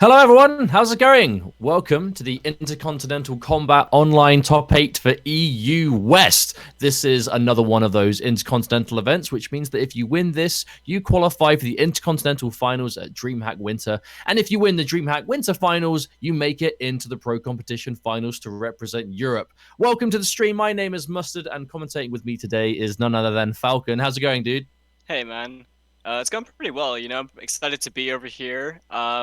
Hello everyone, how's it going? Welcome to the Intercontinental Combat Online Top 8 for EU West. This is another one of those Intercontinental events, which means that if you win this, you qualify for the Intercontinental Finals at DreamHack Winter. And if you win the DreamHack Winter Finals, you make it into the Pro Competition Finals to represent Europe. Welcome to the stream. My name is Mustard, and commentating with me today is none other than Falcon. How's it going, dude? Hey, man. It's going pretty well, I'm excited to be over here.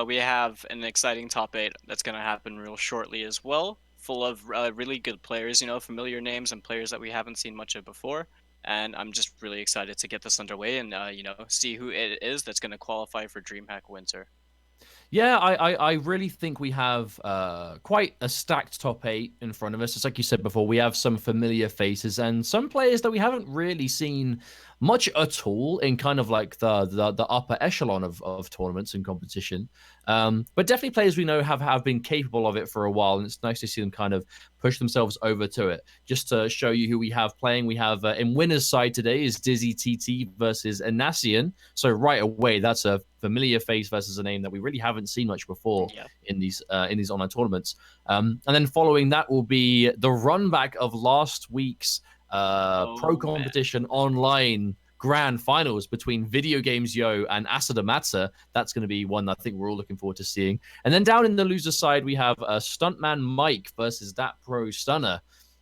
We have an exciting top 8 that's going to happen real shortly as well, full of really good players, familiar names and players that we haven't seen much of before. And I'm just really excited to get this underway and, see who it is that's going to qualify for DreamHack Winter. Yeah, I really think we have quite a stacked top 8 in front of us. It's like you said before, we have some familiar faces and some players that we haven't really seen much at all in kind of like the upper echelon of tournaments and competition. But definitely players we know have been capable of it for a while, and it's nice to see them kind of push themselves over to it. Just to show you who we have playing, we have in winner's side today is DizzyTT versus Anasian. So right away, that's a familiar face versus a name that we really haven't seen much before in these online tournaments. And then following that will be the run back of last week's pro competition online grand finals between VideoGamezYo and Asodimazze. That's going to be one that I think we're all looking forward to seeing. And then down in the loser side, we have Stuntman Mike versus that pro stunner,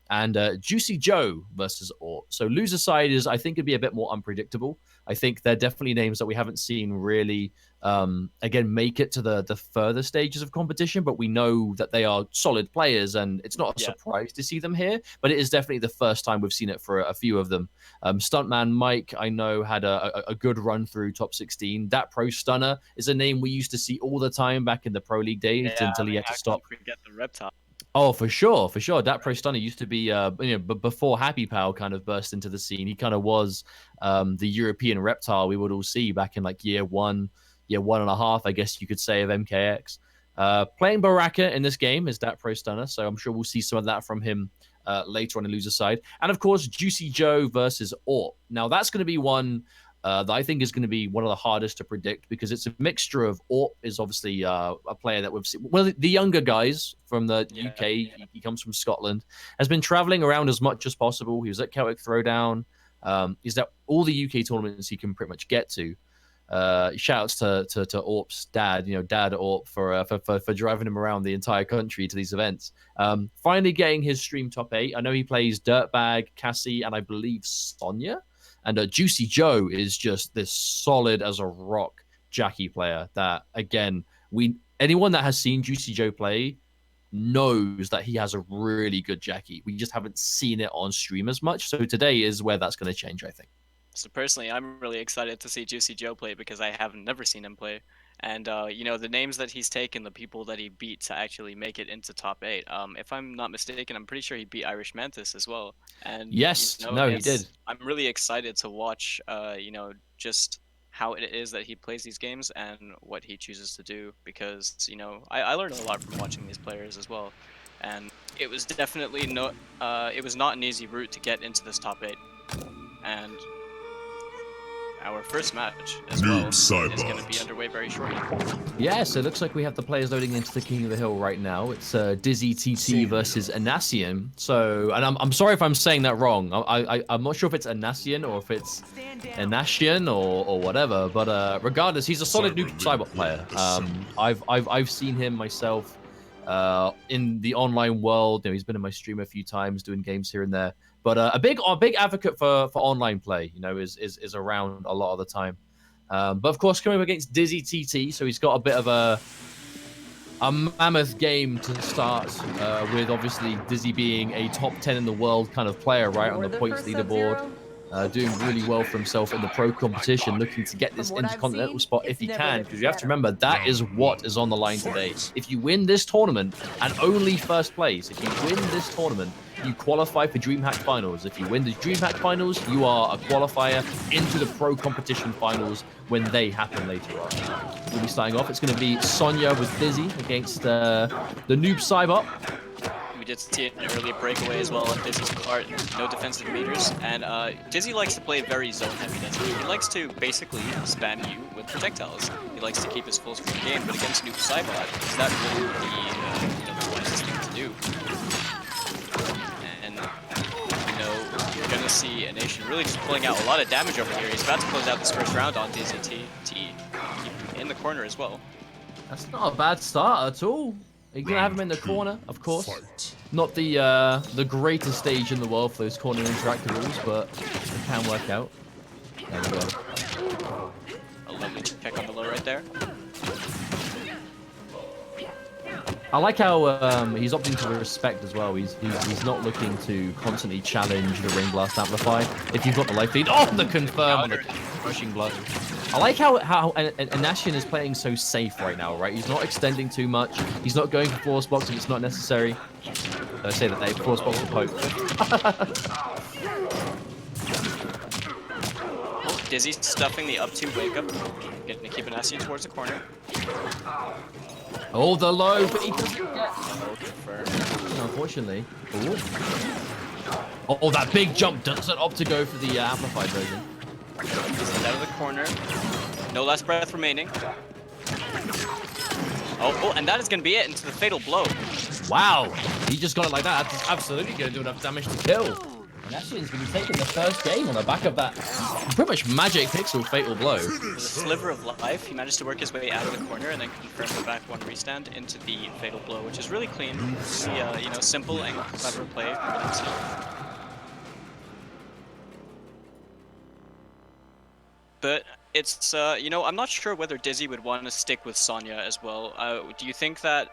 and Juicy Joe versus Ort. So loser side is, I think, it'd be a bit more unpredictable. I think they're definitely names that we haven't seen really, again, make it to the further stages of competition, but we know that they are solid players, and it's not a surprise to see them here, but it is definitely the first time we've seen it for a few of them. Stuntman Mike, I know, had a good run through top 16. That pro stunner is a name we used to see all the time back in the Pro League days until he had to stop. Forget the reptile. Oh, for sure, for sure. Dat Pro Stunner used to be, before Happy Pal kind of burst into the scene. He kind of was the European reptile we would all see back in like year one and a half, I guess you could say, of MKX. Playing Baraka in this game is Dat Pro Stunner, so I'm sure we'll see some of that from him later on the loser side. And of course, Juicy Joe versus Ort. Now that's going to be one that I think is going to be one of the hardest to predict, because it's a mixture of Ort is obviously a player that we've seen. Well, the younger guys from the UK, he comes from Scotland, has been traveling around as much as possible. He was at Celtic Throwdown. He's at all the UK tournaments he can pretty much get to. Shouts to Orp's dad, Dad Orp, for driving him around the entire country to these events. Finally getting his stream top 8. I know he plays Dirtbag, Cassie, and I believe Sonya. And Juicy Joe is just this solid as a rock Jackie player that, again, anyone that has seen Juicy Joe play knows that he has a really good Jackie. We just haven't seen it on stream as much. So today is where that's going to change, I think. So personally, I'm really excited to see Juicy Joe play, because I have never seen him play. And, the names that he's taken, the people that he beat to actually make it into top 8. If I'm not mistaken, I'm pretty sure he beat Irish Mantis as well. And yes, no, he did. I'm really excited to watch, just how it is that he plays these games and what he chooses to do, because, I learned a lot from watching these players as well. And it was definitely it was not an easy route to get into this top 8. And our first match as well is going to be underway very shortly. Yeah, so it looks like we have the players loading into the King of the Hill right now. It's DizzyTT versus Anasian. So, and I'm sorry if I'm saying that wrong. I'm not sure if it's Anasian or if it's Anasian or whatever. But regardless, he's a solid new Cybot player. I've seen him myself in the online world. He's been in my stream a few times doing games here and there. But a big advocate for online play, is around a lot of the time. But of course, coming up against DizzyTT, so he's got a bit of a mammoth game to start with. Obviously, Dizzy being a top 10 in the world kind of player, right, on the points leaderboard. Doing really well for himself in the pro competition, looking to get this intercontinental spot if he can, because you have to remember, that is what is on the line today. If you win this tournament, and only first place, if you win this tournament, you qualify for DreamHack Finals. If you win the DreamHack Finals, you are a qualifier into the pro competition finals when they happen later on. We'll be starting off. It's going to be Sonya with Dizzy against the noob Cybot. We did see an early breakaway as well on Dizzy's part, no defensive meters, and Dizzy likes to play very zone heavy, doesn't he? He likes to basically spam you with projectiles. He likes to keep his full screen game, but against Noob Saibot, is that really the wisest thing to do? And you're gonna see a Nation really just pulling out a lot of damage over here. He's about to close out this first round on DizzyTT, keep him in the corner as well. That's not a bad start at all. You're gonna have him in the corner, of course. Not the greatest stage in the world for those corner interactables, but it can work out. There we go. A lovely check on the low right there. I like how he's opting to respect as well. He's not looking to constantly challenge the Ring Blast Amplify. If you've got the life lead, oh, the confirm on the crushing blow. I like how Anashian is playing so safe right now, right? He's not extending too much. He's not going for force blocks if it's not necessary. I say that they force blocks the poke. Dizzy stuffing the up 2 wake up. Getting to keep Anashian towards the corner. Oh, the low, but he doesn't get. No confirm. Unfortunately. Ooh. Oh, that big jump doesn't opt to go for the amplified version. He's out of the corner. No last breath remaining. Oh, and that is going to be it into the fatal blow. Wow, he just got it like that. That's absolutely going to do enough damage to kill. And Ashian's going to be taking the first game on the back of that pretty much magic pixel fatal blow. With a sliver of life, he managed to work his way out of the corner and then confirm the back 1 restand into the fatal blow, which is really clean. Simple and clever play from himself. But it's, I'm not sure whether Dizzy would want to stick with Sonya as well. Do you think that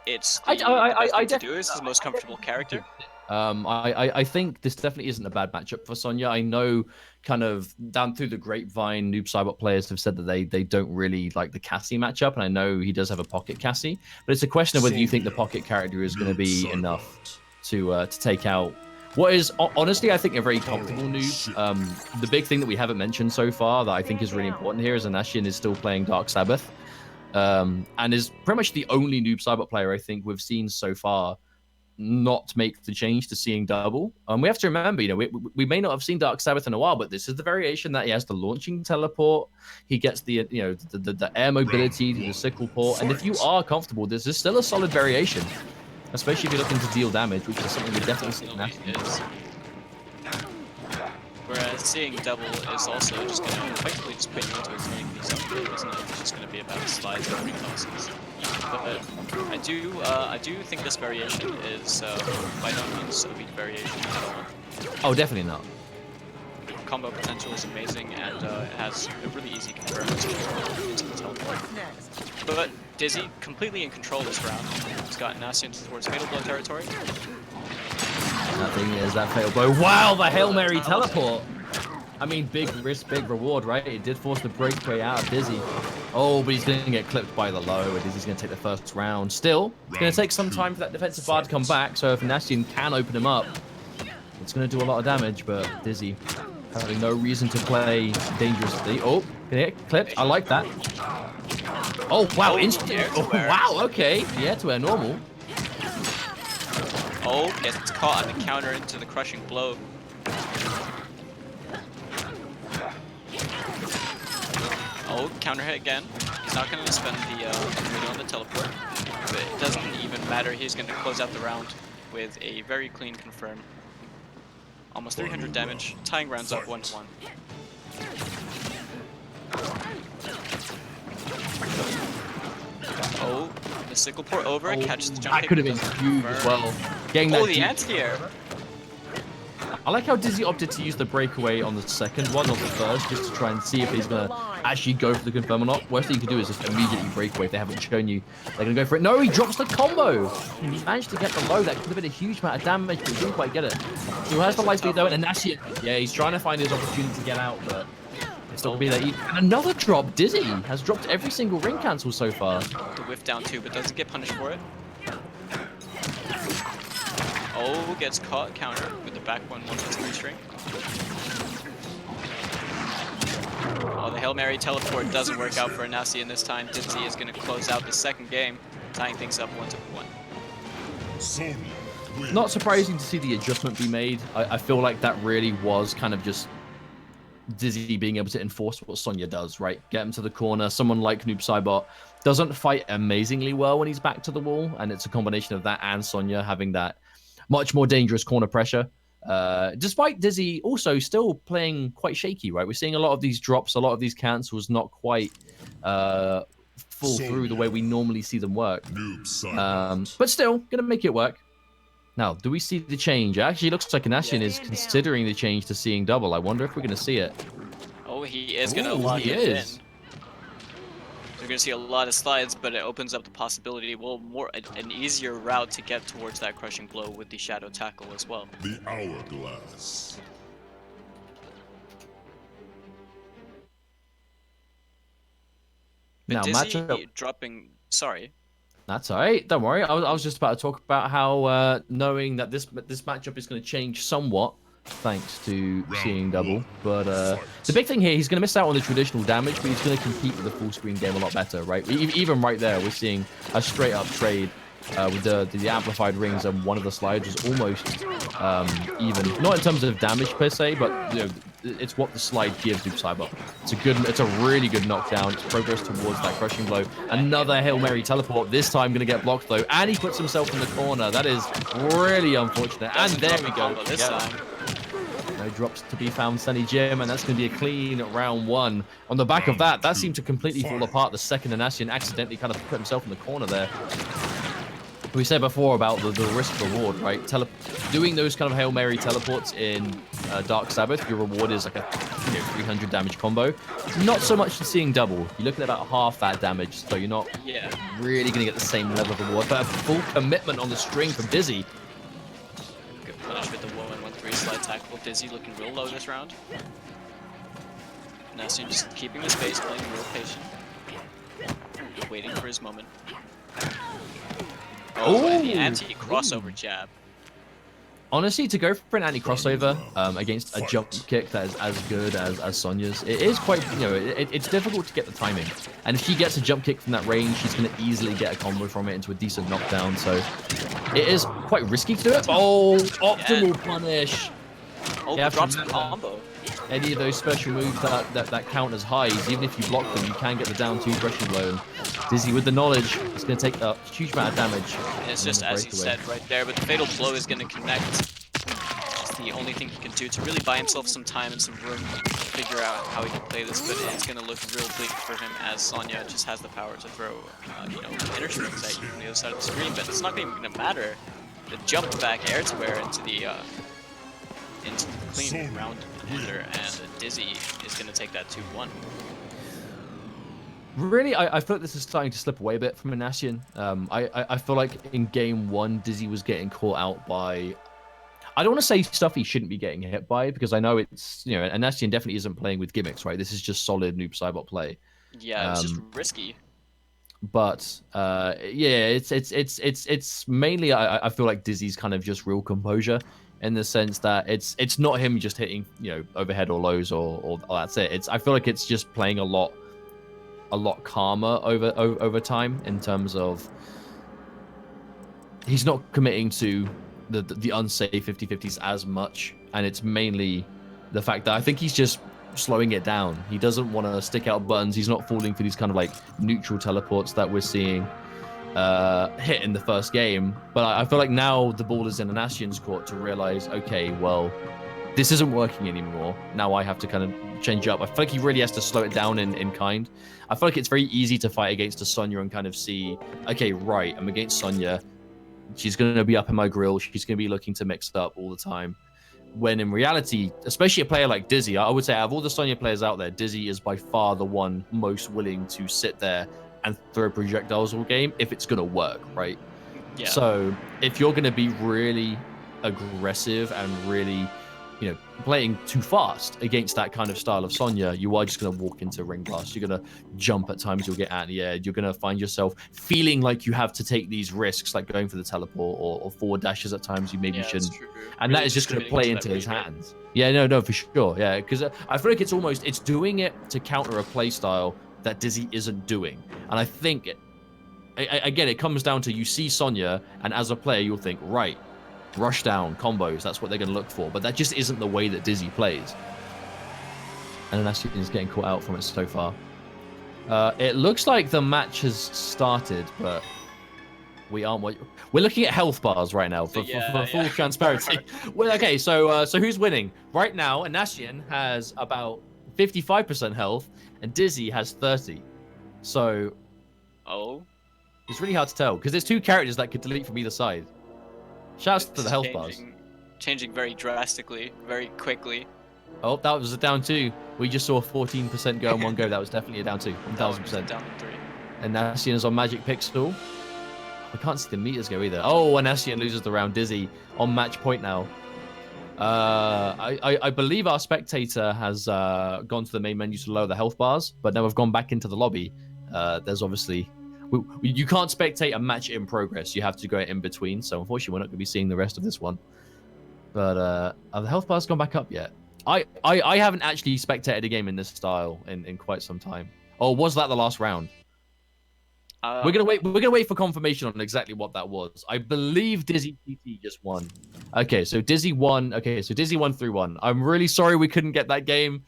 it's the best thing to do is the most comfortable character? I think this definitely isn't a bad matchup for Sonya. I know kind of down through the grapevine, Noob Saibot players have said that they don't really like the Cassie matchup, and I know he does have a pocket Cassie, but it's a question of whether you think the pocket character is going to be enough to take out what is honestly, I think, a very comfortable noob. The big thing that we haven't mentioned so far that I think is really important here is Anashian is still playing Dark Sabbath, and is pretty much the only Noob Saibot player I think we've seen so far not make the change to seeing double. We have to remember, we may not have seen Dark Sabbath in a while, but this is the variation that he has the launching teleport. He gets the the air mobility, the sickle port, and if you are comfortable, this is still a solid variation. Especially if you're looking to deal damage, which is something we definitely see in Asodimazze. Whereas seeing double is also just going to effectively just put you into a zone game, isn't it? It's just going to be about slides and reclasses. But I do think this variation is by no means a weak variation at all. Oh, definitely not. Combo potential is amazing, and it has a really easy confirm into the teleport. But Dizzy completely in control this round. He's got Anashian towards Fatal Blow territory. That thing is that Fatal Blow. Wow, the Hail Mary teleport! I mean, big risk, big reward, right? It did force the breakaway out of Dizzy. Oh, but he's going to get clipped by the low, and Dizzy's going to take the first round. Still, it's going to take some time for that defensive bar to come back, so if Anashian can open him up, it's going to do a lot of damage, but Dizzy having no reason to play dangerously. Oh, get clipped. I like that. Oh, wow, instant. Oh, wow, okay. Yeah, to air normal. Oh, gets caught on the counter into the crushing blow. Oh, counter hit again. He's not going to spend the on the teleport, but it doesn't even matter. He's going to close out the round with a very clean confirm. Almost 300 damage, tying rounds up 1-1. Oh, the sickle port over, catches the jump. That could have been huge as well. Getting that the anti-air. I like how Dizzy opted to use the breakaway on the second one, not the first, just to try and see if he's going to actually go for the confirm or not. Worst thing you can do is just immediately breakaway if they haven't shown you they're going to go for it. No, he drops the combo. He managed to get the low. That could have been a huge amount of damage, but he didn't quite get it. He has the light speed though, and Anashian, yeah, he's trying to find his opportunity to get out, but it's not going to be that. And another drop. Dizzy has dropped every single ring cancel so far. The whiff down too, but doesn't get punished for it. Oh, gets caught counter with the back 1/1+3 string. Oh, the Hail Mary teleport doesn't work out for Anashian this time. Dizzy is going to close out the second game, tying things up 1-1. Not surprising to see the adjustment be made. I feel like that really was kind of just Dizzy being able to enforce what Sonya does, right? Get him to the corner. Someone like Noob Saibot doesn't fight amazingly well when he's back to the wall, and it's a combination of that and Sonya having that much more dangerous corner pressure. Despite Dizzy also still playing quite shaky, right? We're seeing a lot of these drops, a lot of these cancels not quite fall through the way we normally see them work. But still, gonna make it work. Now, do we see the change? It actually looks like Anasian is considering the change to seeing double. I wonder if we're going to see it. Oh, he is going to lock it in. So we're going to see a lot of slides, but it opens up the possibility, well, an easier route to get towards that crushing blow with the shadow tackle as well. The hourglass. But now, Dizzy dropping... Sorry. That's all right. Don't worry. I was just about to talk about how knowing that this matchup is going to change somewhat thanks to seeing double. But the big thing here, he's going to miss out on the traditional damage, but he's going to compete with the full screen game a lot better, right? Even right there, we're seeing a straight up trade with the amplified rings, and one of the slides was almost even. Not in terms of damage per se, but you know, it's what the slide gives to Saibot. It's a really good knockdown. It's progress towards that crushing blow. Another Hail Mary teleport. This time going to get blocked though, and he puts himself in the corner. That is really unfortunate. And there we go. This time. No drops to be found, Sunny Jim, and that's going to be a clean round one. On the back of that, that seemed to completely fall apart. The second Anasian accidentally kind of put himself in the corner there. We said before about the risk reward, right? Doing those kind of Hail Mary teleports in Dark Sabbath, your reward is like a 300 damage combo. Not so much to seeing double. You're looking at about half that damage, so you're not really going to get the same level of reward. But a full commitment on the string from Dizzy. Good punish with the 1-1-3 slide tackle. Dizzy looking real low this round. Nasian just keeping the space, playing real patient. Waiting for his moment. Oh, and the anti-crossover jab. Honestly, to go for an anti-crossover against a jump kick that is as good as Sonya's, it is quite, it's difficult to get the timing. And if she gets a jump kick from that range, she's going to easily get a combo from it into a decent knockdown. So it is quite risky to do it. Oh, optimal punish. Oh, drops the combo. Any of those special moves that count as highs, even if you block them, you can get the down 2 crushing blow. And Dizzy with the knowledge, it's going to take a huge amount of damage. And it's just as you said right there, but the fatal blow is going to connect. It's the only thing he can do to really buy himself some time and some room to figure out how he can play this, but it's going to look real bleak for him as Sonya just has the power to throw, inner strings at you from the other side of the screen, but it's not even going to matter. The jump back air to air into the clean round ender, and Dizzy is going to take that 2-1. Really, I feel like this is starting to slip away a bit from Anasian. I feel like in game 1, Dizzy was getting caught out by... I don't want to say stuff he shouldn't be getting hit by, because I know it's, Anasian definitely isn't playing with gimmicks, right? This is just solid Noob Saibot play. Yeah, it's just risky. But yeah, it's mainly I feel like Dizzy's kind of just real composure, in the sense that it's not him just hitting overhead or lows or that's it. I feel like it's just playing a lot calmer over time, in terms of he's not committing to the unsafe 50-50s as much, and it's mainly the fact that I think he's just slowing it down. He doesn't want to stick out buttons. He's not falling for these kind of like neutral teleports that we're seeing hit in the first game. But I feel like now the ball is in Anasian's court to realize, okay, well, this isn't working anymore. Now I have to kind of change up. I feel like he really has to slow it down in kind. I feel like it's very easy to fight against a Sonya and kind of see, okay, right, I'm against Sonya. She's going to be up in my grill. She's going to be looking to mix it up all the time. When in reality, especially a player like Dizzy, I would say out of all the Sonya players out there, Dizzy is by far the one most willing to sit there and throw projectiles all game if it's going to work, right? Yeah. So if you're going to be really aggressive and really, playing too fast against that kind of style of Sonya, you are just going to walk into ring blast. You're going to jump at times, you'll get out of the air. You're going to find yourself feeling like you have to take these risks, like going for the teleport or forward dashes at times you maybe shouldn't. And really that is just going to play into his hands. Yeah, no, for sure. Yeah, because I feel like it's doing it to counter a play style that Dizzy isn't doing. And I think, again, it comes down to you see Sonya, and as a player, you'll think, right, rush down, combos, that's what they're going to look for. But that just isn't the way that Dizzy plays. and Asodimazze is getting caught out from it so far. It looks like the match has started, but we aren't. We're looking at health bars right now for full transparency. Well, okay, so who's winning right now? Anasian has about 55% health, and Dizzy has 30. So, it's really hard to tell because there's two characters that could delete from either side. Shouts to the health bars. Changing very drastically, very quickly. Oh, that was a down 2. We just saw 14% go in one go. That was definitely a down 2. 1000%. Down 3. And Nasian is on Magic Pixel. I can't see the meters go either. Oh, and Nasian loses the round. Dizzy on match point now. I believe our spectator has gone to the main menu to lower the health bars, but now we've gone back into the lobby. There's obviously... you can't spectate a match in progress. You have to go in between. So unfortunately, we're not going to be seeing the rest of this one. But have the health bars gone back up yet? I haven't actually spectated a game in this style in quite some time. Or was that the last round? We're gonna wait. We're gonna wait for confirmation on exactly what that was. I believe DizzyTT just won. Okay, so Dizzy won. Okay, so Dizzy won 3-1. I'm really sorry we couldn't get that game.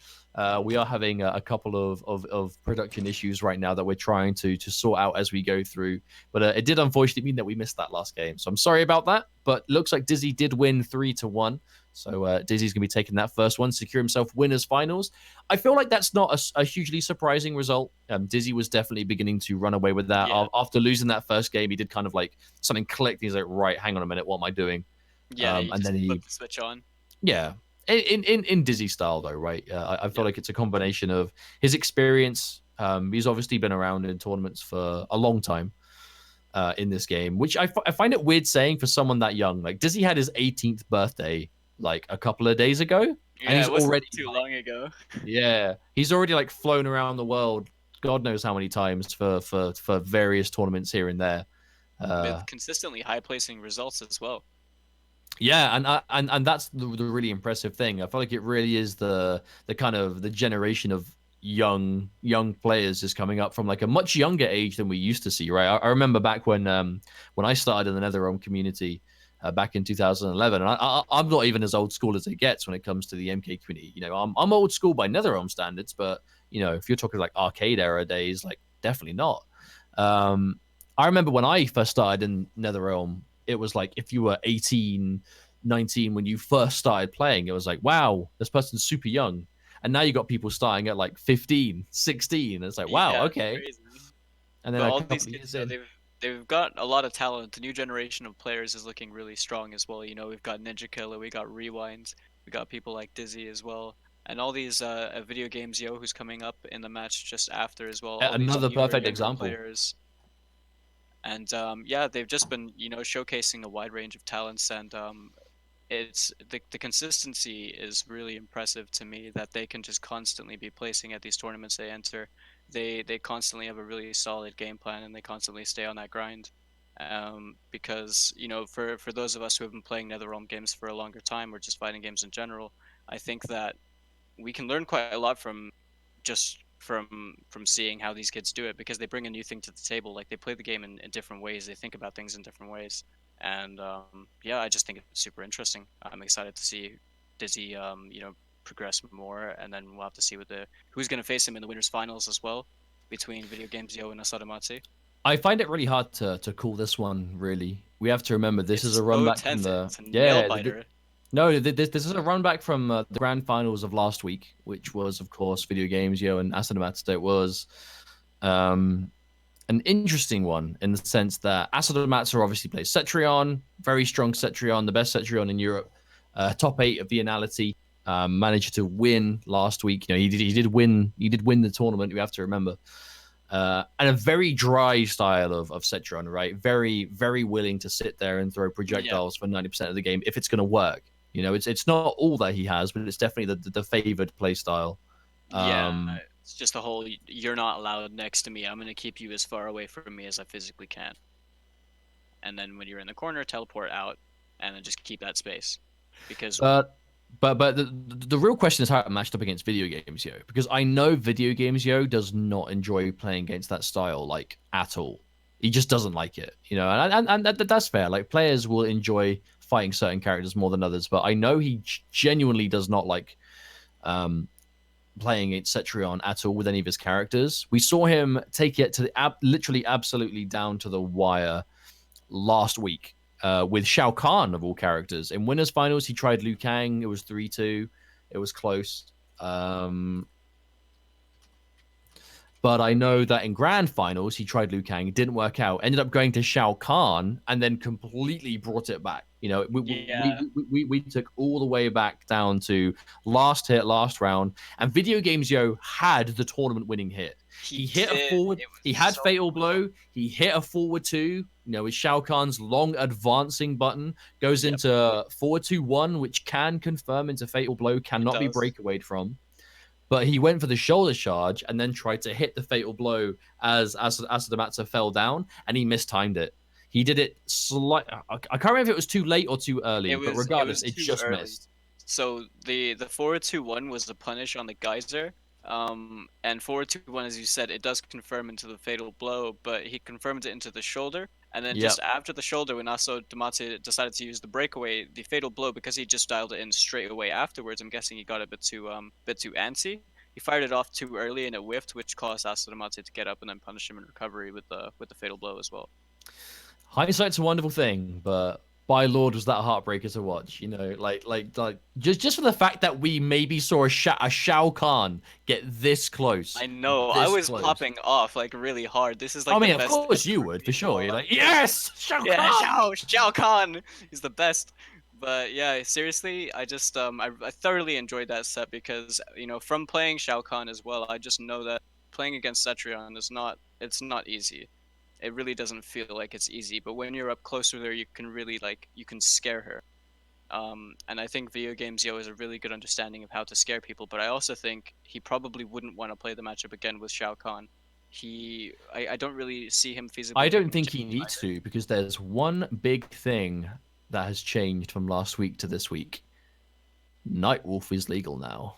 We are having a couple of production issues right now that we're trying to sort out as we go through. But it did unfortunately mean that we missed that last game. So I'm sorry about that. But looks like Dizzy did win 3-1. So Dizzy's going to be taking that first one, secure himself winners finals. I feel like that's not a hugely surprising result. Dizzy was definitely beginning to run away with that. Yeah. After losing that first game, he did kind of like something clicked. He's like, right, hang on a minute, what am I doing? Yeah, and then he flipped the switch on. Yeah. In Dizzy style, though, right? I feel like it's a combination of his experience. He's obviously been around in tournaments for a long time in this game, which I find it weird saying for someone that young. Like, Dizzy had his 18th birthday like a couple of days ago. Yeah, and he's it wasn't already too long ago. Yeah, he's already like flown around the world, God knows how many times for various tournaments here and there. With consistently high placing results as well. Yeah, and that's the really impressive thing. I feel like it really is the kind of the generation of young players is coming up from like a much younger age than we used to see, right? I remember back when I started in the NetherRealm community back in 2011, and I'm not even as old school as it gets when it comes to the MK community. You know, I'm old school by NetherRealm standards, but you know, if you're talking like arcade era days, like definitely not. I remember when I first started in NetherRealm, it was like if you were 18, 19 when you first started playing, it was like, wow, this person's super young. And now you got people starting at like 15, 16. It's like, wow, Yeah, okay. crazy. And then all these kids, they've got a lot of talent. The new generation of players is looking really strong as well. You know, we've got Ninja Killer, we got Rewind, we got people like Dizzy as well. And all these VideoGamezYo who's coming up in the match just after as well. All Another these newer, perfect younger example. Players. And yeah, they've just been, you know, showcasing a wide range of talents, and it's the consistency is really impressive to me that they can just constantly be placing at these tournaments they enter. They constantly have a really solid game plan, and they constantly stay on that grind. Because you know, for those of us who have been playing NetherRealm games for a longer time, or just fighting games in general, I think that we can learn quite a lot from seeing how these kids do it, because they bring a new thing to the table. Like, they play the game in different ways, they think about things in different ways, and yeah, I just think it's super interesting. I'm excited to see Dizzy you know, progress more, and then we'll have to see who's going to face him in the winners finals as well, between VideoGamezYo and Asodimazze. I find it really hard to call this one, really. We have to remember this is a run back from the this is a run back from the grand finals of last week, which was, of course, VideoGamezYo and Asodimazze. It was an interesting one in the sense that Asodimazze obviously plays Cetrion, very strong Cetrion, the best Cetrion in Europe, top 8 of the anality, managed to win last week. You know, he did win the tournament. We have to remember. And a very dry style of Cetrion, right? Very, very willing to sit there and throw projectiles for 90% of the game if it's going to work. You know, it's not all that he has, but it's definitely the favored play style. Yeah, it's just the whole, you're not allowed next to me. I'm going to keep you as far away from me as I physically can. And then when you're in the corner, teleport out, and then just keep that space. Because... But the real question is how it matched up against VideoGamezYo, because I know VideoGamezYo does not enjoy playing against that style, like, at all. He just doesn't like it, you know, and that's fair. Like, players will enjoy fighting certain characters more than others, but I know he genuinely does not like playing against Cetrion at all with any of his characters. We saw him take it to the literally absolutely down to the wire last week with Shao Kahn of all characters. In winners finals, he tried Liu Kang. It was 3-2. It was close. But I know that in grand finals, he tried Liu Kang. It didn't work out. Ended up going to Shao Kahn and then completely brought it back. You know, we took all the way back down to last hit, last round. And VideoGamezYo had the tournament winning hit. He hit a forward. He had Fatal Blow. He hit a forward 2. You know, with Shao Kahn's long advancing button goes into forward 2-1, which can confirm into Fatal Blow, cannot be breakawayed from. But he went for the shoulder charge and then tried to hit the Fatal Blow as Asodimazze fell down, and he mistimed it. He did it I can't remember if it was too late or too early, but regardless, it just missed. So the forward 2-1 was the punish on the geyser. And forward 2-1, as you said, it does confirm into the Fatal Blow, but he confirmed it into the shoulder. And then just after the shoulder, when Asodimazze decided to use the breakaway, the Fatal Blow, because he just dialed it in straight away afterwards, I'm guessing he got a bit too antsy. He fired it off too early and it whiffed, which caused Asodimazze to get up and then punish him in recovery with the Fatal Blow as well. Hindsight's a wonderful thing, but by Lord, was that a heartbreaker to watch? You know, like just for the fact that we maybe saw a Shao Kahn get this close. I know, I was popping off like really hard. This is like, I mean, of course you would, for sure. You're like, yes, Shao Kahn! Shao Kahn! He's the best. But yeah, seriously, I just I thoroughly enjoyed that set because, you know, from playing Shao Kahn as well, I just know that playing against Cetrion is not easy. It really doesn't feel like it's easy, but when you're up closer there, you can really you can scare her. And I think VideoGamezYo has a really good understanding of how to scare people, but I also think he probably wouldn't want to play the matchup again with Shao Kahn. I don't really see him feasible. I don't think he needs to, because there's one big thing that has changed from last week to this week. Nightwolf is legal now.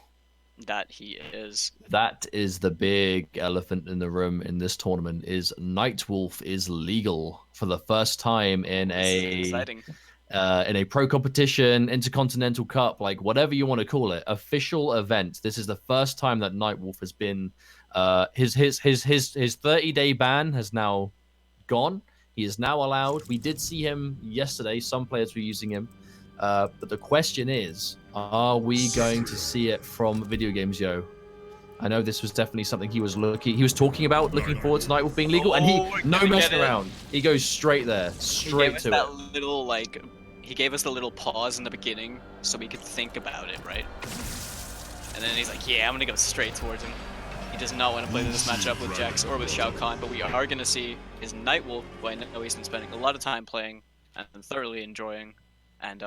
That he is. That is the big elephant in the room in this tournament. Is Nightwolf is legal for the first time in a pro competition, Interkontinental Cup, like whatever you want to call it, official event. This is the first time that Nightwolf has been his 30-day ban has now gone. He is now allowed. We did see him yesterday. Some players were using him. But the question is, are we going to see it from VideoGamezYo? I know this was definitely something he was talking about, looking forward to Nightwolf being legal, and no messing around. He goes straight there, straight to it. He gave us the little pause in the beginning so we could think about it, right? And then he's like, yeah, I'm gonna go straight towards him. He does not want to play this matchup with Jax or with Shao Kahn, but we are gonna see his Nightwolf, who I know he's been spending a lot of time playing and thoroughly enjoying. And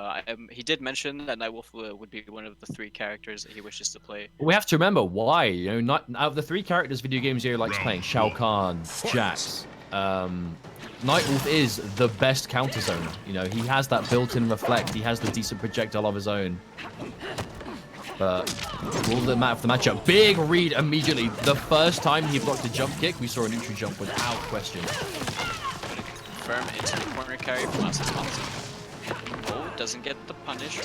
he did mention that Nightwolf would be one of the 3 characters that he wishes to play. We have to remember why. You know, out of the 3 characters VideoGamezYo likes playing, Shao Kahn, Jax, Nightwolf is the best counter zoner. You know, he has that built-in reflect. He has the decent projectile of his own. But all the matchup, big read immediately. The first time he blocked a jump kick, we saw a neutral jump without question. Confirm into the corner carry from Asodimazze. Oh, doesn't get the punish.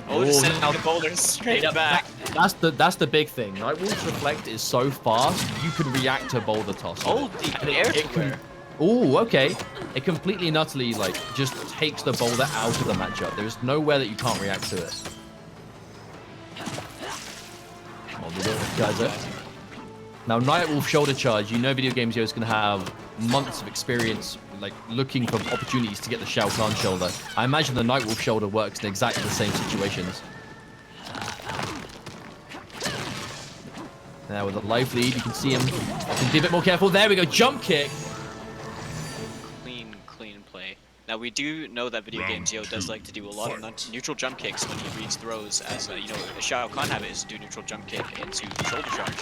Oh, just sending out the boulders straight back. That's the big thing. Nightwolf's reflect is so fast, you can react to boulder toss. Oh, the air flare. Oh, okay. It completely and utterly just takes the boulder out of the matchup. There is nowhere that you can't react to it. Now, Nightwolf shoulder charge. You know, VideoGamezYo is going to have months of experience, looking for opportunities to get the Shao Kahn shoulder. I imagine the Nightwolf shoulder works in exactly the same situations. Now, with a life lead, you can see him. Be a bit more careful. There we go. Jump kick. Clean play. Now, we do know that VideoGamezYo does like to do a lot of neutral jump kicks when he reads throws, as you know, a Shao Kahn habit is to do neutral jump kick into shoulder charge.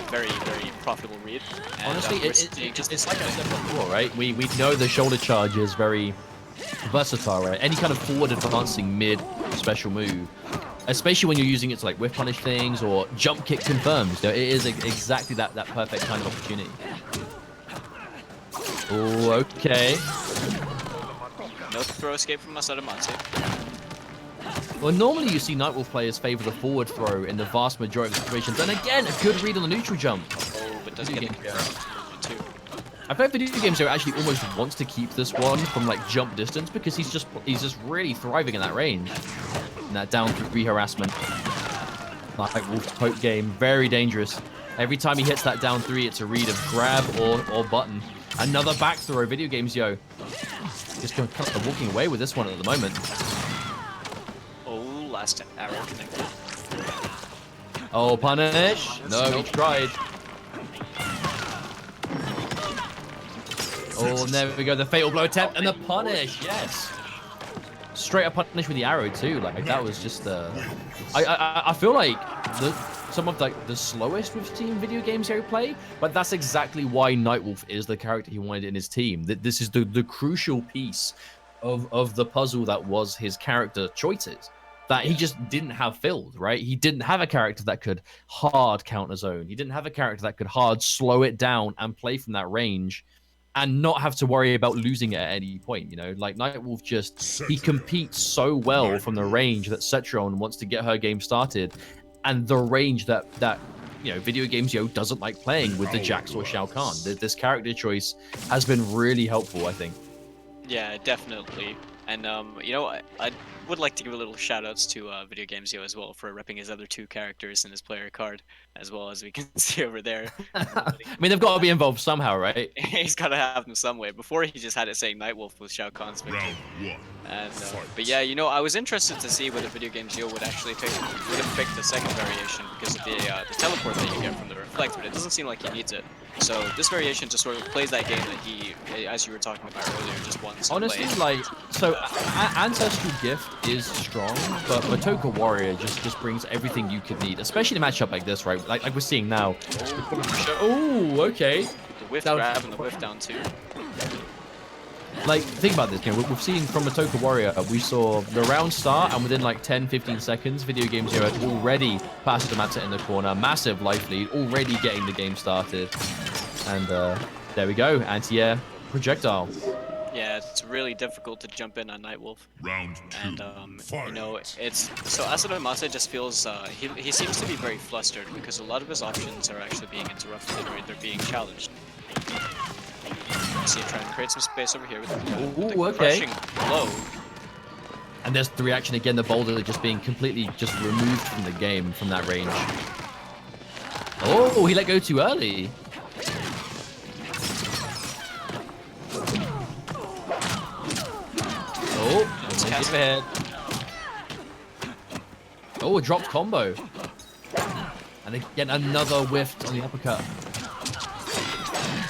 Very, very profitable read. And, honestly, it's like I said before, right? We know the shoulder charge is very versatile, right? Any kind of forward advancing mid special move, especially when you're using it to whiff punish things or jump kick confirms. You know, it is exactly that perfect kind of opportunity. Oh, okay. No throw escape from Asodimazze. Well, normally you see Nightwolf players favor the forward throw in the vast majority of situations. And again, a good read on the neutral jump. Oh, but doesn't get the too. I bet VideoGamezYo actually almost wants to keep this one from like jump distance because he's just really thriving in that range. In that down 3 harassment. Nightwolf poke game, very dangerous. Every time he hits that down 3, it's a read of grab or button. Another back throw, VideoGamezYo. Just kind of walking away with this one at the moment. Oh, last arrow connected. Oh, punish. No, he tried. Oh, and there we go. The fatal blow attempt and the punish. Yes. Straight up punish with the arrow too. Like that was just I feel like some of like the slowest we've seen VideoGamezYo play, but that's exactly why Nightwolf is the character he wanted in his team. This is the crucial piece of the puzzle that was his character choices that he just didn't have filled, right? He didn't have a character that could hard counter zone. He didn't have a character that could hard slow it down and play from that range and not have to worry about losing it at any point, you know? Like, Nightwolf just, he competes so well from the range that Cetron wants to get her game started, and the range that you know, VideoGamezYo doesn't like playing with the Jax or Shao Kahn. This character choice has been really helpful, I think. Yeah, definitely. And, you know, I would like to give a little shout-outs to VideoGamezYo as well for repping his other 2 characters in his player card, as well as we can see over there. I mean, they've got to be involved somehow, right? He's got to have them some way. Before, he just had it saying Nightwolf with Shao Kahn's victory. And, but yeah, you know, I was interested to see whether VideoGamezYo would actually would have picked the second variation because of the teleport that you get from the reflect, but it doesn't seem like he needs it. So this variation just sort of plays that game that he, as you were talking about earlier, just wants to honestly play. Like, so Ancestral Gift is strong, but Matoka Warrior just brings everything you could need, especially in a matchup like this, right? Like we're seeing now. Oh, okay. The whiff grab and the whiff down too. Like, think about this, you know, we've seen from Matoka Warrior, we saw the round start, and within like 10-15 seconds, VideoGamezYo had already passed Asodimazze in the corner, massive life lead, already getting the game started. And there we go, anti-air projectile. Yeah, it's really difficult to jump in on Nightwolf. Round 2. And you know, it's so Asodimazze just feels he seems to be very flustered because a lot of his options are actually being interrupted or they're being challenged. See him trying to create some space over here with the crushing blow. And there's the reaction again, the boulder just being completely just removed from the game from that range. Oh, he let go too early. Oh, skip ahead. Oh, a dropped combo. And again, another whiff on the uppercut.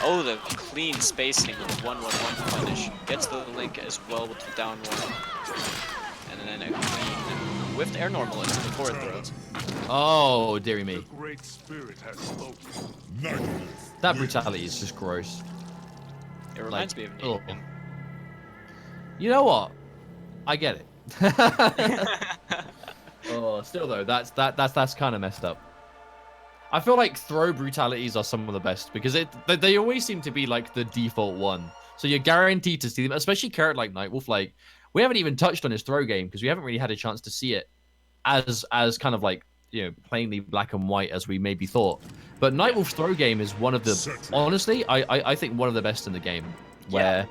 Oh, the clean spacing of 1-1-1 punish. Gets the link as well with the down 1. And then a clean whiffed air normal into the forward throw. Oh, dearie me. Great Spirit has spoken. That brutality is just gross. It reminds me of oh. Negan. You know what? I get it. Oh, still though, that's kind of messed up. I feel like throw brutalities are some of the best because they always seem to be like the default one. So you're guaranteed to see them, especially character like Nightwolf. Like, we haven't even touched on his throw game because we haven't really had a chance to see it as kind of like, you know, plainly black and white as we maybe thought. But Nightwolf's throw game is one of the, honestly, I think one of the best in the game. Where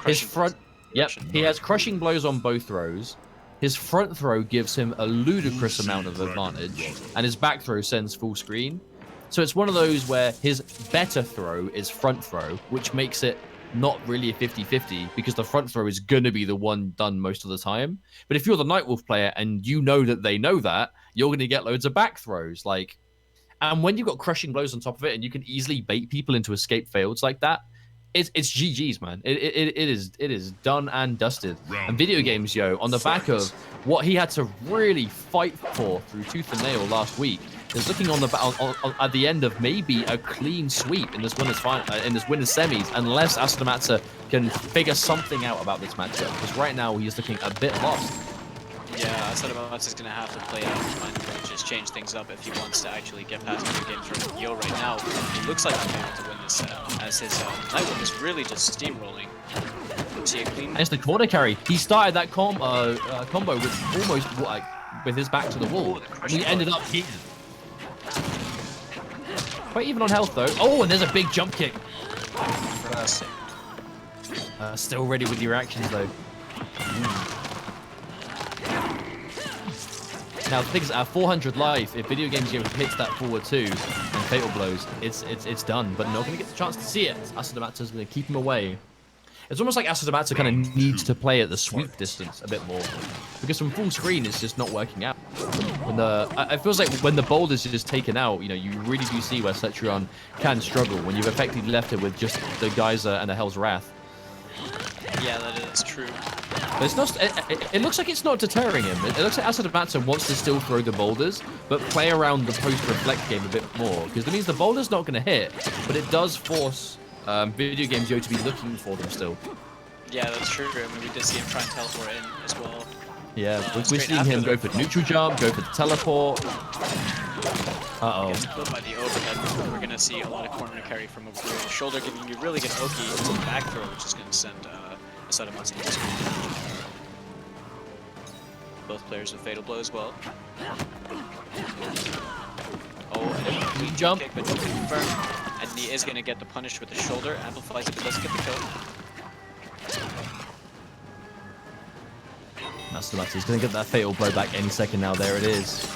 his front, he has crushing blows on both throws. His front throw gives him a ludicrous amount of advantage, and his back throw sends full screen. So it's one of those where his better throw is front throw, which makes it not really a 50-50 because the front throw is going to be the one done most of the time. But if you're the Nightwolf player and you know that they know that, you're going to get loads of back throws. Like, and when you've got crushing blows on top of it and you can easily bait people into escape fails like that, it's GG's, man. It is done and dusted. And VideoGamezYo, on the back of what he had to really fight for through tooth and nail last week, is looking on at the end of maybe a clean sweep in this winners semis, unless Asodimazze can figure something out about this matchup. Because right now he's looking a bit lost. Yeah, Asodimazze is going to have to play out his mind and just change things up if he wants to actually get past the games from Yo right now. He looks like he's able to win this set, as his Nightwolf is really just steamrolling. See a clean... And it's the corner carry. He started that combo with almost like with his back to the wall. We ended up here. Quite even on health though. Oh, and there's a big jump kick. Still ready with your actions though. Now the thing is, at 400 life, if VideoGamezYo hits that forward 2 and fatal blows, it's done. But not going to get the chance to see it. Asodimazze is going to keep him away. It's almost like Asodimazze kind of needs to play at the sweep distance a bit more, because from full screen it's just not working out. When it feels like when the boulders are just taken out, you know, you really do see where Cetrion can struggle when you've effectively left it with just the Geyser and the Hell's Wrath. Yeah, that is true. But it's not. It looks like it's not deterring him. It looks like Asodimazze wants to still throw the boulders, but play around the post-reflect game a bit more, because that means the boulder's not going to hit, but it does force VideoGamezYo to be looking for them still. Yeah, that's true. I mean, we did see him try and teleport in as well. Yeah, we're seeing him go for neutral jump, go for the teleport. Uh-oh. Gets killed by the overhead. We're going to see a lot of corner carry from over here. Shoulder giving you really good Oki into the back throw, which is going to send Asodimazze into screen. Both players with fatal blow as well. Oh, and a clean jump. kick, but doesn't confirm. And he is going to get the punish with the shoulder. Amplifies it, but doesn't get the kill. Asodimazze is going to get that fatal blow back any second now. There it is.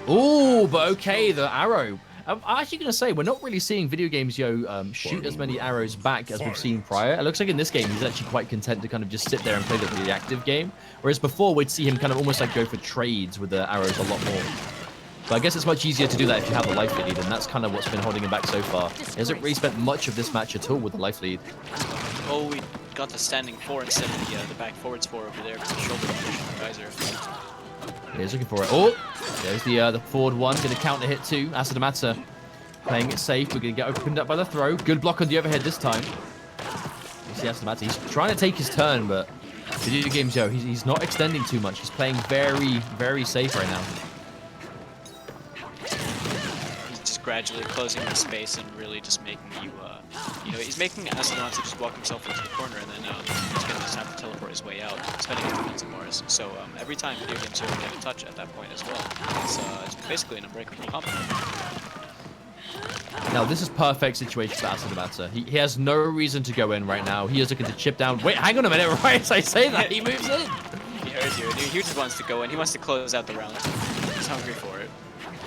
Ooh, but okay, the arrow. I'm actually going to say, we're not really seeing VideoGamezYo shoot as many arrows back as we've seen prior. It looks like in this game, he's actually quite content to kind of just sit there and play the reactive game. Whereas before, we'd see him kind of almost like go for trades with the arrows a lot more. But I guess it's much easier to do that if you have the life lead, and that's kind of what's been holding him back so far. He hasn't really spent much of this match at all with the life lead. Oh, we got the standing 4 instead of the back forwards 4 over there with the shoulder position from Geyser. Yeah, he's looking for it. Oh, there's the forward one. Going to counter hit too. Asodimazze playing it safe. We're going to get opened up by the throw. Good block on the overhead this time. You see Asodimazze. He's trying to take his turn, but VideoGamezYo, he's not extending too much. He's playing very, very safe right now. He's just gradually closing the space and really just making you, you know, he's making Asodimazze just walk himself into the corner, and then he's going to just have to teleport his way out, spending his defensive bars. So every time VideoGamezYo will get a touch at that point as well. It's basically an unbreakable combo. Now, this is perfect situation for Asodimazze. He has no reason to go in right now. He is looking to chip down. Wait, hang on a minute. Right as I say that, he moves in. He heard you. He just wants to go in. He wants to close out the round. He's hungry for it.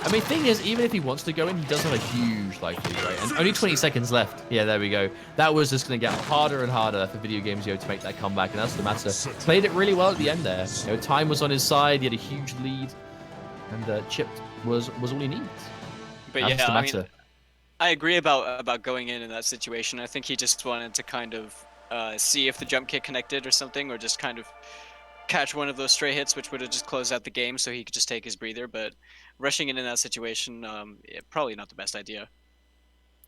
I mean, thing is, even if he wants to go in, he does have a huge life lead, right? And only 20 seconds left. Yeah, there we go. That was just going to get harder and harder for VideoGamezYo to make that comeback. And Asodimazze played it really well at the end there. You know, time was on his side. He had a huge lead. And chipped was all he needs. But yeah, I mean, I agree about going in that situation. I think he just wanted to kind of see if the jump kick connected or something, or just kind of catch one of those stray hits, which would have just closed out the game, so he could just take his breather. But rushing in that situation, probably not the best idea.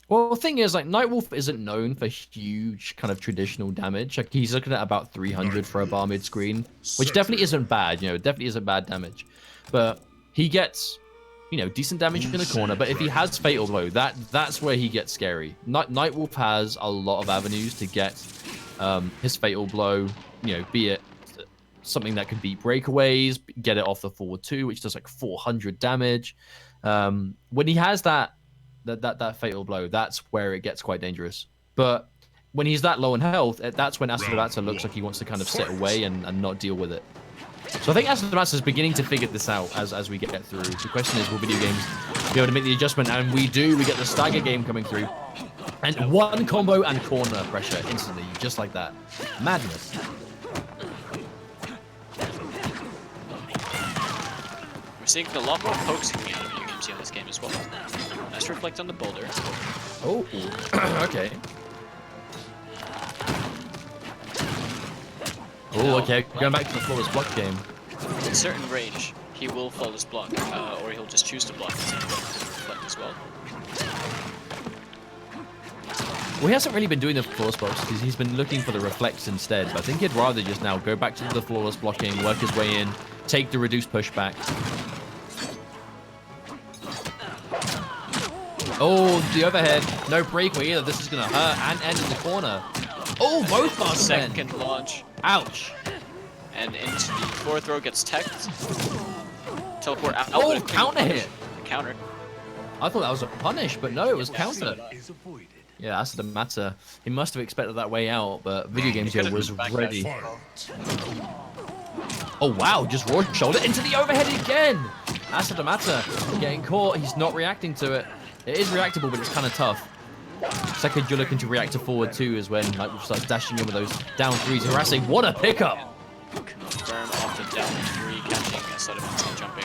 Well, the thing is, like, Nightwolf isn't known for huge kind of traditional damage. Like, he's looking at about 300 for a bar mid-screen, which definitely isn't bad, you know, definitely isn't bad damage. But he gets, you know, decent damage in the corner, but if he has Fatal Blow, that's where he gets scary. Nightwolf has a lot of avenues to get his Fatal Blow, you know, be it something that can beat breakaways, get it off the forward 2, which does like 400 damage. When he has that Fatal Blow, that's where it gets quite dangerous. But when he's that low in health, that's when Asodimazze looks like he wants to kind of sit away and not deal with it. So I think Asodimazze is beginning to figure this out as we get through. The question is, will video games be able to make the adjustment? And we do. We get the stagger game coming through. And one combo and corner pressure instantly, just like that. Madness. We're seeing a lot more pokes coming out of VideoGamezYo in this game as well. Nice reflect on the boulder. Oh, okay. Oh, okay. Going back to the flawless block game. In certain range, he will flawless block, or he'll just choose to block instead of going for the reflect as well. Well, he hasn't really been doing the flawless blocks because he's been looking for the reflects instead. But I think he'd rather just now go back to the flawless blocking, work his way in, take the reduced pushback. Oh, the overhead. No breakaway either. This is going to hurt and end in the corner. Oh, both bars. Second launch. Ouch. And into the fourth row gets teched. teleport out. Oh, but counter hit. Counter. I thought that was a punish, but no, it was counter. Is avoided. Yeah, Asodimazze. He must have expected that way out, but VideoGamezYo was ready. Oh wow, just raw shoulder into the overhead again. Asodimazze getting caught. He's not reacting to it. It is reactable, but it's kind of tough. Second you're looking to react to forward two is when Nightwolf starts dashing in with those down threes, harassing. What a pickup! Confirm off the down three, catching Asodimazze jumping.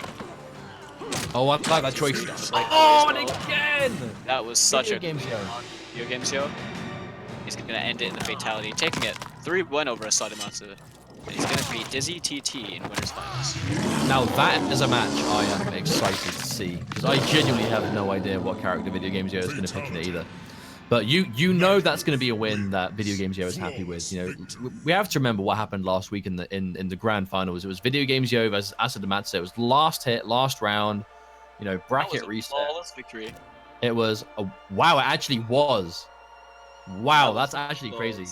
Oh, I like that choice. Right Oh, as and well. again! That was such a VideoGamezYo. VideoGamezYo. He's gonna end it in the fatality, taking it 3-1 over Asodimazze. And he's gonna beat DizzyTT in winners finals. Now that is a match I am excited to see, because I genuinely have no idea what character VideoGamezYo is going to pick in it either. But you know that's going to be a win that VideoGamezYo is happy with. You know, we have to remember what happened last week in the grand finals. It was VideoGamezYo versus Asodimazze. It was last hit, last round. You know, bracket reset. Flawless victory. It was a wow. It actually was. Wow, that's actually crazy.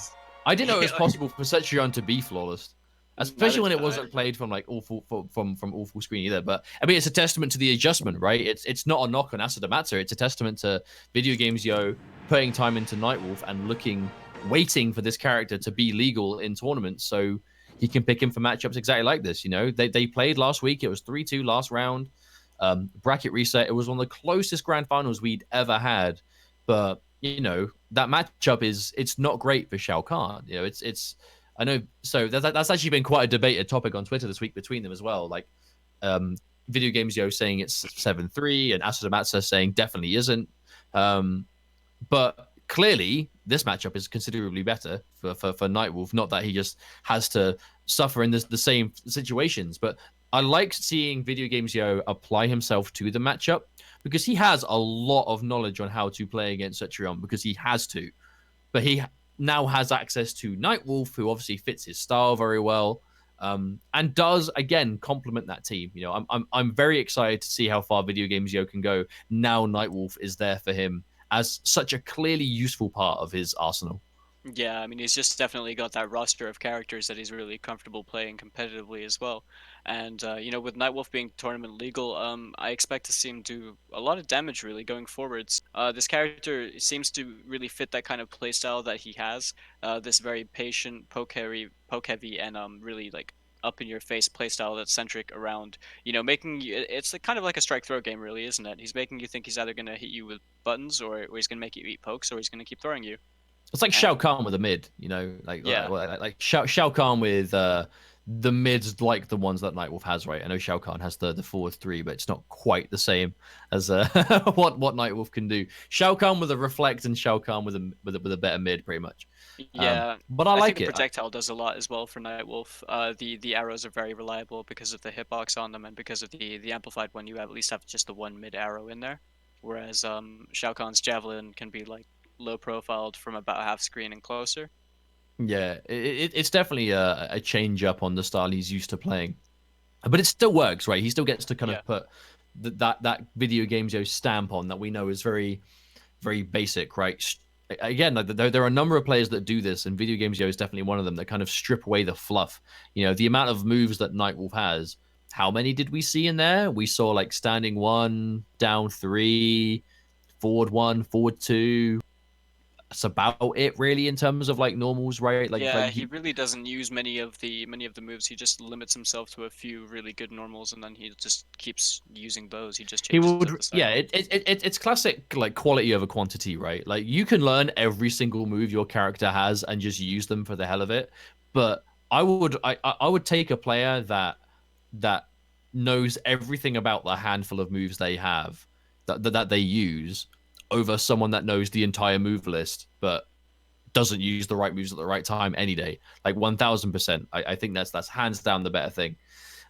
I didn't know it was possible for Cetrion to be flawless. Especially when it wasn't played from like from awful screen either. But I mean, it's a testament to the adjustment, right? It's not a knock on Asodimazze. It's a testament to VideoGamezYo putting time into Nightwolf and waiting for this character to be legal in tournaments, so he can pick him for matchups exactly like this. You know, they played last week. It was 3-2 last round. Bracket reset. It was one of the closest grand finals we'd ever had. But you know, that matchup it's not great for Shao Kahn. You know, it's. I know, so that's actually been quite a debated topic on Twitter this week between them as well. Like, VideoGamezYo saying it's 7-3 and Asodimazze saying definitely isn't. But clearly, this matchup is considerably better for Nightwolf. Not that he just has to suffer in the same situations, but I like seeing VideoGamezYo apply himself to the matchup because he has a lot of knowledge on how to play against Cetrion because he has to. But he now has access to Nightwolf, who obviously fits his style very well, and does again complement that team. You know, I'm very excited to see how far VideoGamezYo can go now. Nightwolf is there for him as such a clearly useful part of his arsenal. Yeah, I mean, he's just definitely got that roster of characters that he's really comfortable playing competitively as well. And, you know, with Nightwolf being tournament legal, I expect to see him do a lot of damage, really, going forwards. This character seems to really fit that kind of playstyle that he has. This very patient, poke heavy, and really, like, up-in-your-face playstyle that's centric around, you know, making you... It's kind of like a strike-throw game, really, isn't it? He's making you think he's either going to hit you with buttons, or he's going to make you eat pokes, or he's going to keep throwing you. It's like Shao Kahn with a mid, you know, like Shao Kahn with the mids like the ones that Nightwolf has, right? I know Shao Kahn has the forward three, but it's not quite the same as what Nightwolf can do. Shao Kahn with a reflect and Shao Kahn with a better mid, pretty much. Yeah, but I like think it. The projectile does a lot as well for Nightwolf. The arrows are very reliable because of the hitbox on them and because of the amplified one. You at least have just the one mid arrow in there, whereas Shao Kahn's javelin can be like low profiled from about half screen and closer. Yeah, it's definitely a change up on the style he's used to playing, but it still works, right? He still gets to kind of put that VideoGamezYo stamp on that we know is very, very basic, right? Again, like, there are a number of players that do this, and VideoGamezYo is definitely one of them that kind of strip away the fluff. You know, the amount of moves that Nightwolf has. How many did we see in there? We saw like standing 1, down 3, forward 1, forward 2. That's about it, really, in terms of like normals, right? Like, yeah, he really doesn't use many of the moves. He just limits himself to a few really good normals, and then he just keeps using those. He just changes the cycle. Yeah, it's classic like quality over quantity, right? Like you can learn every single move your character has and just use them for the hell of it. But I would take a player that knows everything about the handful of moves they have that they use over someone that knows the entire move list but doesn't use the right moves at the right time any day. Like 1000%. I think that's hands down the better thing.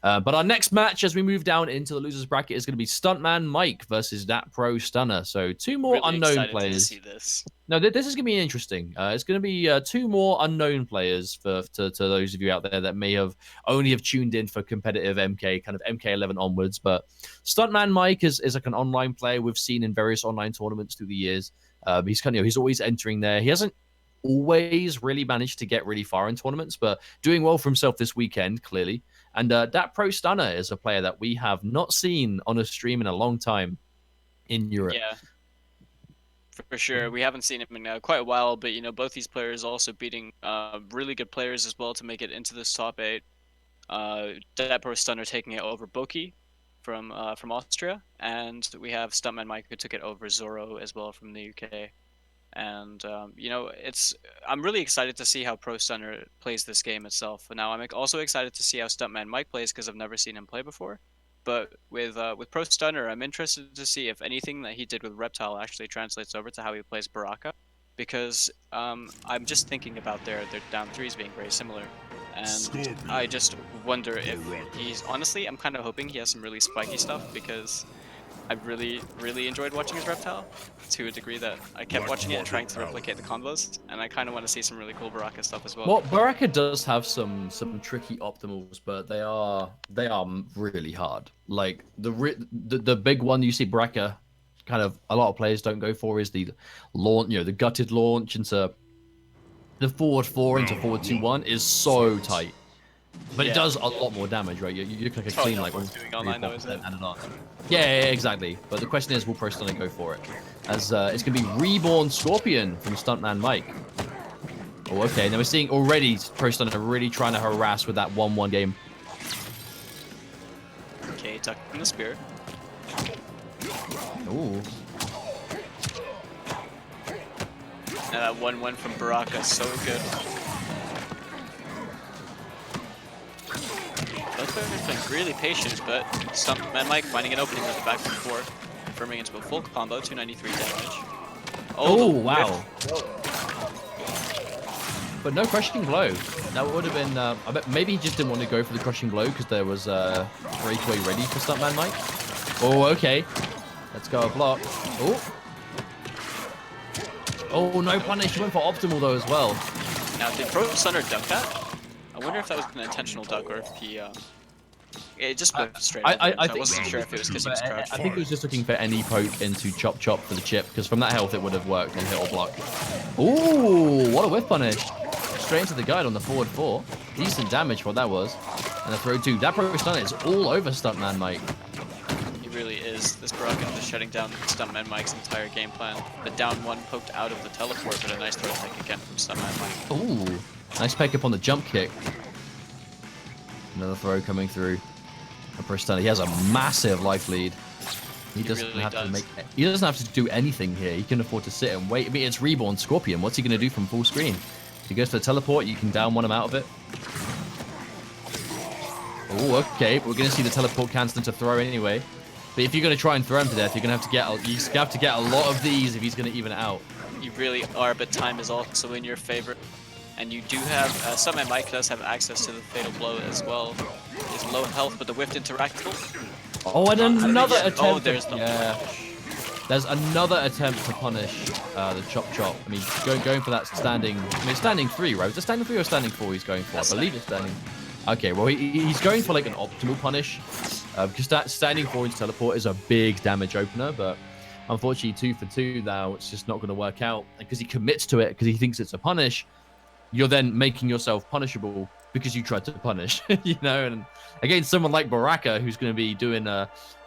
But our next match as we move down into the losers bracket is going to be Stuntman Mike versus that Pro Stunner. So two more really unknown players. To see this. No, this is going to be interesting. It's going to be two more unknown players to those of you out there that may have only tuned in for competitive MK, kind of MK11 onwards. But Stuntman Mike is like an online player we've seen in various online tournaments through the years. He's always entering there. He hasn't always really managed to get really far in tournaments, but doing well for himself this weekend, clearly. And that Pro Stunner is a player that we have not seen on a stream in a long time in Europe. Yeah, for sure. We haven't seen him in quite a while, but you know, both these players also beating really good players as well to make it into this top 8. That Pro Stunner taking it over Boki from Austria, and we have Stuntman Mike who took it over Zoro as well from the UK. And you know, I'm really excited to see how Pro Stunner plays this game itself. And now I'm also excited to see how Stuntman Mike plays because I've never seen him play before. But with Pro Stunner, I'm interested to see if anything that he did with Reptile actually translates over to how he plays Baraka, because I'm just thinking about their down threes being very similar, and I just wonder if he's honestly, I'm kind of hoping he has some really spiky stuff, because I've really enjoyed watching his Reptile to a degree that I kept watching it and trying to replicate the combos, and I kind of want to see some really cool Baraka stuff as well. Well, Baraka does have some tricky optimals, but they are really hard. Like the big one you see Baraka kind of a lot of players don't go for is the launch, the gutted launch into the forward 4 into forward 2-1 is so tight. But it does a lot more damage, right? You look like a clean, like, doing online though, is it? Yeah, exactly. But the question is, will Pro Stunner go for it? As it's going to be Reborn Scorpion from Stuntman Mike. Oh, okay. Now we're seeing already Pro Stunner really trying to harass with that 1-1 game. Okay, tucking the spear. Ooh. Now that 1-1 from Baraka, so good. Both players have been really patient, but Stuntman Mike finding an opening with the back and forth, confirming into a full combo, 293 damage. Oh, wow. But no crushing blow. That would have been, I bet maybe he just didn't want to go for the crushing blow because there was a breakaway ready for Stuntman Mike. Oh, okay. Let's go a block. Oh. Oh, no punish. He went for optimal though as well. Now, did Pro Stunner duck that? I wonder if that was an intentional duck or if he, it just went straight over him, so I wasn't sure if it was because he was crouched. I think he was just looking for any poke into Chop Chop for the chip, because from that health it would have worked on hit or block. Ooh, what a whiff punish. Straight into the guide on the forward 4. Decent damage for what that was. And the throw 2. That Pro Stunner is all over Stuntman Mike. He really is. This Baraka just shutting down Stuntman Mike's entire game plan. The down 1 poked out of the teleport, but a nice throw take again from Stuntman Mike. Ooh, nice pick up on the jump kick. Another throw coming through. Pro Stunner, he has a massive life lead. He doesn't really have does. to make. He doesn't have to do anything here. He can afford to sit and wait. I mean, it's Reborn Scorpion. What's he going to do from full screen? He goes for the teleport. You can down 1 him out of it. Oh, okay. We're going to see the teleport cancel into throw anyway. But if you're going to try and throw him to death, you're going to have to get a lot of these if he's going to even it out. You really are, but time is also in your favor. And you do have, Stuntman Mike does have access to the Fatal Blow as well. He's low health, but the whiffed interactable. Oh, and another attempt. Oh, there's the There's another attempt to punish the Chop Chop. I mean, going for that standing. I mean, standing 3, right? Was it standing 3 or standing 4 he's going for? I believe it's standing. Okay, well, he's going for like an optimal punish. Because that standing 4 into teleport is a big damage opener, but unfortunately 2 for 2 now, it's just not going to work out. And because he commits to it, because he thinks it's a punish, you're then making yourself punishable because you tried to punish, and against someone like Baraka, who's going to be doing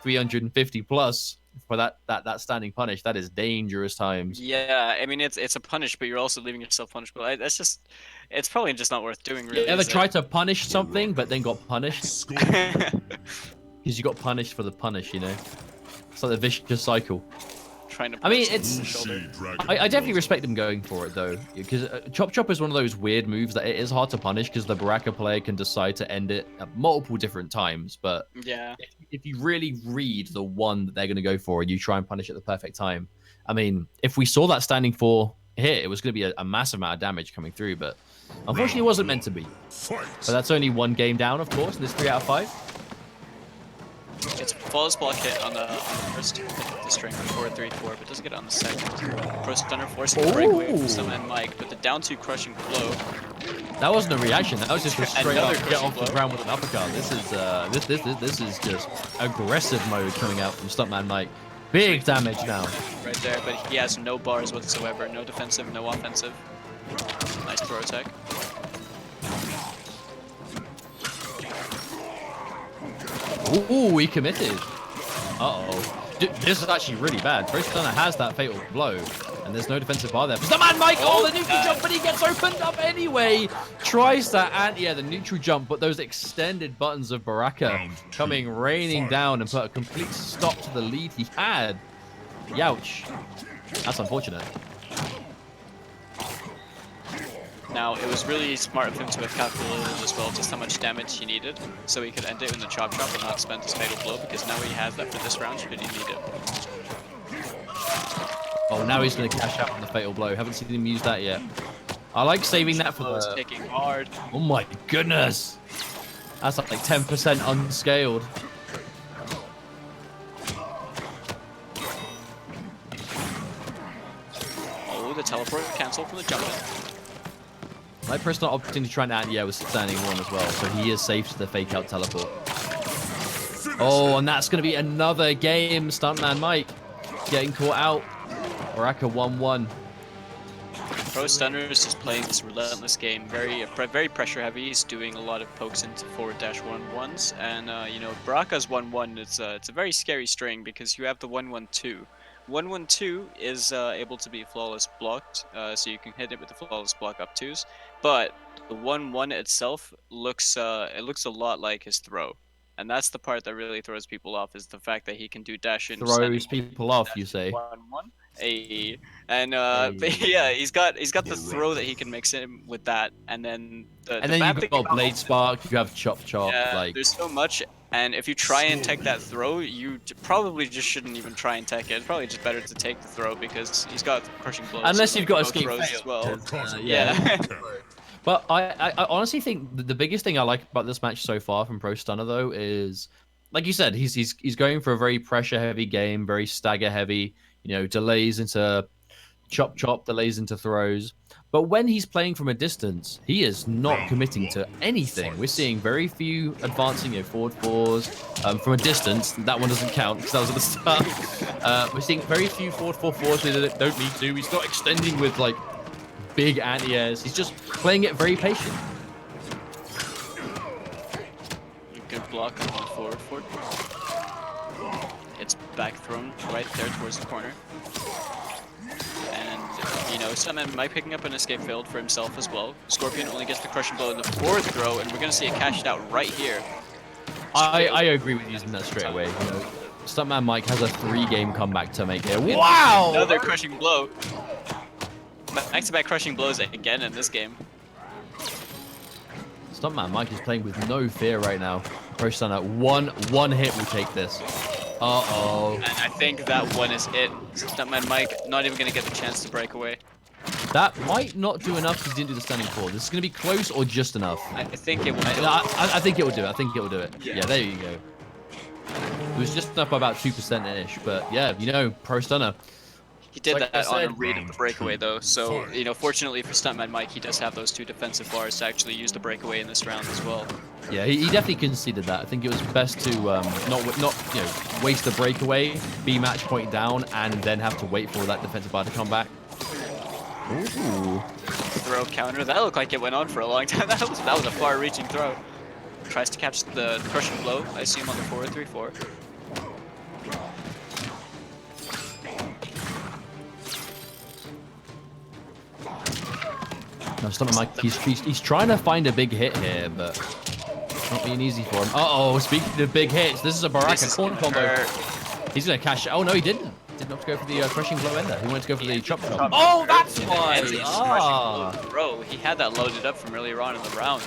350 plus for that standing punish, that is dangerous times. Yeah, I mean, it's a punish, but you're also leaving yourself punishable. It's probably just not worth doing, really. You ever tried to punish something, but then got punished? Because you got punished for the punish, It's like the vicious cycle. I mean, I definitely respect him going for it, though, because Chop Chop is one of those weird moves that it is hard to punish because the Baraka player can decide to end it at multiple different times. But yeah, if you really read the one that they're going to go for and you try and punish at the perfect time, I mean, if we saw that standing 4 hit, it was going to be a massive amount of damage coming through. But unfortunately, it wasn't meant to be. But that's only 1 game down, of course, and it's 3 out of 5. It's flawless block hit on the first the string 4-3-4, but doesn't get it on the second. Pro Stunner forcing the breakaway from Stuntman Mike, but the down 2 crushing blow. That wasn't a reaction. That was just a straight up get off blow. the ground with an uppercut. This is just aggressive mode coming out from Stuntman Mike. Big damage now. Right there, but he has no bars whatsoever. No defensive, no offensive. Nice throw attack. Ooh, he committed. Uh-oh. This is actually really bad. Pro Stunner has that fatal blow, and there's no defensive bar there. But the man Mike, oh, the neutral jump, but he gets opened up anyway. Tries that, and yeah, the neutral jump, but those extended buttons of Baraka coming raining down and put a complete stop to the lead he had. Youch. That's unfortunate. Now, it was really smart of him to have calculated as well just how much damage he needed, so he could end it in the chop and not spend his fatal blow, because now he has that for this round should he need it. Oh, now he's going to cash out on the fatal blow. Haven't seen him use that yet. I like saving that for the... taking hard. Oh my goodness. That's like 10% unscaled. Oh, the teleport cancelled from the jump in. My personal opportunity to try and anti-air was standing one as well, so he is safe to the fake out teleport. Oh, and that's going to be another game. Stuntman Mike getting caught out. Baraka 1-1. Pro Stunner is just playing this relentless game, very pressure heavy. He's doing a lot of pokes into forward dash 1-1s, and you know, Baraka's 1-1. It's a very scary string because you have the 1-1-2. 1-1-2 is able to be flawless blocked, so you can hit it with the flawless block up 2s. But the 1-1 itself looks it looks a lot like his throw, and that's the part that really throws people off, is the fact that he can do dash in. Throws people off, you say? 1-1. And but yeah, he's got the throw that he can mix in with that, and then you've got Blade Spark, you have Chop Chop. Yeah, like there's so much, and if you try and tech that throw, you probably just shouldn't even try and tech it. It's probably just better to take the throw because he's got crushing blows. Unless you've got escape fail as well. Yeah. But I honestly think the biggest thing I like about this match so far from Pro Stunner though is, like you said, he's going for a very pressure heavy game, very stagger heavy. You know, delays into chop chop, delays into throws. But when he's playing from a distance, he is not committing to anything. We're seeing very few advancing, forward fours from a distance. That one doesn't count because that was at the start. We're seeing very few forward 4-4s that don't need to. He's not extending with like big anti-airs. He's just playing it very patient. Good block on the forward fort. It's back thrown right there towards the corner. And, you know, Stuntman Mike picking up an escape failed for himself as well. Scorpion only gets the crushing blow in the fourth throw, and we're going to see it cashed out right here. I agree with using that straight away. You know, Stuntman Mike has a 3-game comeback to make here. Wow! Another crushing blow. Back-to-back crushing blows again in this game. Stuntman Mike is playing with no fear right now. Pro Stunner, one hit will take this. Uh-oh. And I think that one is it. Stuntman Mike not even going to get the chance to break away. That might not do enough because he didn't do the standing forward. This is going to be close or just enough. I think it will do it. I think it will do it. I think it will do it. Yeah, there you go. It was just up by about 2%-ish. But yeah, you know, Pro Stunner. He did that on a read of the breakaway though, so you know, fortunately for Stuntman Mike, he does have those 2 defensive bars to actually use the breakaway in this round as well. Yeah, he definitely conceded that. I think it was best to not waste the breakaway, be match point down, and then have to wait for that defensive bar to come back. Ooh. Throw counter. That looked like it went on for a long time. That was a far-reaching throw. Tries to catch the crushing blow. I assume on the forward 3-4. No, Stuntman Mike, he's trying to find a big hit here, but it's not being easy for him. Uh-oh, speaking of big hits, this is a Baraka corner combo. He's going to cash it. Oh, no, he didn't. Did not go for the crushing blow ender. He wanted to go for the chop chop. Oh, that's why! Bro, he had that loaded up from earlier on in the round.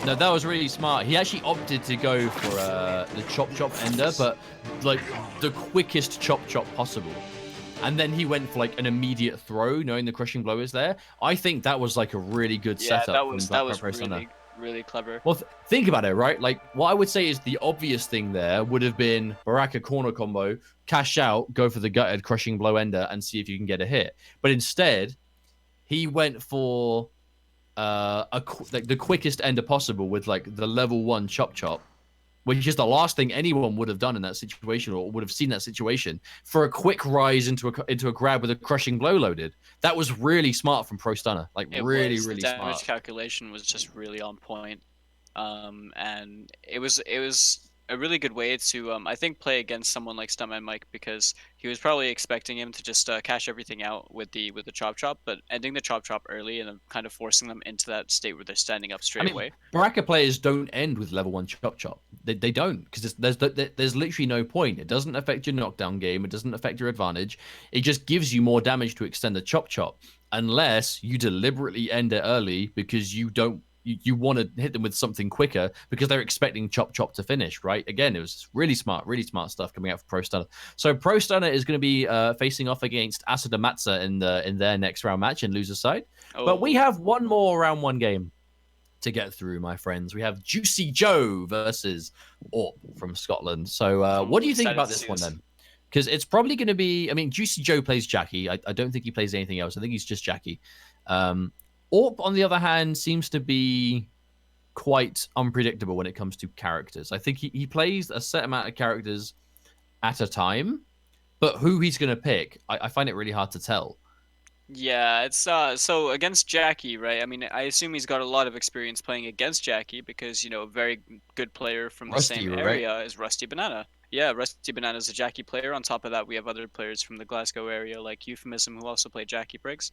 No, that was really smart. He actually opted to go for the chop chop ender, but like the quickest chop chop possible. And then he went for like an immediate throw, knowing the crushing blow is there. I think that was like a really good setup. That was really clever. Well, think about it, right? Like what I would say is the obvious thing there would have been Baraka corner combo, cash out, go for the gutted crushing blow ender, and see if you can get a hit. But instead, he went for like the quickest ender possible with like the level 1 chop chop, which is the last thing anyone would have done in that situation, or would have seen that situation, for a quick rise into a grab with a crushing blow loaded. That was really smart from Pro Stunner. Like really smart. The damage calculation was just really on point. And it was a really good way to I think play against someone like Stuntman Mike, because he was probably expecting him to just cash everything out with the chop chop, but ending the chop chop early and then kind of forcing them into that state where they're standing up I straight mean, away. Baraka players don't end with level 1 chop chop. They don't, because there's literally no point. It doesn't affect your knockdown game. It doesn't affect your advantage. It just gives you more damage to extend the chop chop, unless you deliberately end it early because you don't. You want to hit them with something quicker because they're expecting chop chop to finish, right? Again, it was really smart stuff coming out from Pro Stunner. So Pro Stunner is going to be facing off against Asodimazze in their next round match in loser's side. Oh. But we have one more round 1 game to get through, my friends. We have DizzyTT versus Orp from Scotland. So what do you think about this one then? Because it's probably going to be, I mean, DizzyTT plays Jackie. I don't think he plays anything else. I think he's just Jackie. Orp, on the other hand, seems to be quite unpredictable when it comes to characters. I think he plays a set amount of characters at a time, but who he's going to pick, I find it really hard to tell. Yeah, it's so against Jackie, right? I mean, I assume he's got a lot of experience playing against Jackie because, you know, a very good player from the Rusty, same right? area is Rusty Banana. Yeah, Rusty Banana is a Jackie player. On top of that, we have other players from the Glasgow area like Euphemism who also play Jackie Briggs.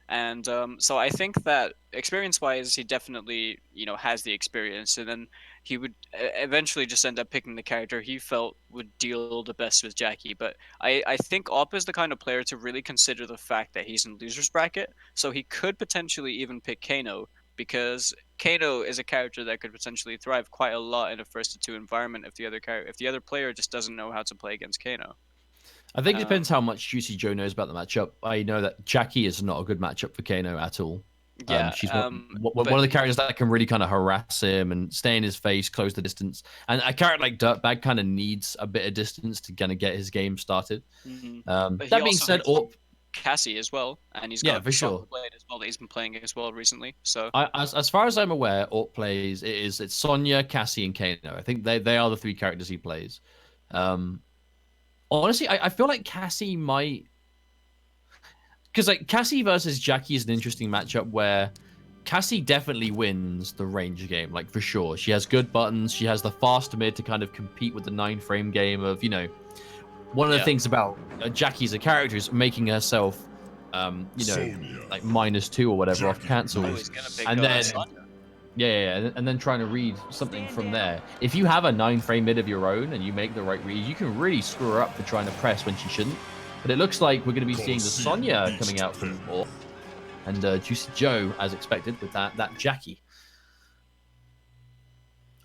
And so I think that experience-wise, he definitely, you know, has the experience, and then he would eventually just end up picking the character he felt would deal the best with Jackie. But I think Op is the kind of player to really consider the fact that he's in loser's bracket, so he could potentially even pick Kano, because Kano is a character that could potentially thrive quite a lot in a 1-2 environment if the other player just doesn't know how to play against Kano. I think it depends how much DizzyTT knows about the matchup. I know that Jackie is not a good matchup for Kano at all. Yeah, she's one of the characters that can really kind of harass him and stay in his face, close the distance. And a character like Dirtbag kind of needs a bit of distance to kind of get his game started. That being said, Orp, Cassie as well, and he's got Blade as well that he's been playing as well recently. So as far as I'm aware, Orp plays it's Sonya, Cassie, and Kano. I think they are the 3 characters he plays. Honestly, I feel like Cassie might, because like Cassie versus Jackie is an interesting matchup where Cassie definitely wins the range game, like for sure. She has good buttons. She has the fast mid to kind of compete with the 9-frame game of, you know, one of the things about Jackie as a character is making herself, you know, like -2 or whatever off cancels, and then and then trying to read something from there. If you have a 9-frame mid of your own and you make the right read, you can really screw her up for trying to press when she shouldn't. But it looks like we're going to be seeing the Sonya coming out from Orp, and DizzyTT, as expected, with that Jackie.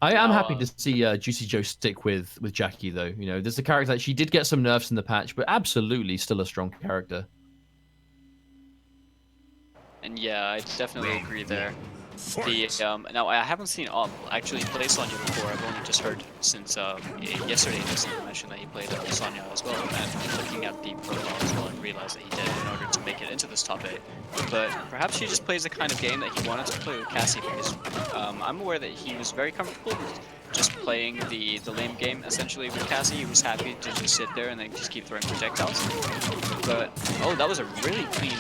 I am happy to see DizzyTT stick with Jackie, though. You know, there's a character that she did get some nerfs in the patch, but absolutely still a strong character. And yeah, I definitely agree there. Now I haven't seen Op actually play Sonya before. I've only just heard since yesterday Disney mentioned that he played Sonya as well, and looking at the profile as well and realized that he did in order to make it into this top 8. But perhaps he just plays the kind of game that he wanted to play with Cassie, because I'm aware that he was very comfortable with just playing the lame game essentially with Cassie. He was happy to just sit there and then just keep throwing projectiles. But that was a really clean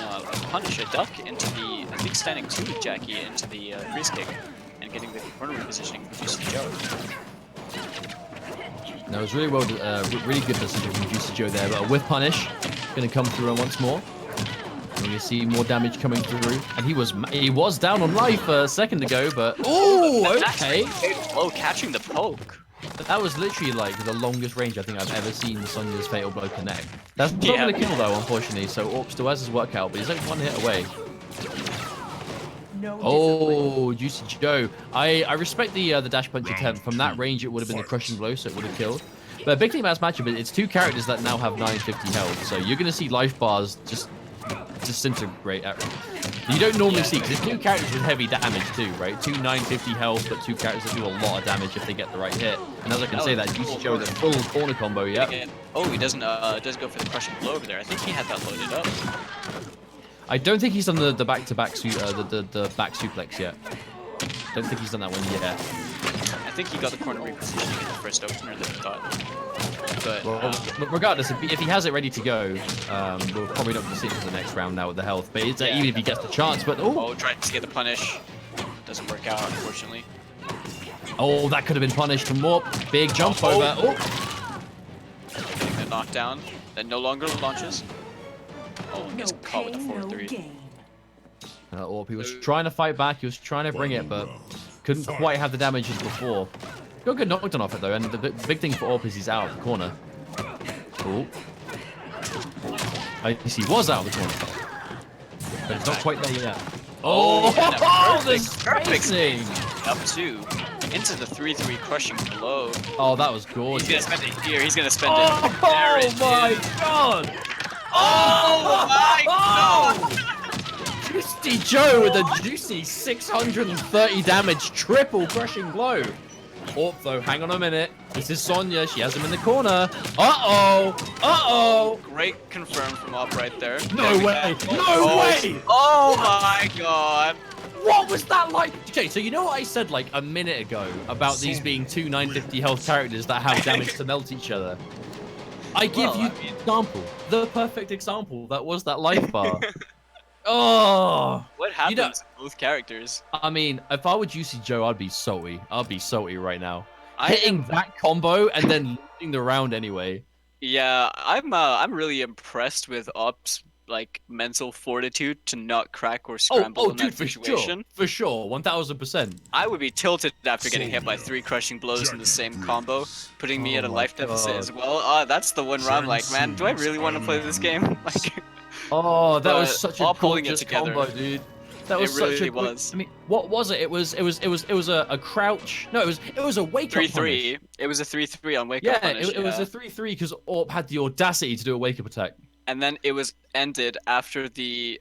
punish, a duck into the, I think, standing 2 with Jackie into the freeze kick and getting the corner repositioning from DizzyTT. That was really really good decision from DizzyTT there, but a whiff punish going to come through once more. And you see more damage coming through, and he was down on life a second ago, but okay. Oh, catching the poke. That was literally like the longest range I think I've ever seen Sonya's Fatal Blow connect. That's not going to kill though, unfortunately. So Orp still has his work out, but he's only 1 hit away. Oh, DizzyTT. I respect the dash punch attempt. From that range, it would have been the crushing blow, so it would have killed. But a big thing about this matchup is it's 2 characters that now have 950 health, so you're going to see life bars just disintegrate. You don't normally see, because it's 2 characters with heavy damage too, right? 2 950 health, but 2 characters that do a lot of damage if they get the right hit. And as I can say, that DizzyTT with a full corner combo, yeah. Oh, he does go for the crushing blow over there. I think he had that loaded up. I don't think he's done the back-to-back the back suplex yet. Don't think he's done that one yet. I think he got the corner repositioning in the first opener that he thought. But regardless, if he has it ready to go, we're probably not going to see it for the next round now with the health. But it's, even if he gets the chance, but tries to get the punish, doesn't work out unfortunately. Oh, that could have been punished from Warp. Big jump over. Oh. Getting the knockdown. That no longer launches. Oh, and gets caught with the forward 3. Warp, he was trying to fight back. He was trying to bring it, but couldn't quite have the damage as before. Got a good knockdown off it, though, and the big thing for Orp is he's out of the corner. Oh. I guess he was out of the corner. But it's not quite there yet. Oh, the spacing! Up 2. Into the 3-3 crushing blow. Oh, that was gorgeous. He's gonna spend it here. He's gonna spend it. Oh my god! Oh my god! DizzyTT with a juicy 630 damage triple crushing blow. Oh, though, hang on a minute. This is Sonya. She has him in the corner. Uh-oh. Uh-oh. Great confirm from Op right there. No way. No way. Oh my god. What was that like? Okay, so you know what I said like a minute ago about these being two 950 health characters that have damage to melt each other? I give you the example. The perfect example. That was that life bar. Oh. What happened to both characters? I mean, if I were DizzyTT, I'd be salty. I'd be salty right now. Hitting that combo and then losing the round anyway. Yeah, I'm really impressed with Op's like mental fortitude to not crack or scramble in that situation. For sure, 1000%. I would be tilted after getting hit by 3 crushing blows in the same combo, putting me at a life deficit as well. That's the one where I'm like, man, do I really want to play this game? Like, oh, that was such a gorgeous together. combo, dude. That was such a good, I mean, what was it? It was a crouch. No, it was a wake up 3-3. It was a 3-3 on wake up punish. It was a 3-3 because Orp had the audacity to do a wake up attack. And then it was ended after the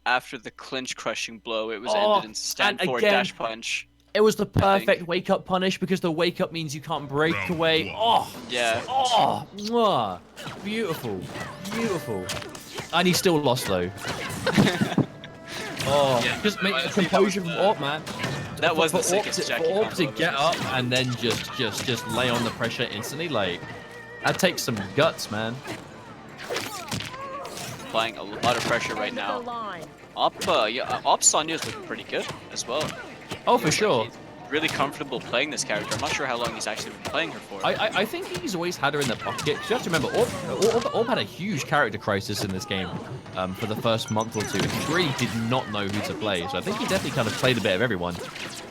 clinch crushing blow. It was ended in stand forward dash punch. It was the perfect wake up punish because the wake up means you can't break away. Oh yeah. Oh, mwah. Beautiful, beautiful. And he still lost though. Oh, yeah. Just make composure from Orp, man. That was the sickest Jackie combo. For Orp to get up and then just lay on the pressure instantly, like that takes some guts, man. Applying a lot of pressure right now. Op Sonya is looking pretty good as well. Oh, for sure. He's really comfortable playing this character. I'm not sure how long he's actually been playing her for. I think he's always had her in the pocket. You have to remember, Orp had a huge character crisis in this game for the first month or two. He really did not know who to play. So I think he definitely kind of played a bit of everyone.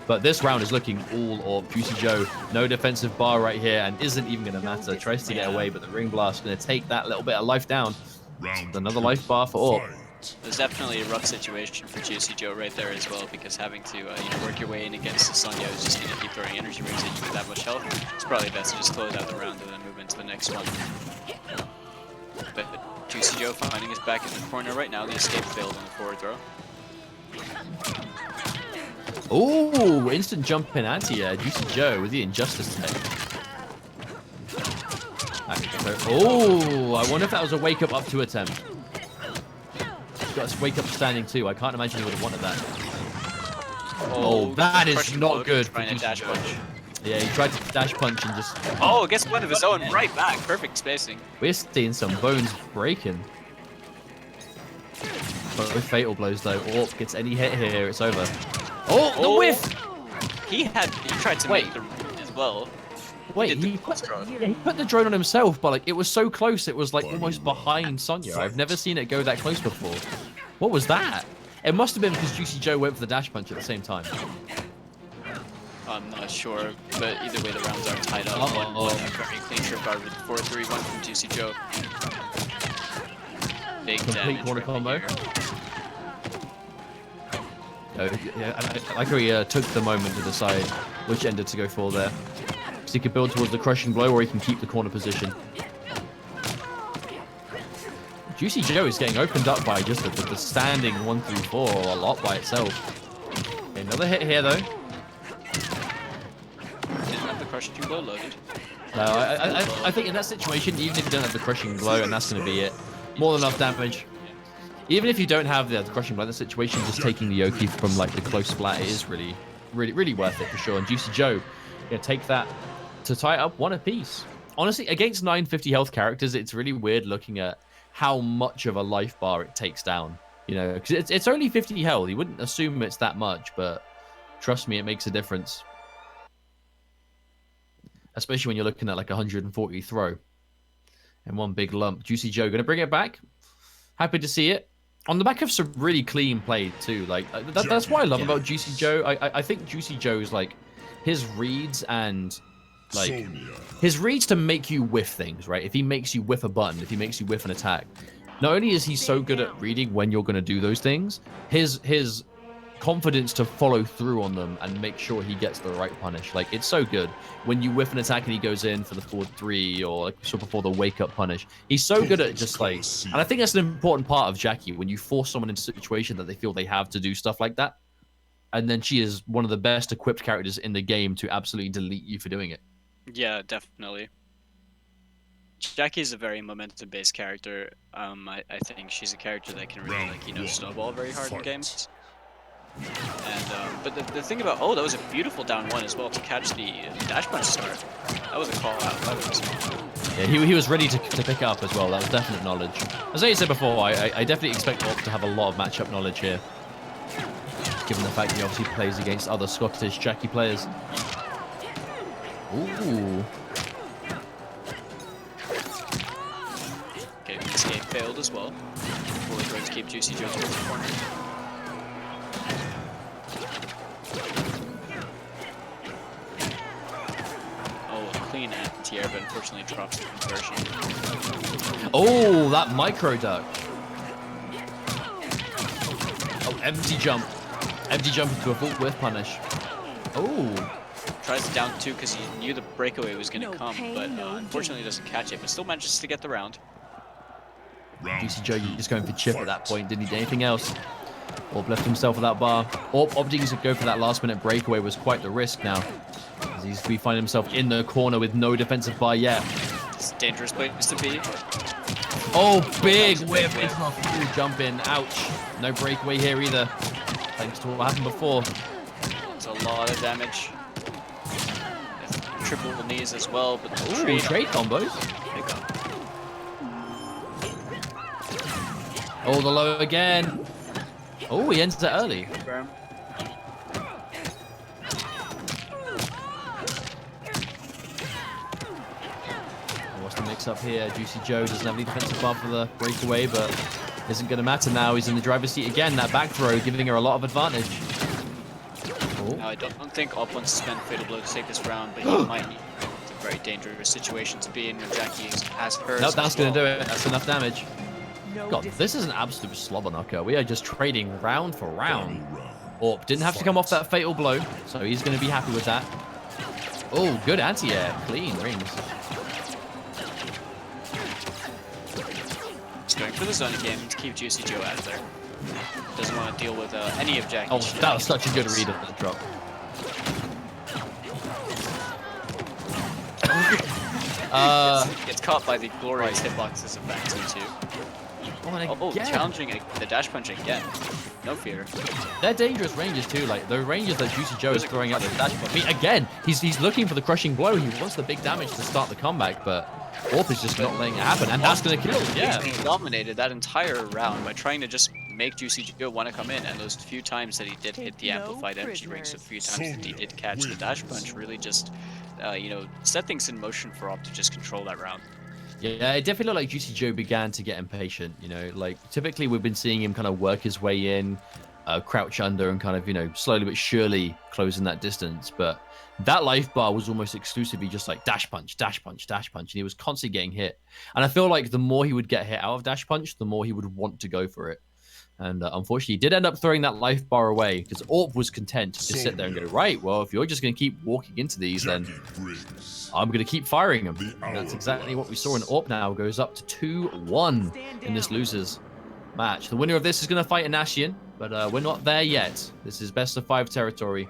But this round is looking all Orp. DizzyTT, no defensive bar right here and isn't even going to matter. Tries to get away, but the ring blast going to take that little bit of life down. Another life bar for Orp. There's definitely a rough situation for DizzyTT right there as well, because having to work your way in against Sonya is just going to keep throwing energy rings at you with that much health. It's probably best to just close out the round and then move into the next one. But DizzyTT finding his back in the corner right now. The escape failed on the forward throw. Oh, instant jump in anti-air. DizzyTT with the injustice tech. Oh, I wonder if that was a wake up 2 attempt. He's got his wake up standing too. I can't imagine he would have wanted that. Oh, that is not good for DizzyTT. Yeah, he tried to dash punch and just... Oh, gets one of his own right back. Perfect spacing. We're seeing some bones breaking. But with fatal blows though, Orp gets any hit here, it's over. Oh, the whiff! He tried to make the as well. Wait, he put the drone on himself, but like it was so close, it was like almost behind Sonya. I've never seen it go that close before. What was that? It must have been because DizzyTT went for the dash punch at the same time. I'm not sure, but either way the rounds are tied up. One very clean trip guard with 4-3-1 from DizzyTT. Big complete corner combo. Yeah, I like how he took the moment to decide which ender to go for there. So he can build towards the crushing blow, or he can keep the corner position. DizzyTT is getting opened up by just the standing 1 through 4 a lot by itself. Another hit here though. Didn't have the crushing blow loaded. No, I think in that situation, even if you don't have the crushing blow, and that's going to be it, more than enough damage. Even if you don't have the crushing blow in the situation, just taking the Yoki from like the close splat, it is really worth it for sure. And DizzyTT gonna take that to tie it up 1 apiece. Honestly, against 950 health characters, it's really weird looking at how much of a life bar it takes down. You know, because it's only 50 health. You wouldn't assume it's that much, but trust me, it makes a difference. especially when you're looking at like 140 throw in one big lump. Juicy Joe gonna bring it back. Happy to see it. On the back of some really clean play too. Like that's what I love about Juicy Joe. I think Juicy Joe is like his reads and like his reads to make you whiff things, right? If he makes you whiff a button, if he makes you whiff an attack, not only is he so good at reading when you're gonna do those things, his confidence to follow through on them and make sure he gets the right punish. Like, it's so good when you whiff an attack and he goes in for the forward 3 or like so before the wake up punish. He's so good at just like, and I think that's an important part of Jackie, when you force someone into a situation that they feel they have to do stuff like that, and then she is one of the best equipped characters in the game to absolutely delete you for doing it. Yeah, definitely. Jackie's a very momentum-based character. I think she's a character that can really, like, you know, snowball very hard in games. And but the thing about, oh, that was a beautiful down one as well to catch the dash punch start. That was a call out. That was... Yeah, he was ready to pick up as well. That was definite knowledge. As I said before, I definitely expect Orp to have a lot of matchup knowledge here, given the fact he obviously plays against other Scottish Jackie players. Ooh. Okay, escape failed as well. Fully going to keep Juicy Joe towards the corner. Clean anti-air, but unfortunately drops the conversion. Oh, that micro duck. Oh, empty jump. Empty jump into a full whiff punish. Oh. Tries to down 2 because he knew the breakaway was going to come, but unfortunately doesn't catch it, but still manages to get the round. Juicy Joe just going for chip at that point. Didn't need anything else. Orp left himself without bar. Orp opting to go for that last minute breakaway was quite the risk now, as we find himself in the corner with no defensive bar yet. It's a dangerous place to be. Oh, big whiff into a full jump in. Ouch. No breakaway here either, thanks to what happened before. It's a lot of damage. Triple knees as well, but the trade combos. Pick up. Oh, the low again. Oh, he ends it early. What's the mix up here? Juicy Joe doesn't have any defensive bar for the breakaway, but isn't going to matter now. He's in the driver's seat again. That back throw giving her a lot of advantage. Oh. Now, I don't think Op wants to spend Fatal Blow to take this round, but he might need. It's a very dangerous situation to be in when Jackie has hers. No, that's going to do it. That's enough damage. God, this is an absolute slobber knocker. We are just trading round for round. Orp didn't have to come off that fatal blow, so he's going to be happy with that. Oh, good anti-air. Clean rings. Just going for the zone again to keep Juicy Joe out of there. Doesn't want to deal with any of Jackie's. Oh, that was such a good read of the drop. Gets caught by the glorious hitboxes of back 2-2. Oh, challenging the dash punch again. No fear. They're dangerous ranges too. Like the ranges that Juicy Joe is throwing out the dash punch. I mean, again, he's looking for the crushing blow. He wants the big damage to start the comeback, but Orp is just not letting it happen, and that's going to kill. Yeah. He dominated that entire round by trying to just make Juicy Joe want to come in, and those few times that he did hit the amplified energy rings, the few times that he did catch the dash punch, really just, you know, set things in motion for Orp to just control that round. Yeah, it definitely looked like Juicy Joe began to get impatient, you know, like typically we've been seeing him kind of work his way in, crouch under and kind of, you know, slowly but surely closing that distance. But that life bar was almost exclusively just like dash punch, dash punch, dash punch. And he was constantly getting hit. And I feel like the more he would get hit out of dash punch, the more he would want to go for it. And unfortunately, he did end up throwing that life bar away because Orp was content to just sit there and go, right, well, if you're just going to keep walking into these, then I'm going to keep firing them. And that's exactly what we saw. And Orp now goes up to 2-1 in this losers match. The winner of this is going to fight Anashian, but we're not there yet. This is best of 5 territory.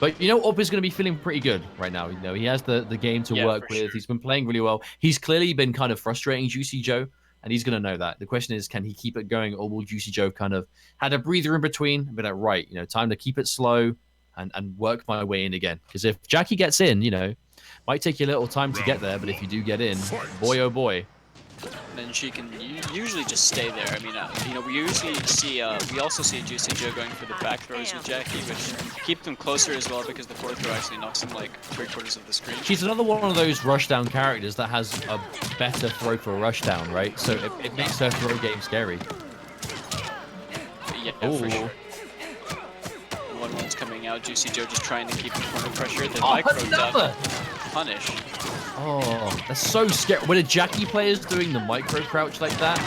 But, you know, Orp is going to be feeling pretty good right now. You know, he has the game to work with. Sure. He's been playing really well. He's clearly been kind of frustrating Juicy Joe. And he's going to know that. The question is, can he keep it going, or will Juicy Joe kind of had a breather in between and be like, right, you know, time to keep it slow and work my way in again? Because if Jackie gets in, you know, might take you a little time to get there, but if you do get in, boy, oh boy. then she can usually just stay there. I mean, you know, we usually see, we also see DizzyTT going for the back throws with Jackie, which keep them closer as well because the forward throw actually knocks them like 3/4 of the screen. She's another one of those rushdown characters that has a better throw for a rushdown, right? So it makes her throw game scary. But yeah, for sure. 1-1's coming out. DizzyTT just trying to keep the corner pressure. The micro duck punish. Oh, that's so scary. When a Jackie player is doing the micro crouch like that,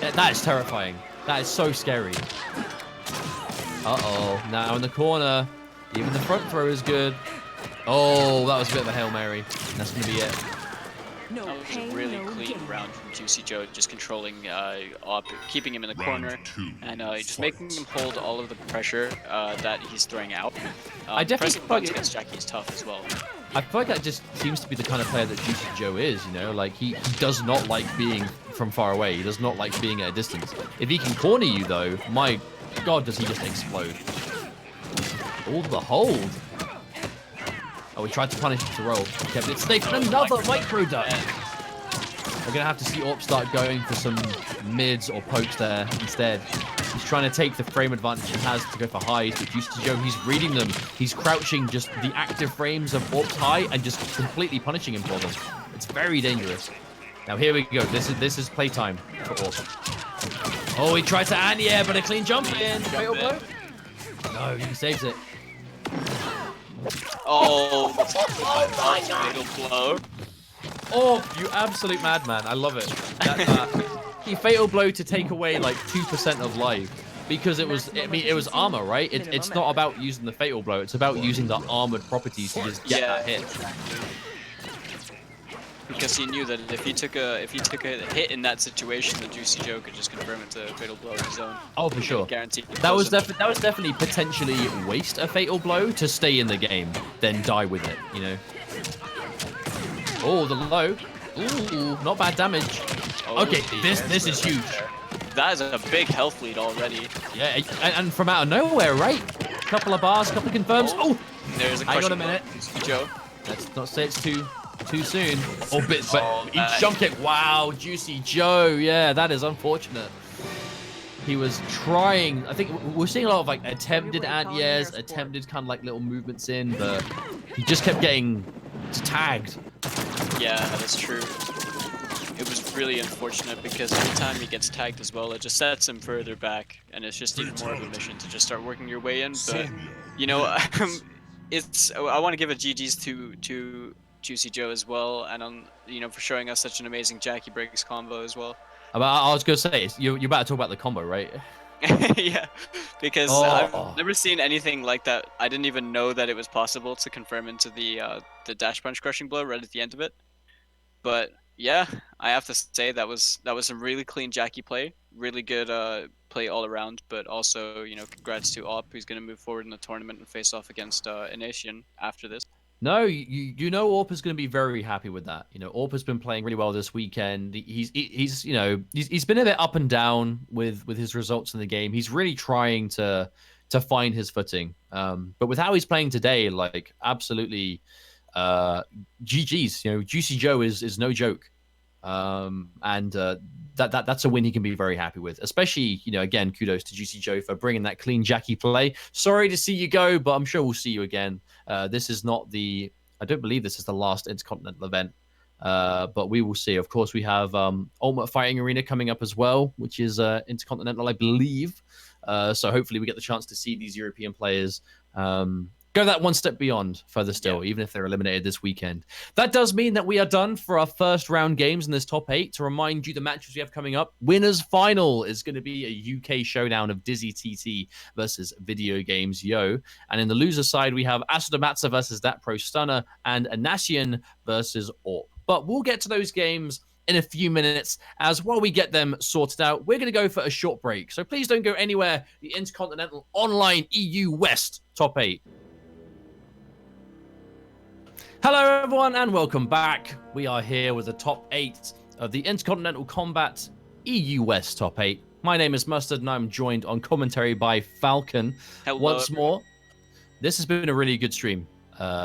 that is terrifying. That is so scary. Uh-oh. Now in the corner. Even the front throw is good. Oh, that was a bit of a Hail Mary. That's going to be it. That was a really clean round from DizzyTT, just controlling Op, keeping him in the corner, and just making him hold all of the pressure that he's throwing out. I definitely pressing buttons against Jackie is tough as well. I feel like that just seems to be the kind of player that DizzyTT is, you know? Like, he does not like being from far away. He does not like being at a distance. If he can corner you, though, my God, does he just explode. Oh, the hold. Oh, we tried to punish it to roll. Kept it safe. Another micro duck. We're going to have to see Orp start going for some mids or pokes there instead. He's trying to take the frame advantage he has to go for highs, but DizzyTT, he's reading them. He's crouching just the active frames of Orp's high and just completely punishing him for them. It's very dangerous. Now here we go. This is playtime for Orp. Oh, he tried to anti-air, but a clean jump in. Fatal blow? No, he saves it. Oh my God. Fatal blow. Oh, you absolute madman. I love it. He fatal blow to take away like 2% of life because it was, I mean, it was armor, right? It's not about using the fatal blow. It's about using the armored properties to just get that hit. Because he knew that if he took a hit in that situation, the DizzyTT could just confirm it to fatal blow on his own. Oh, for sure. Guaranteed. That was definitely potentially waste a fatal blow to stay in the game, then die with it, you know. Oh, the low. Ooh, not bad damage. Oh, okay, this is huge. That is a big health lead already. Yeah, and from out of nowhere, right? Couple of bars, couple of confirms. Oh, there's a hang on a minute. Joe. Let's not say it's too soon. Oh, but each jump kick. Wow, DizzyTT. Yeah, that is unfortunate. He was trying. I think we're seeing a lot of like attempted anti-airs, attempted kind of like little movements in, but he just kept getting tagged. Yeah, that's true. It was really unfortunate because every time he gets tagged as well, it just sets him further back, and it's just even more of a mission to just start working your way in. But you know, I want to give a GG's to DizzyTT as well, and you know, for showing us such an amazing Jackie breaks combo as well. I was gonna say you're about to talk about the combo, right? Yeah, because I've never seen anything like that. I didn't even know that it was possible to confirm into the dash punch crushing blow right at the end of it. But yeah, I have to say that was some really clean Jackie play, really good play all around. But also, you know, congrats to Op, who's going to move forward in the tournament and face off against Ination after this. No, you know Orp is going to be very happy with that. You know, Orp has been playing really well this weekend. He's you know he's been a bit up and down with his results in the game. He's really trying to find his footing. But with how he's playing today, like absolutely, GG's. You know, DizzyTT is no joke. That's a win he can be very happy with, especially, you know, again, kudos to DizzyTT for bringing that clean Jackie play. Sorry to see you go, but I'm sure we'll see you again. This is not I don't believe this is the last Intercontinental event, but we will see. Of course, we have Ultimate Fighting Arena coming up as well, which is Intercontinental, I believe. So hopefully we get the chance to see these European players go that one step beyond further still, even if they're eliminated this weekend. That does mean that we are done for our first round games in this top 8. To remind you, the matches we have coming up, winners final is going to be a UK showdown of DizzyTT versus VideoGamezYo. And in the loser side, we have Asodimazze versus That Pro Stunner and Anasian versus Orp. But we'll get to those games in a few minutes, as while we get them sorted out, we're going to go for a short break. So please don't go anywhere. The Intercontinental Online EU West top 8. Hello, everyone, and welcome back. We are here with the top 8 of the Intercontinental Kombat EU West top 8. My name is Mustard, and I'm joined on commentary by Falcon. Hello. Once more, this has been a really good stream.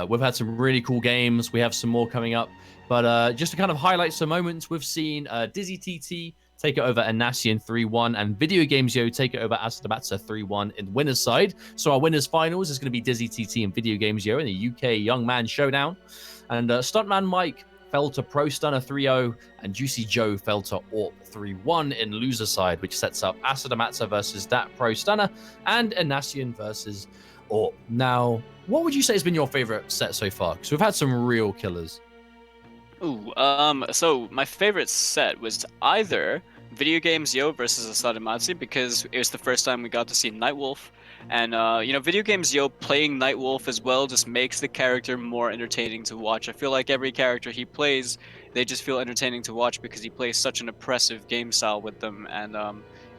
We've had some really cool games. We have some more coming up. But just to kind of highlight some moments, we've seen DizzyTT take it over Anasian 3-1, and VideoGamezYo take it over Asodimazze 3-1 in the winner's side. So our winners finals is going to be DizzyTT and VideoGamezYo in the UK Young Man Showdown. And Stuntman Mike fell to Pro Stunner 3-0, and Juicy Joe fell to Orp 3-1 in loser side, which sets up Asodimazze versus Dat Pro Stunner and Anasian versus Orp. Now, what would you say has been your favorite set so far? Because we've had some real killers. Ooh, so my favorite set was either VideoGamezYo versus Asodimazze, because it was the first time we got to see Nightwolf, and you know, VideoGamezYo playing Nightwolf as well just makes the character more entertaining to watch. I feel like every character he plays, they just feel entertaining to watch because he plays such an oppressive game style with them, and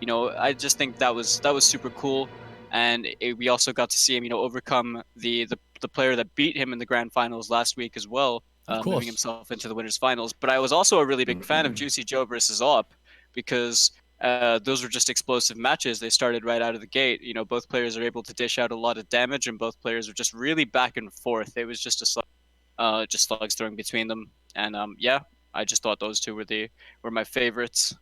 you know, I just think that was super cool. And we also got to see him, you know, overcome the player that beat him in the grand finals last week as well, moving himself into the winners finals. But I was also a really big fan of Juicy Joe versus Op, because those were just explosive matches. They started right out of the gate. You know, both players are able to dish out a lot of damage, and both players are just really back and forth. It was just just slugs throwing between them, and yeah, I just thought those two were my favorites.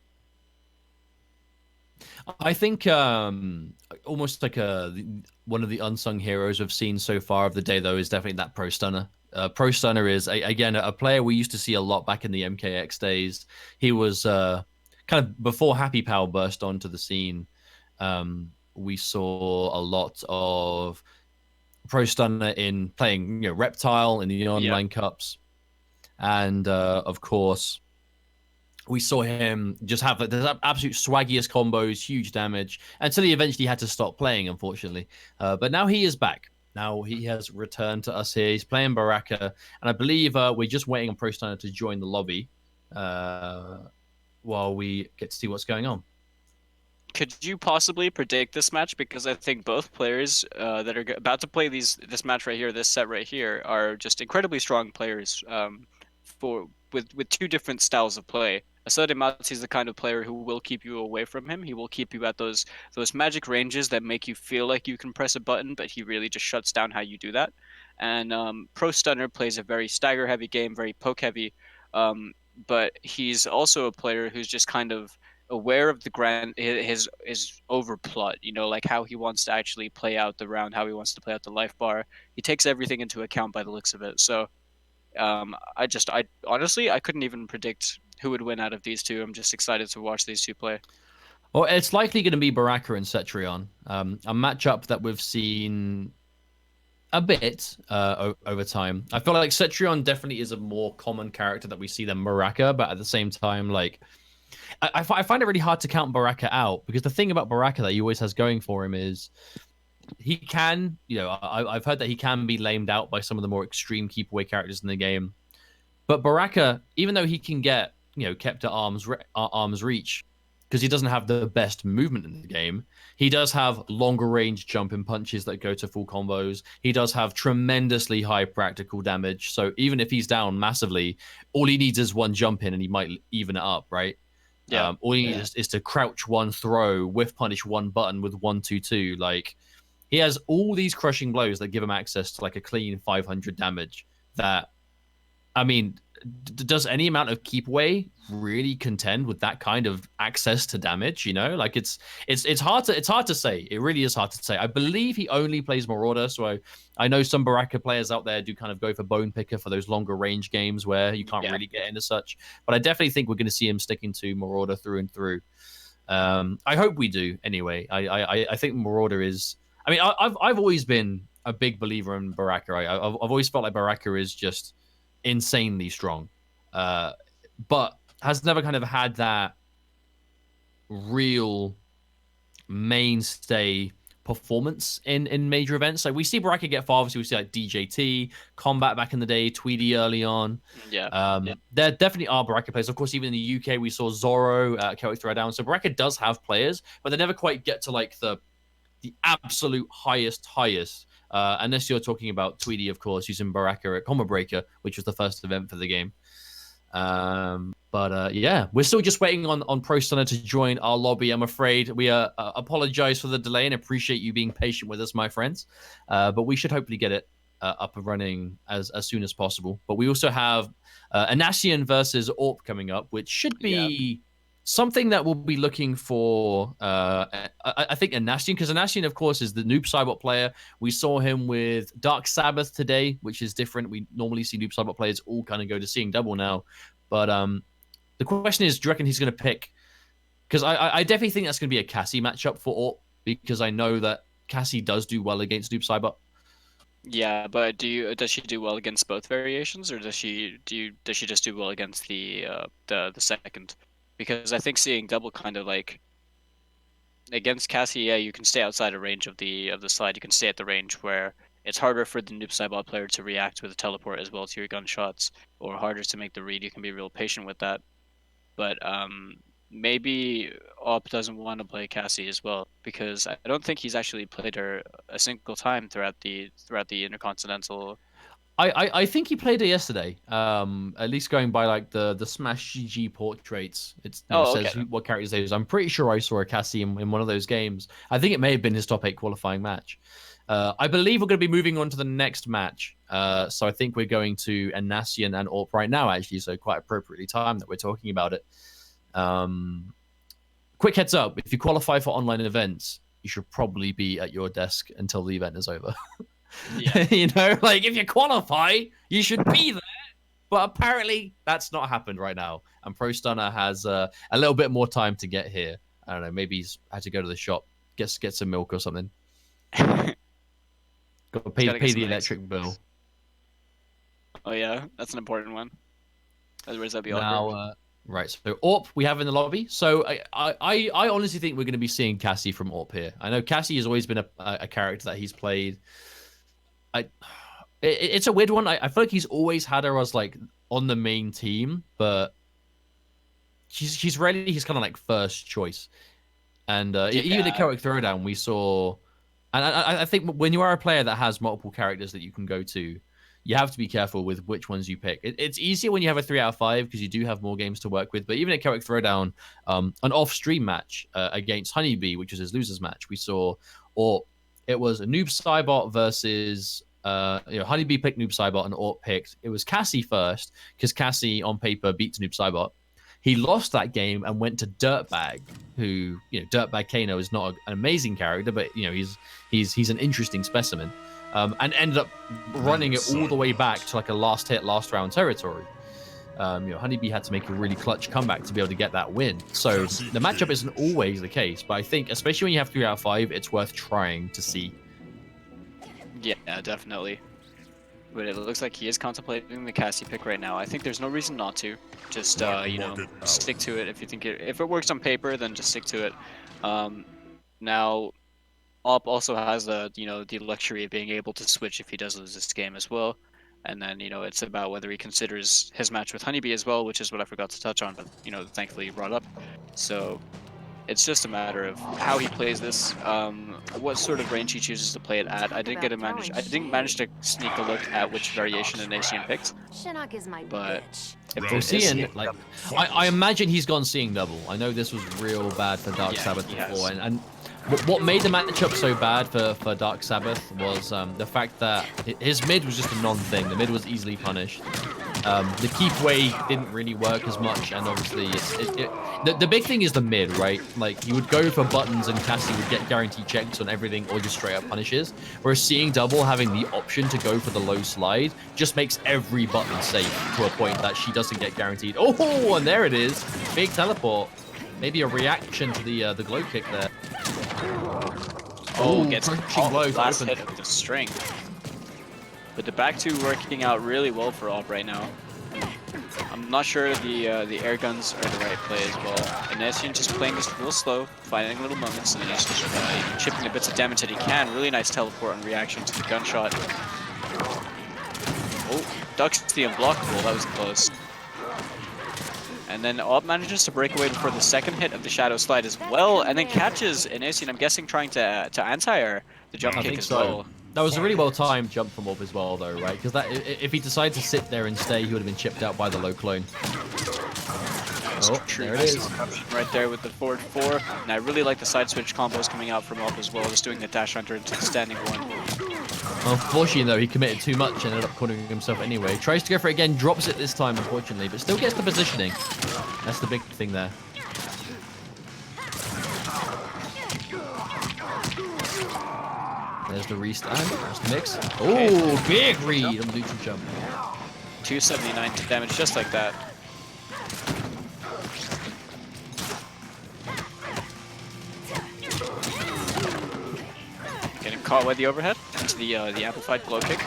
I think almost like one of the unsung heroes we've seen so far of the day, though, is definitely that Pro Stunner. Pro Stunner is, again, a player we used to see a lot back in the MKX days. He was kind of before Happy Power burst onto the scene. We saw a lot of Pro Stunner in playing, Reptile in the online cups. And, of course, we saw him just have the absolute swaggiest combos, huge damage, until he eventually had to stop playing, unfortunately. But now he is back. Now he has returned to us here. He's playing Baraka, and I believe we're just waiting on Pro Stunner to join the lobby while we get to see what's going on. Could you possibly predict this match? Because I think both players that are about to play this match right here, this set right here, are just incredibly strong players with two different styles of play. Asodimazze is the kind of player who will keep you away from him. He will keep you at those magic ranges that make you feel like you can press a button, but he really just shuts down how you do that. And Pro Stunner plays a very stagger-heavy game, very poke-heavy, but he's also a player who's just kind of aware of his overplot, you know, like how he wants to actually play out the round, how he wants to play out the life bar. He takes everything into account by the looks of it. So I honestly, I couldn't even predict who would win out of these two. I'm just excited to watch these two play. Well, it's likely going to be Baraka and Cetrion, a matchup that we've seen a bit over time. I feel like Cetrion definitely is a more common character that we see than Baraka, but at the same time, like, I find it really hard to count Baraka out, because the thing about Baraka that he always has going for him is he can, I've heard that he can be lamed out by some of the more extreme keep away characters in the game. But Baraka, even though he can get, kept at arm's reach, because he doesn't have the best movement in the game, he does have longer range jumping punches that go to full combos. He does have tremendously high practical damage. So even if he's down massively, all he needs is one jump in and he might even it up, right? Yeah. All he needs is to crouch one throw, whiff punish one button with 1-2-2. Like, he has all these crushing blows that give him access to like a clean 500 damage. That, I mean, does any amount of keep away really contend with that kind of access to damage? Like it's hard to say. It really is hard to say. I believe he only plays Marauder, so I know some Baraka players out there do kind of go for Bone Picker for those longer range games where you can't really get into such. But I definitely think we're going to see him sticking to Marauder through and through. I hope we do. Anyway, I think Marauder is. I mean, I've always been a big believer in Baraka. Right? I've always felt like Baraka is just insanely strong, but has never kind of had that real mainstay performance in major events. Like, we see Baraka get far. Obviously, we see like DJT, Kombat back in the day, Tweedy early on. There definitely are Baraka players. Of course, even in the UK, we saw Zorro, Chaotic Throwdown. So Baraka does have players, but they never quite get to like the absolute highest. Unless you're talking about Tweedy, of course, using Baraka at Combo Breaker, which was the first event for the game. Yeah, we're still just waiting on Pro Stunner to join our lobby, I'm afraid. We apologize for the delay and appreciate you being patient with us, my friends. But we should hopefully get it up and running as soon as possible. But we also have Anasian versus Orp coming up, which should be something that we'll be looking for. I think Anasian, because Anasian, of course, is the Noob Saibot player. We saw him with Dark Sabbath today, which is different. We normally see Noob Saibot players all kind of go to seeing double now. But the question is, do you reckon he's going to pick? Because I definitely think that's going to be a Cassie matchup for Orp, because I know that Cassie does do well against Noob Saibot. Yeah, but does she do well against both variations, or does she just do well against the second? Because I think seeing double kind of like against Cassie, yeah, you can stay outside of range of the slide. You can stay at the range where it's harder for the Noob Saibot player to react with a teleport as well to your gunshots, or harder to make the read. You can be real patient with that. But maybe Op doesn't want to play Cassie as well, because I don't think he's actually played her a single time throughout the Intercontinental. I think he played her yesterday. At least going by like the Smash GG portraits, it says what characters they use. I'm pretty sure I saw a Cassie in one of those games. I think it may have been his top 8 qualifying match. I believe we're going to be moving on to the next match. So I think we're going to Anasian and Orp right now, actually. So quite appropriately timed that we're talking about it. Quick heads up, if you qualify for online events, you should probably be at your desk until the event is over. Yeah. You know, like if you qualify, you should be there. But apparently that's not happened right now. And Pro Stunner has a little bit more time to get here. I don't know, maybe he's had to go to the shop, get some milk or something. Got to pay the electric bill. Oh yeah, that's an important one. Otherwise that'd be now, awkward. Right, so Orp we have in the lobby. So I honestly think we're going to be seeing Cassie from Orp here. I know Cassie has always been a character that he's played. It's a weird one. I feel like he's always had her as like on the main team, but he's kind of like first choice. And even at Chaotic Throwdown, we saw, and I think when you are a player that has multiple characters that you can go to, you have to be careful with which ones you pick. It's easier when you have a 3 out of 5 because you do have more games to work with. But even at Chaotic Throwdown, an off-stream match against Honeybee, which was his losers match, we saw, or it was a Noob Saibot versus Honeybee picked Noob Saibot and Orp picked. It was Cassie first because Cassie on paper beats Noob Saibot. He lost that game and went to Dirtbag, who Dirtbag Kano is not an amazing character, but he's an interesting specimen. And ended up running it all the way back to like a last hit, last round territory. Honeybee had to make a really clutch comeback to be able to get that win. So the matchup isn't always the case, but I think, especially when you have 3 out of 5, it's worth trying to see. Yeah, definitely. But it looks like he is contemplating the Cassie pick right now. I think there's no reason not to. Just stick to it. If you think if it works on paper, then just stick to it. Now, Op also has the luxury of being able to switch if he does lose this game as well. And then, it's about whether he considers his match with Honeybee as well, which is what I forgot to touch on, but, thankfully you brought up. So it's just a matter of how he plays this, what sort of range he chooses to play it at. I didn't manage to sneak a look at which variation Anasian picked. But we're seeing, I imagine he's gone seeing double. I know this was real bad for Dark Sabbath before, and what made the matchup so bad for Dark Sabbath was the fact that his mid was just a non-thing. The mid was easily punished. The keep way didn't really work as much, and obviously the big thing is the mid, right? Like, you would go for buttons and Cassie would get guaranteed checks on everything or just straight up punishes. Whereas seeing double, having the option to go for the low slide, just makes every button safe to a point that she doesn't get guaranteed. Oh, and there it is. Big teleport. Maybe a reaction to the glow kick there. Oh, gets last hit of the string. But the back two working out really well for Op right now. I'm not sure the air guns are the right play as well. Anasian just playing this real slow, finding little moments, and then he's just chipping the bits of damage that he can. Really nice teleport on reaction to the gunshot. Oh, ducks the unblockable. That was close. And then Op manages to break away before the second hit of the Shadow Slide as well, and then catches Anasian, I'm guessing, trying to anti-air the jump kick as well. That was a really well-timed jump from Op as well, though, right? Because if he decided to sit there and stay, he would have been chipped out by the low clone. Oh, true there it nice is. interruption right there with the forward 4. And I really like the side switch combos coming out from Up as well, just doing the dash hunter into the standing 1. Unfortunately, though, he committed too much and ended up cornering himself anyway. Tries to go for it again, drops it this time, unfortunately, but still gets the positioning. That's the big thing there. There's the restand. There's the mix. Oh, big read on the neutral jump. 279 damage just like that. Getting caught by the overhead into the amplified glow kick.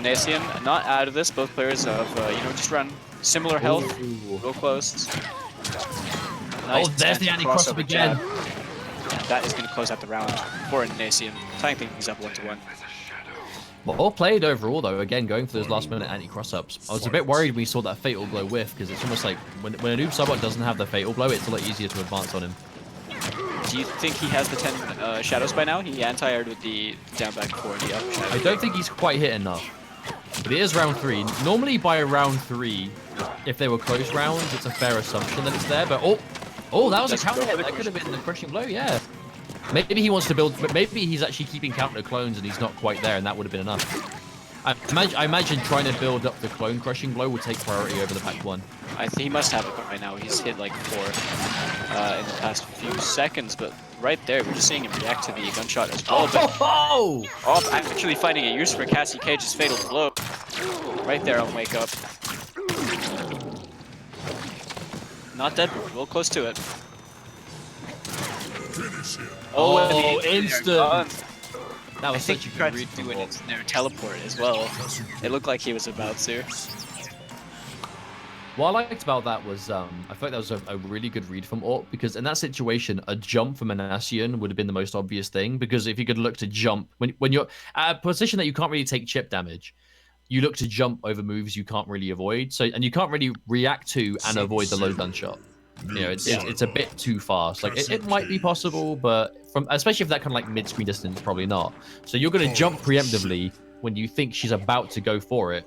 Nasian not out of this. Both players have just run similar health, real close. Nice There's the anti-cross up again. jab. And that is going to close out the round for Nasian, tying things up 1-1. Well played overall, though. Again, going for those last-minute anti-cross-ups. I was a bit worried when we saw that Fatal Blow whiff, because it's almost like when a noob Subot doesn't have the Fatal Blow, it's a lot easier to advance on him. Do you think he has the 10 shadows by now? He anti-aired with the down back 4 and the up shadow. I don't think he's quite hit enough. But it is round 3. Normally by round 3, if they were close rounds, it's a fair assumption that it's there. But oh, that was a counter hit. That could have been the crushing blow, yeah. Maybe he wants to build, but maybe he's actually keeping counter clones and he's not quite there, and that would have been enough. I imagine trying to build up the clone crushing blow would take priority over the pack 1. I think he must have it by now. He's hit like 4 in the past few seconds, but right there, we're just seeing him react to the gunshot as well. Oh! I'm actually finding a use for Cassie Cage's Fatal Blow. Right there on Wake Up. Not dead, but real close to it. Oh, instant! That was I think such a he tried good to read do from it Orb. in their teleport as well. It looked like he was about to. What I liked about that was, I felt like that was a really good read from Orc, because in that situation, a jump from an Ascian would have been the most obvious thing, because if you could look to jump, when you're at a position that you can't really take chip damage, you look to jump over moves you can't really avoid, and you can't really react to and avoid the low gunshot. You know, it's a bit too fast. Like, it might be possible, but especially if that kind of like mid-screen distance, probably not. So you're going to jump preemptively when you think she's about to go for it.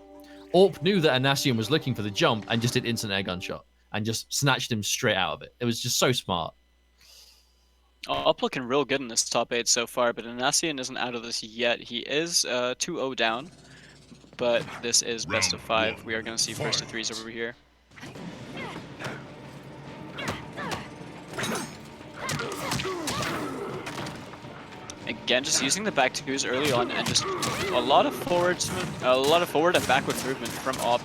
Orp knew that Anasian was looking for the jump and just did instant air gunshot and just snatched him straight out of it. It was just so smart. Up looking real good in this top 8 so far, but Anasian isn't out of this yet. He is 2-0 down, but this is best of 5. We are going to see first to 3s over here. Again, just using the back 2s early on, and just a lot of forward and backward movement from Op.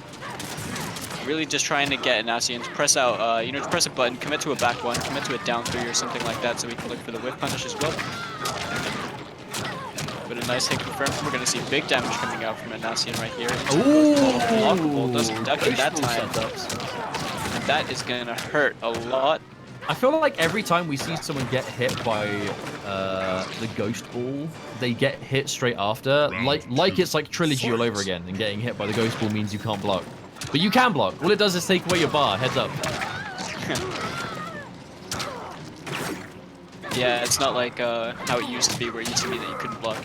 Really just trying to get Anasian to press out, to press a button, commit to a back 1, commit to a down 3 or something like that, so we can look for the whiff punish as well. But a nice hit confirmed. We're going to see big damage coming out from Anasian right here. Ooh! Blockable, doesn't duck it that time. And that is going to hurt a lot. I feel like every time we see someone get hit by the Ghost Ball, they get hit straight after. Like it's like Trilogy all over again, and getting hit by the Ghost Ball means you can't block. But you can block. All it does is take away your bar. Heads up. Yeah, it's not like how it used to be, where it used to be that you couldn't block.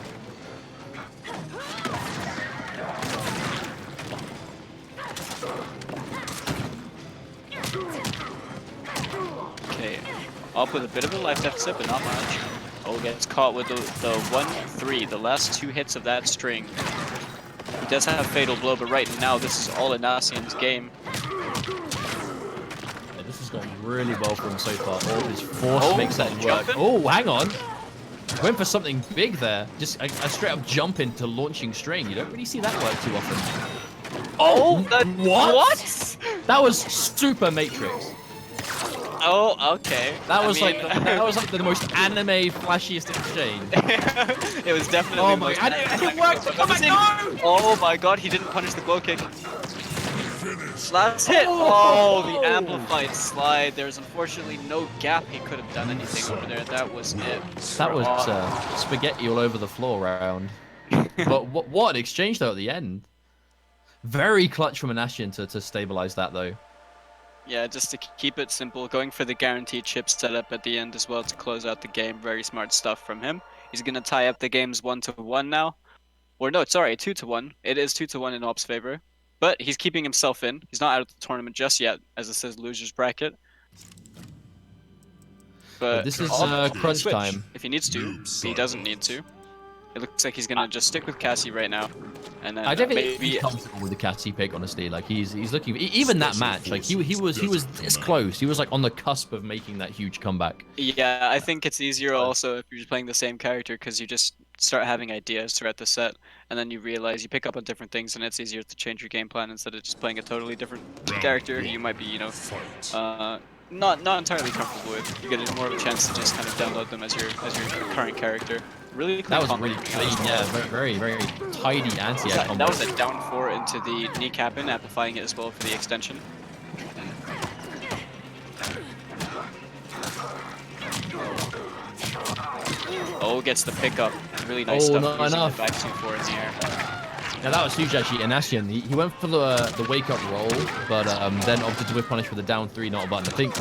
Okay, up with a bit of a life deficit, but not much. Oh, gets caught with the 1-3, the last 2 hits of that string. He does have Fatal Blow, but right now this is all Anasian's game. Yeah, this has gone really well for him so far. Orb is forced to make that work. jumping. Oh, hang on. Went for something big there. Just a straight up jump into launching string. You don't really see that work too often. Oh, what? That was super Matrix. Oh, okay. That was like the most anime flashiest exchange. It was definitely. Oh my god! It worked! Oh my god! Oh my god! He didn't punish the glow kick. Last hit. Oh, the amplified slide. There's unfortunately no gap. He could have done anything over there. That was it. That was spaghetti all over the floor round. But what an exchange though at the end. Very clutch from Anasian to stabilize that though. Yeah, just to keep it simple, going for the guaranteed chip setup at the end as well to close out the game. Very smart stuff from him. He's going to tie up the games 1-1 now. Or no, sorry, 2-1. It is 2-1 in Op's favor. But he's keeping himself in. He's not out of the tournament just yet, as it says losers bracket. But this is Op crunch switch time. if he needs to. He doesn't need to. It looks like he's gonna just stick with Cassie right now, and then I don't think maybe he's comfortable with the Cassie pick, honestly. Like he's looking even that match. Like he was this close. He was like on the cusp of making that huge comeback. Yeah, I think it's easier also if you're just playing the same character because you just start having ideas throughout the set, and then you realize you pick up on different things, and it's easier to change your game plan instead of just playing a totally different character who you might be, you know, not entirely comfortable with. You get more of a chance to just kind of download them as your current character. Really clean That was combo. really clean, yeah, very tidy anti-air combo. That was a down 4 into the kneecap in, amplifying it as well for the extension. Oh, gets the pickup. Really nice stuff. Not using enough. the back 2-4 in the air. Now that was huge actually. Anasian, he went for the wake up roll, but then opted to whiff punish with a down 3, not a button. I think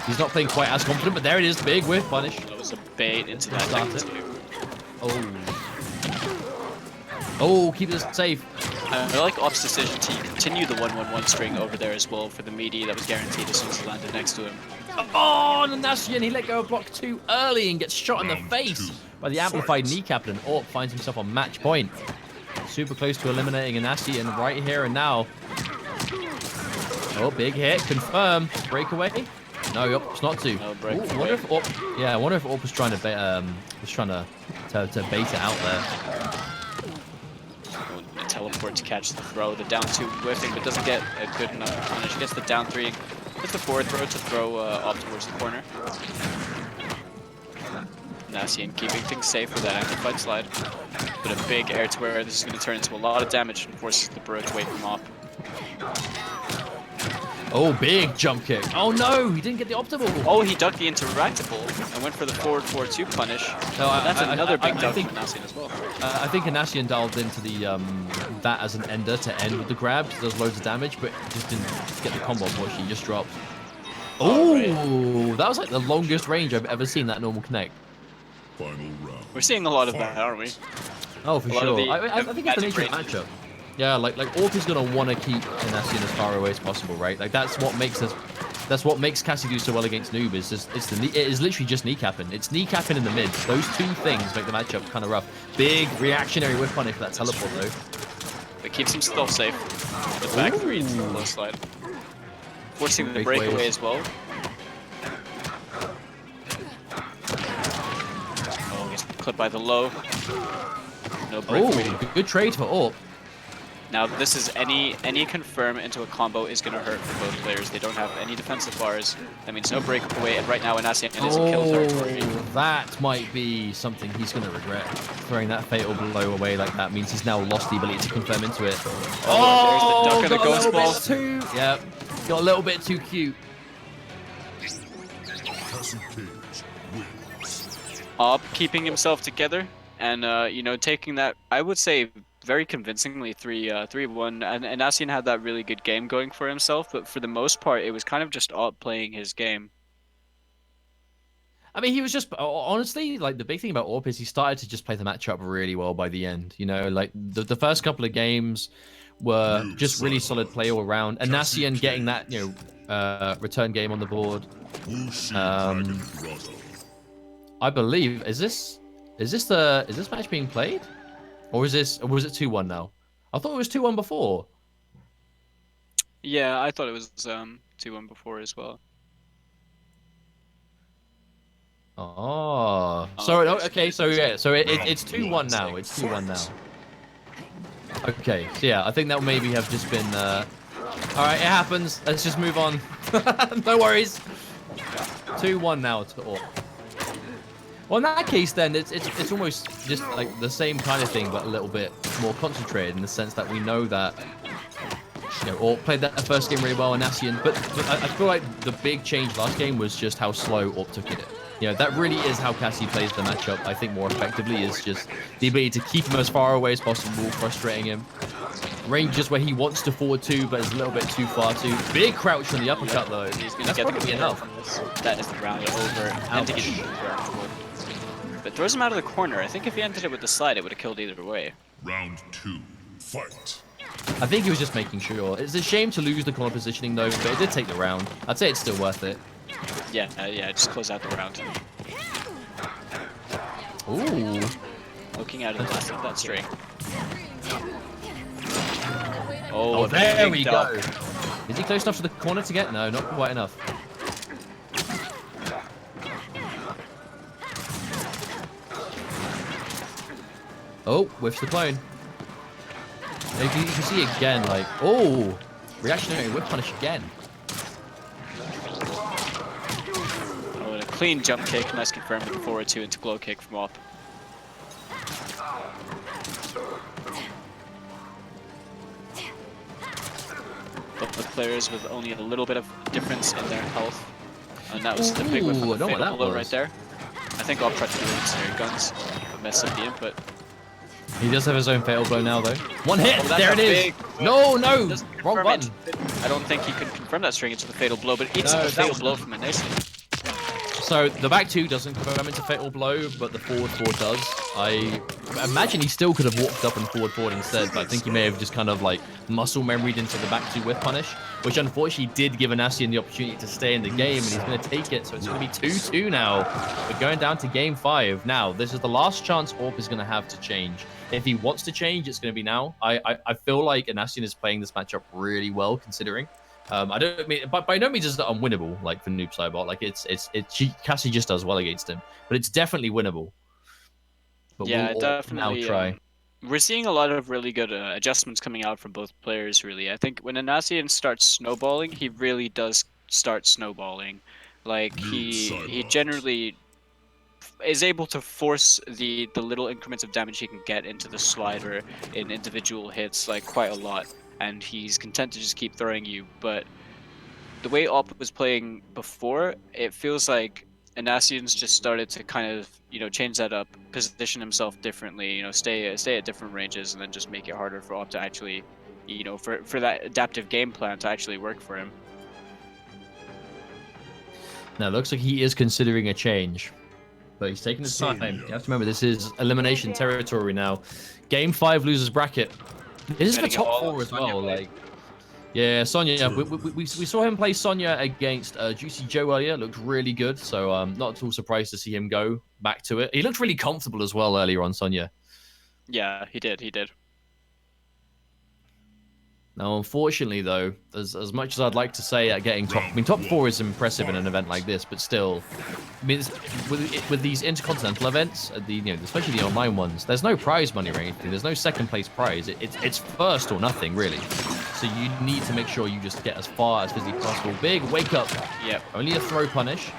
he's not playing quite as confident, but there it is, big whiff punish. That was a bait into that Start deck it. too. Oh, keep this safe. I like Op's decision to continue the 1-1-1 string over there as well for the meaty that was guaranteed as soon as he landed next to him. Oh, Anasian, he let go of block 2 early and gets shot in the face by the amplified kneecap, and Orp finds himself on match point. Super close to eliminating Anasian right here and now. Oh, big hit, confirm. Breakaway? No, it's not to. No Ooh, breakaway. I wonder if Orp, yeah, I wonder if Orp was trying to bait, to bait it out there. A teleport to catch the throw. The down 2 whiffing, but doesn't get a good enough punish. Gets the down 3. Gets the forward throw to throw Op towards the corner. Nasian keeping things safe with that amplified slide. But a big air to where this is going to turn into a lot of damage and forces the Baroque away from Op. Oh, big jump kick. Oh no, he didn't get the optimal. Oh, he ducked the interactable and went for the forward 4-2 punish. No, That's another big duck think, from Nasian as well. I think Anasian dialed into the that as an ender to end with the grab. Does loads of damage, but just didn't get the combo. Unfortunately, he just dropped. Oh, that was like the longest range I've ever seen that normal connect. Final round. We're seeing a lot of that, aren't we? Oh, for A lot of sure. the I think it's the nature of the magic matchup. Yeah, like Orc is gonna want to keep Anasian as far away as possible, right? Like that's what makes us. That's what makes Cassie do so well against noob. Is just it is literally just kneecapping. It's kneecapping in the mid. Those two things make the matchup kind of rough. Big reactionary whiff punish for that teleport though. It keeps himself safe. The back 3 into the low slide. Forcing the breakaway as well. Oh, gets clipped by the low. No breakaway. Oh, good trade for Orc. Now this is any confirm into a combo is gonna hurt for both players. They don't have any defensive bars. That means no breakaway, and right now Anasian is in kill territory. That might be something he's gonna regret. Throwing that fatal blow away like that means he's now lost the ability to confirm into it. Oh, there's the duck and the got a ghost little ball. bit too. Yep, got a little bit too cute. Cassie Cage wins. Op keeping himself together and you know, taking that, I would say, very convincingly 3-1, and Nasian had that really good game going for himself, but for the most part it was kind of just Op playing his game. I mean, he was just honestly like the big thing about Orp is he started to just play the matchup really well by the end. You know, like the first couple of games were just really solid play all around, and Nasian getting that return game on the board. I believe is this match being played? Or was it 2-1 now? I thought it was 2-1 before. Yeah, I thought it was 2-1 before as well. Oh, so okay, so yeah, so it's 2-1 now. It's 2-1 now. Okay, so yeah, I think that maybe have just been. All right, it happens. Let's just move on. No worries. 2-1 now to Orc. Well, in that case, then it's almost just like the same kind of thing, but a little bit more concentrated in the sense that we know that Orc played that first game really well, and Nasian. But I feel like the big change last game was just how slow Orc took it. You know, that really is how Cassie plays the matchup. I think more effectively is just the ability to keep him as far away as possible, frustrating him. Ranges where he wants to forward to, but is a little bit too far too. Big crouch from the uppercut though. He's gonna That's get probably enough. That is the round over. And to get but throws him out of the corner. I think if he ended it with the slide, it would have killed either way. Round 2. Fight. I think he was just making sure. It's a shame to lose the corner positioning though, but it did take the round. I'd say it's still worth it. Yeah, yeah, just close out the round. Ooh. Looking at it last of that string. Oh, there we go. go. Is he close enough to the corner to get? No, not quite enough. Oh, whiffs the clone. You can see again, like, oh, reactionary whip punish again. Oh, and a clean jump kick, nice confirm with the forward 2 into glow kick from up. Both players with only a little bit of difference in their health. And that was the big whiff on the fatal blow right there. I think I'll try to do snare guns, but mess up the input. He does have his own fatal blow now, though. One hit! Oh, there it is! No, no! Wrong button. I don't think he can confirm that string into the fatal blow, but it's a fatal blow from a Nation. So the back 2 doesn't confirm into fatal blow, but the forward 4 does. I imagine he still could have walked up and forward instead, but I think he may have just kind of like muscle memoried into the back 2 whiff punish, which unfortunately did give Anasian the opportunity to stay in the game, and he's going to take it. So it's going to be 2-2 now. We're going down to game 5. Now, this is the last chance Orp is going to have to change. If he wants to change, it's going to be now. I feel like Anasian is playing this matchup really well, considering. I don't mean, but by no means is it unwinnable, like for Noob Cybot. Like Cassie just does well against him, but it's definitely winnable. But yeah, we'll definitely. now try. We're seeing a lot of really good adjustments coming out from both players. Really, I think when Anasian starts snowballing, he really does start snowballing. Like he generally is able to force the little increments of damage he can get into the slider in individual hits, like quite a lot. And he's content to just keep throwing you, but the way Op was playing before, it feels like Anasian's just started to kind of, you know, change that up, position himself differently, you know, stay at different ranges, and then just make it harder for Op to actually, you know, for that adaptive game plan to actually work for him. Now, it looks like he is considering a change, but he's taking his time. You have to remember, this is elimination territory now. Game 5 losers bracket. This is for top 4 as well, like, yeah, Sonya. We saw him play Sonya against Juicy Joe earlier. Looked really good, so not at all surprised to see him go back to it. He looked really comfortable as well earlier on Sonya. Yeah, he did. Now, unfortunately, though, as much as I'd like to say at getting top, I mean, top 4 is impressive in an event like this, but still, I mean, with these Interkontinental events, especially the online ones, there's no prize money or anything. There's no second place prize. It's first or nothing, really. So you need to make sure you just get as far as physically possible. Big wake up. Yep. Only a throw punish.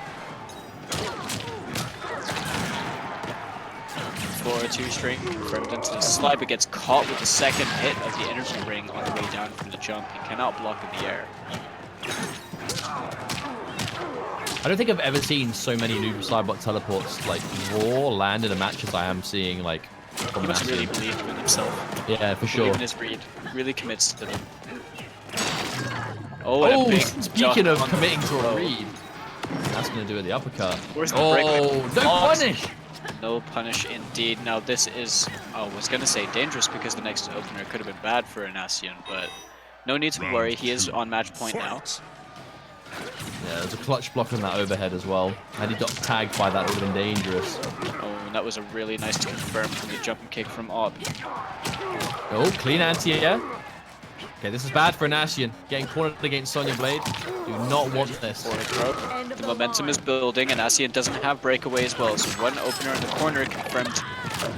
Forward 2 string confirmed into the slide, but gets caught with the second hit of the energy ring on the way down from the jump. He cannot block in the air. I don't think I've ever seen so many Noob Cybot teleports like raw land in a match as I am seeing like from He must really believe in himself. Yeah, for sure. Believe in his read. Really commits to them. Oh, and a big speaking of committing to a read, that's going to do it the uppercut. Where's the no punish! No punish indeed. Now this is, I was going to say dangerous because the next opener could have been bad for Anasian, but no need to worry. He is on match point now. Yeah, there's a clutch block on that overhead as well. Had he got tagged by that, it would have been dangerous. Oh, and that was a really nice confirm from the jumping kick from Op. Oh, clean anti-air. Okay, this is bad for Anasian. Getting cornered against Sonya Blade. Do not want this. The momentum is building, and Anasian doesn't have breakaway as well, so one opener in the corner confirmed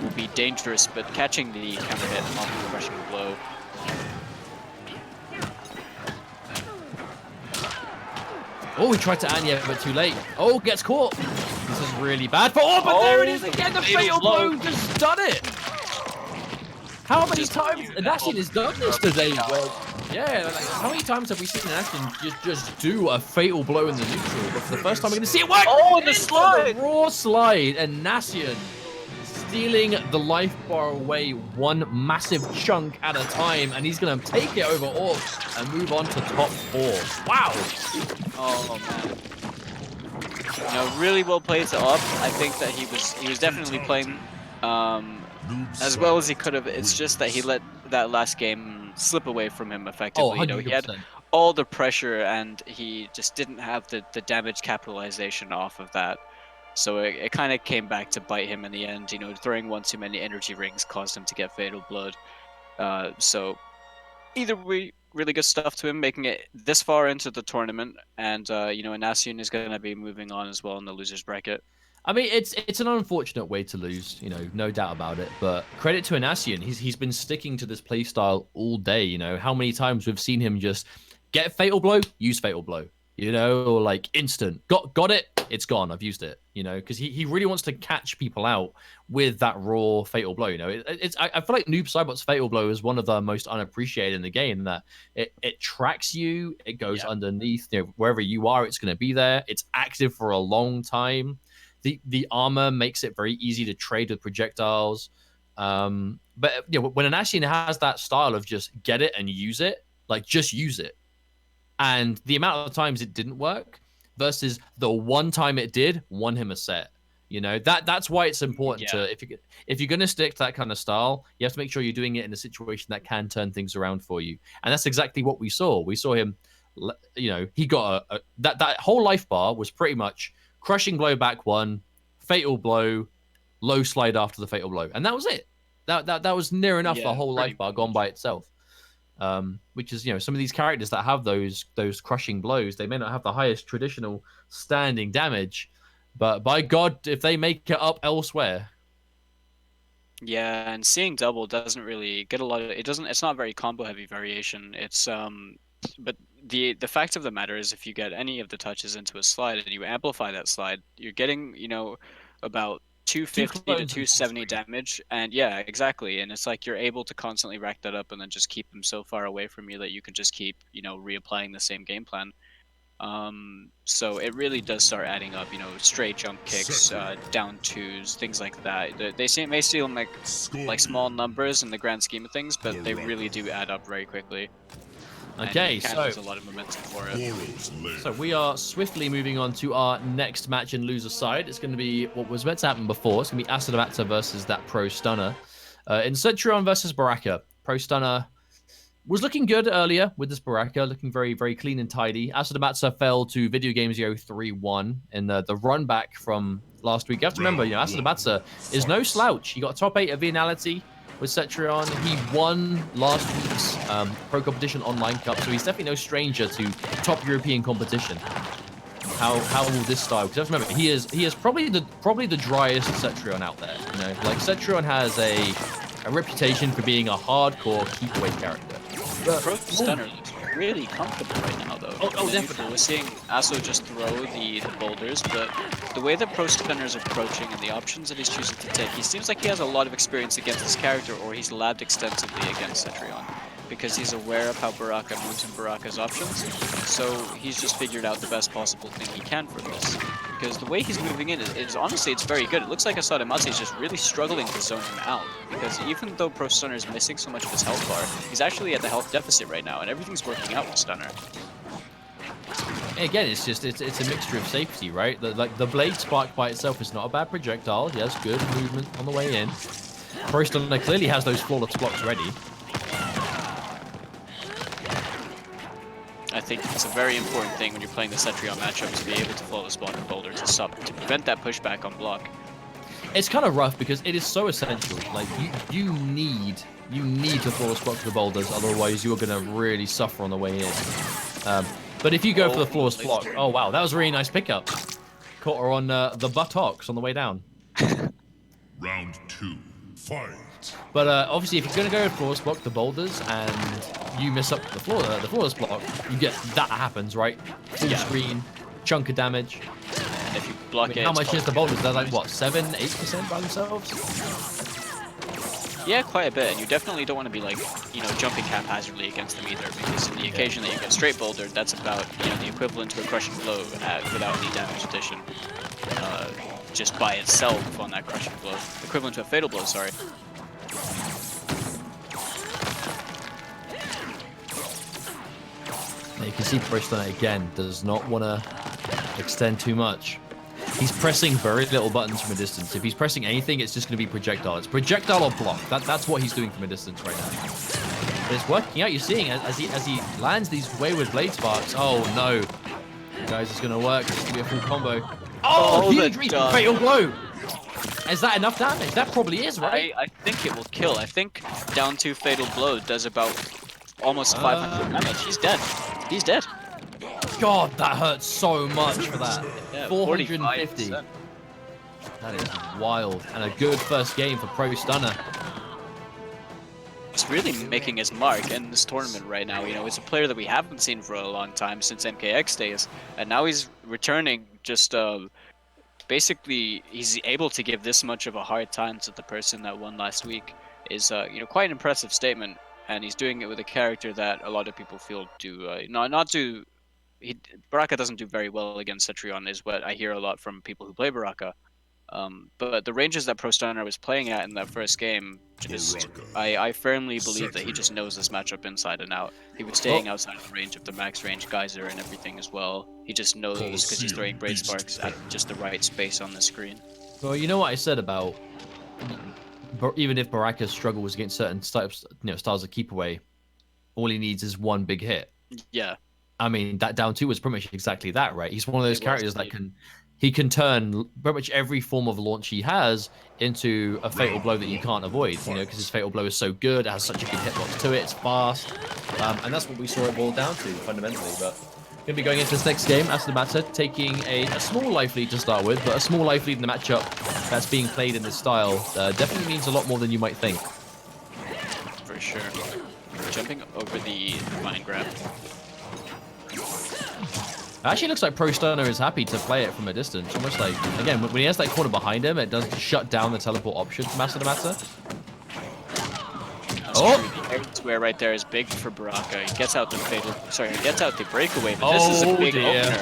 will be dangerous, but catching the counter hit off the rushing blow. Oh, he tried to Anya, but too late. Oh, gets caught. This is really bad for... Oh, but there it is again. The fatal blow just done it. How many times Anasian has done this today? Well, yeah, like, how many times have we seen Anasian just do a fatal blow in the neutral? But for the first time, we're going to see it work. Oh, the slide! The raw slide. And Anasian stealing the life bar away one massive chunk at a time. And he's going to take it over Orc and move on to top 4. Wow. Oh, man. You know, really well played to Up. I think that he was definitely playing as well as he could have. It's just that he let that last game slip away from him Oh, effectively. You know, he had 100%. all the pressure and he just didn't have the damage capitalization off of that. So it kind of came back to bite him in the end. You know, throwing one too many energy rings caused him to get Fatal Blood. So either way, really good stuff to him, making it this far into the tournament. And, you know, Inacian is going to be moving on as well in the loser's bracket. I mean, it's an unfortunate way to lose, you know, no doubt about it. But credit to Inacian, he's been sticking to this play style all day. You know, how many times we've seen him just get Fatal Blow, use Fatal Blow, you know, or like instant, got it, it's gone, I've used it, you know, because he really wants to catch people out with that raw Fatal Blow. You know, I feel like Noob Saibot's Fatal Blow is one of the most unappreciated in the game. That it tracks you, it goes underneath, you know, wherever you are, it's going to be there. It's active for a long time. The armor makes it very easy to trade with projectiles. But you know, when an Ashen has that style of just get it and use it, like just use it, and the amount of times it didn't work versus the one time it did, won him a set. You know, that's why it's important to if you're gonna stick to that kind of style, you have to make sure you're doing it in a situation that can turn things around for you. And that's exactly what we saw. We saw him, you know, he got that whole life bar was pretty much crushing blow back one, fatal blow, low slide after the fatal blow, and that was it. That was near enough the whole life bar gone by itself. Which is, you know, some of these characters that have those crushing blows, they may not have the highest traditional standing damage, but by God, if they make it up elsewhere. Yeah, and seeing double doesn't really get a lot of it's not very combo heavy variation. It's but the fact of the matter is if you get any of the touches into a slide and you amplify that slide, you're getting, you know, about 250 to 270 damage. And yeah, exactly. And it's like you're able to constantly rack that up and then just keep them so far away from you that you can just keep, you know, reapplying the same game plan. So it really does start adding up, you know, straight jump kicks, down twos, things like that. They may seem like small numbers in the grand scheme of things, but they really do add up very quickly. Okay, so there's a lot of momentum for it. So we are swiftly moving on to our next match in loser side. It's going to be what was meant to happen before. It's going to be Asodimazze versus that Pro Stunner. In Centurion versus Baraka, Pro Stunner was looking good earlier with this Baraka, looking very, very clean and tidy. Asodimazze fell to VideoGamezYo 3-1 in the run back from last week. You have to remember, you know, Asodimazze is no slouch. He got top 8 at Vianality with Cetrion. He won last week's Pro Competition Online Cup, so he's definitely no stranger to top European competition. How will this style? Because remember, he is probably the driest Cetrion out there. You know, like Cetrion has a reputation for being a hardcore keep away character. Pro Stunner looks really comfortable right now, though. Oh, definitely. We're seeing Aso just throw the boulders, but the way that Pro Stunner is approaching and the options that he's choosing to take, he seems like he has a lot of experience against this character, or he's labbed extensively against Cetrion, because he's aware of how Baraka moves and Baraka's options, so he's just figured out the best possible thing he can for this. Because the way he's moving in is honestly, it's very good. It looks like Asodimazze is just really struggling to zone him out, because even though Pro Stunner is missing so much of his health bar, he's actually at the health deficit right now, and everything's working out with Stunner. Again, it's a mixture of safety, right? The Blade Spark by itself is not a bad projectile. He has good movement on the way in. Pro Stunner clearly has those flawless blocks ready. I think it's a very important thing when you're playing the Cetrion matchup to be able to flawless block a boulder to prevent that pushback on block. It's kind of rough because it is so essential. Like you need to flawless block the boulders, otherwise you are going to really suffer on the way in. But if you go for the flawless block, oh wow, that was a really nice pickup. Caught her on the buttocks on the way down. Round 2, fight. But obviously, if you're going to go flawless block the boulders and you miss up the flawless block, you get that happens, right? Full screen, chunk of damage. And if you block it, how much is the boulders? They're like what, 7-8% by themselves? Yeah, quite a bit. And you definitely don't want to be like, you know, jumping haphazardly against them either, because in the occasion that you get straight bouldered, that's about, you know, the equivalent to a crushing blow without any damage addition. Just by itself on that crushing blow, equivalent to a fatal blow. Sorry. Now you can see Pro Stunner again does not want to extend too much. He's pressing very little buttons from a distance. If he's pressing anything, it's just going to be projectile. It's projectile or block. That's what he's doing from a distance right now. But it's working out. You're seeing as he lands these wayward blade sparks. Oh no, guys, it's gonna work. It's gonna be a full combo. Oh, huge reach, fatal blow. Is that enough damage? That probably is, right? I think it will kill. I think down 2 fatal blow does about almost 500 damage. He's dead. He's dead. God, that hurts so much for that. Yeah, 450. 45%. That is wild. And a good first game for Pro Stunner. He's really making his mark in this tournament right now. You know, it's a player that we haven't seen for a long time, since MKX days. And now he's returning just, basically, he's able to give this much of a hard time to the person that won last week. Is, you know, quite an impressive statement. And he's doing it with a character that a lot of people feel Baraka doesn't do very well against Cetrion, is what I hear a lot from people who play Baraka. But the ranges that Pro Stunner was playing at in that first game, I firmly believe that he just knows this matchup inside and out. He was staying outside of the range of the max range geyser and everything as well. He just knows because he's throwing Braid Sparks at just the right space on the screen. Well, you know what I said about even if Baraka struggles against certain types, styles of keep away, all he needs is one big hit. Yeah. I mean, that down 2 was pretty much exactly that, right? He's one of those characters that can turn pretty much every form of launch he has into a fatal blow that you can't avoid, because his fatal blow is so good, it has such a good hitbox to it, it's fast, and that's what we saw it boil down to, fundamentally. But going to be going into this next game, Asodimazze taking a small life lead to start with, but a small life lead in the matchup that's being played in this style definitely means a lot more than you might think. For sure. Jumping over the vine grab. It actually looks like Pro Stunner is happy to play it from a distance. Almost like, again, when he has that corner behind him, it does shut down the teleport option from Asodimazze. Oh! The air square right there is big for Baraka. He gets out the he gets out the breakaway, but this is a big opener.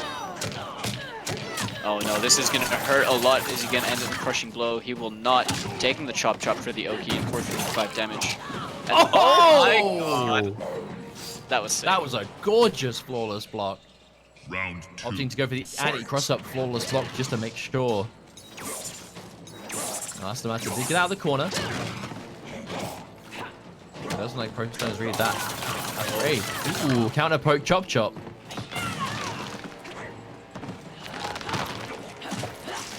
Oh no, this is going to hurt a lot. Is he going to end in a crushing blow? He will not. Taking the chop for the Oki and 455 damage. And oh my god! That was sick. That was a gorgeous flawless block. Round 2. Opting to go for the anti-cross-up flawless block just to make sure. Asodimazze did get out of the corner. It doesn't like Pro Stunner's read that. That's great. Ooh, counter poke chop.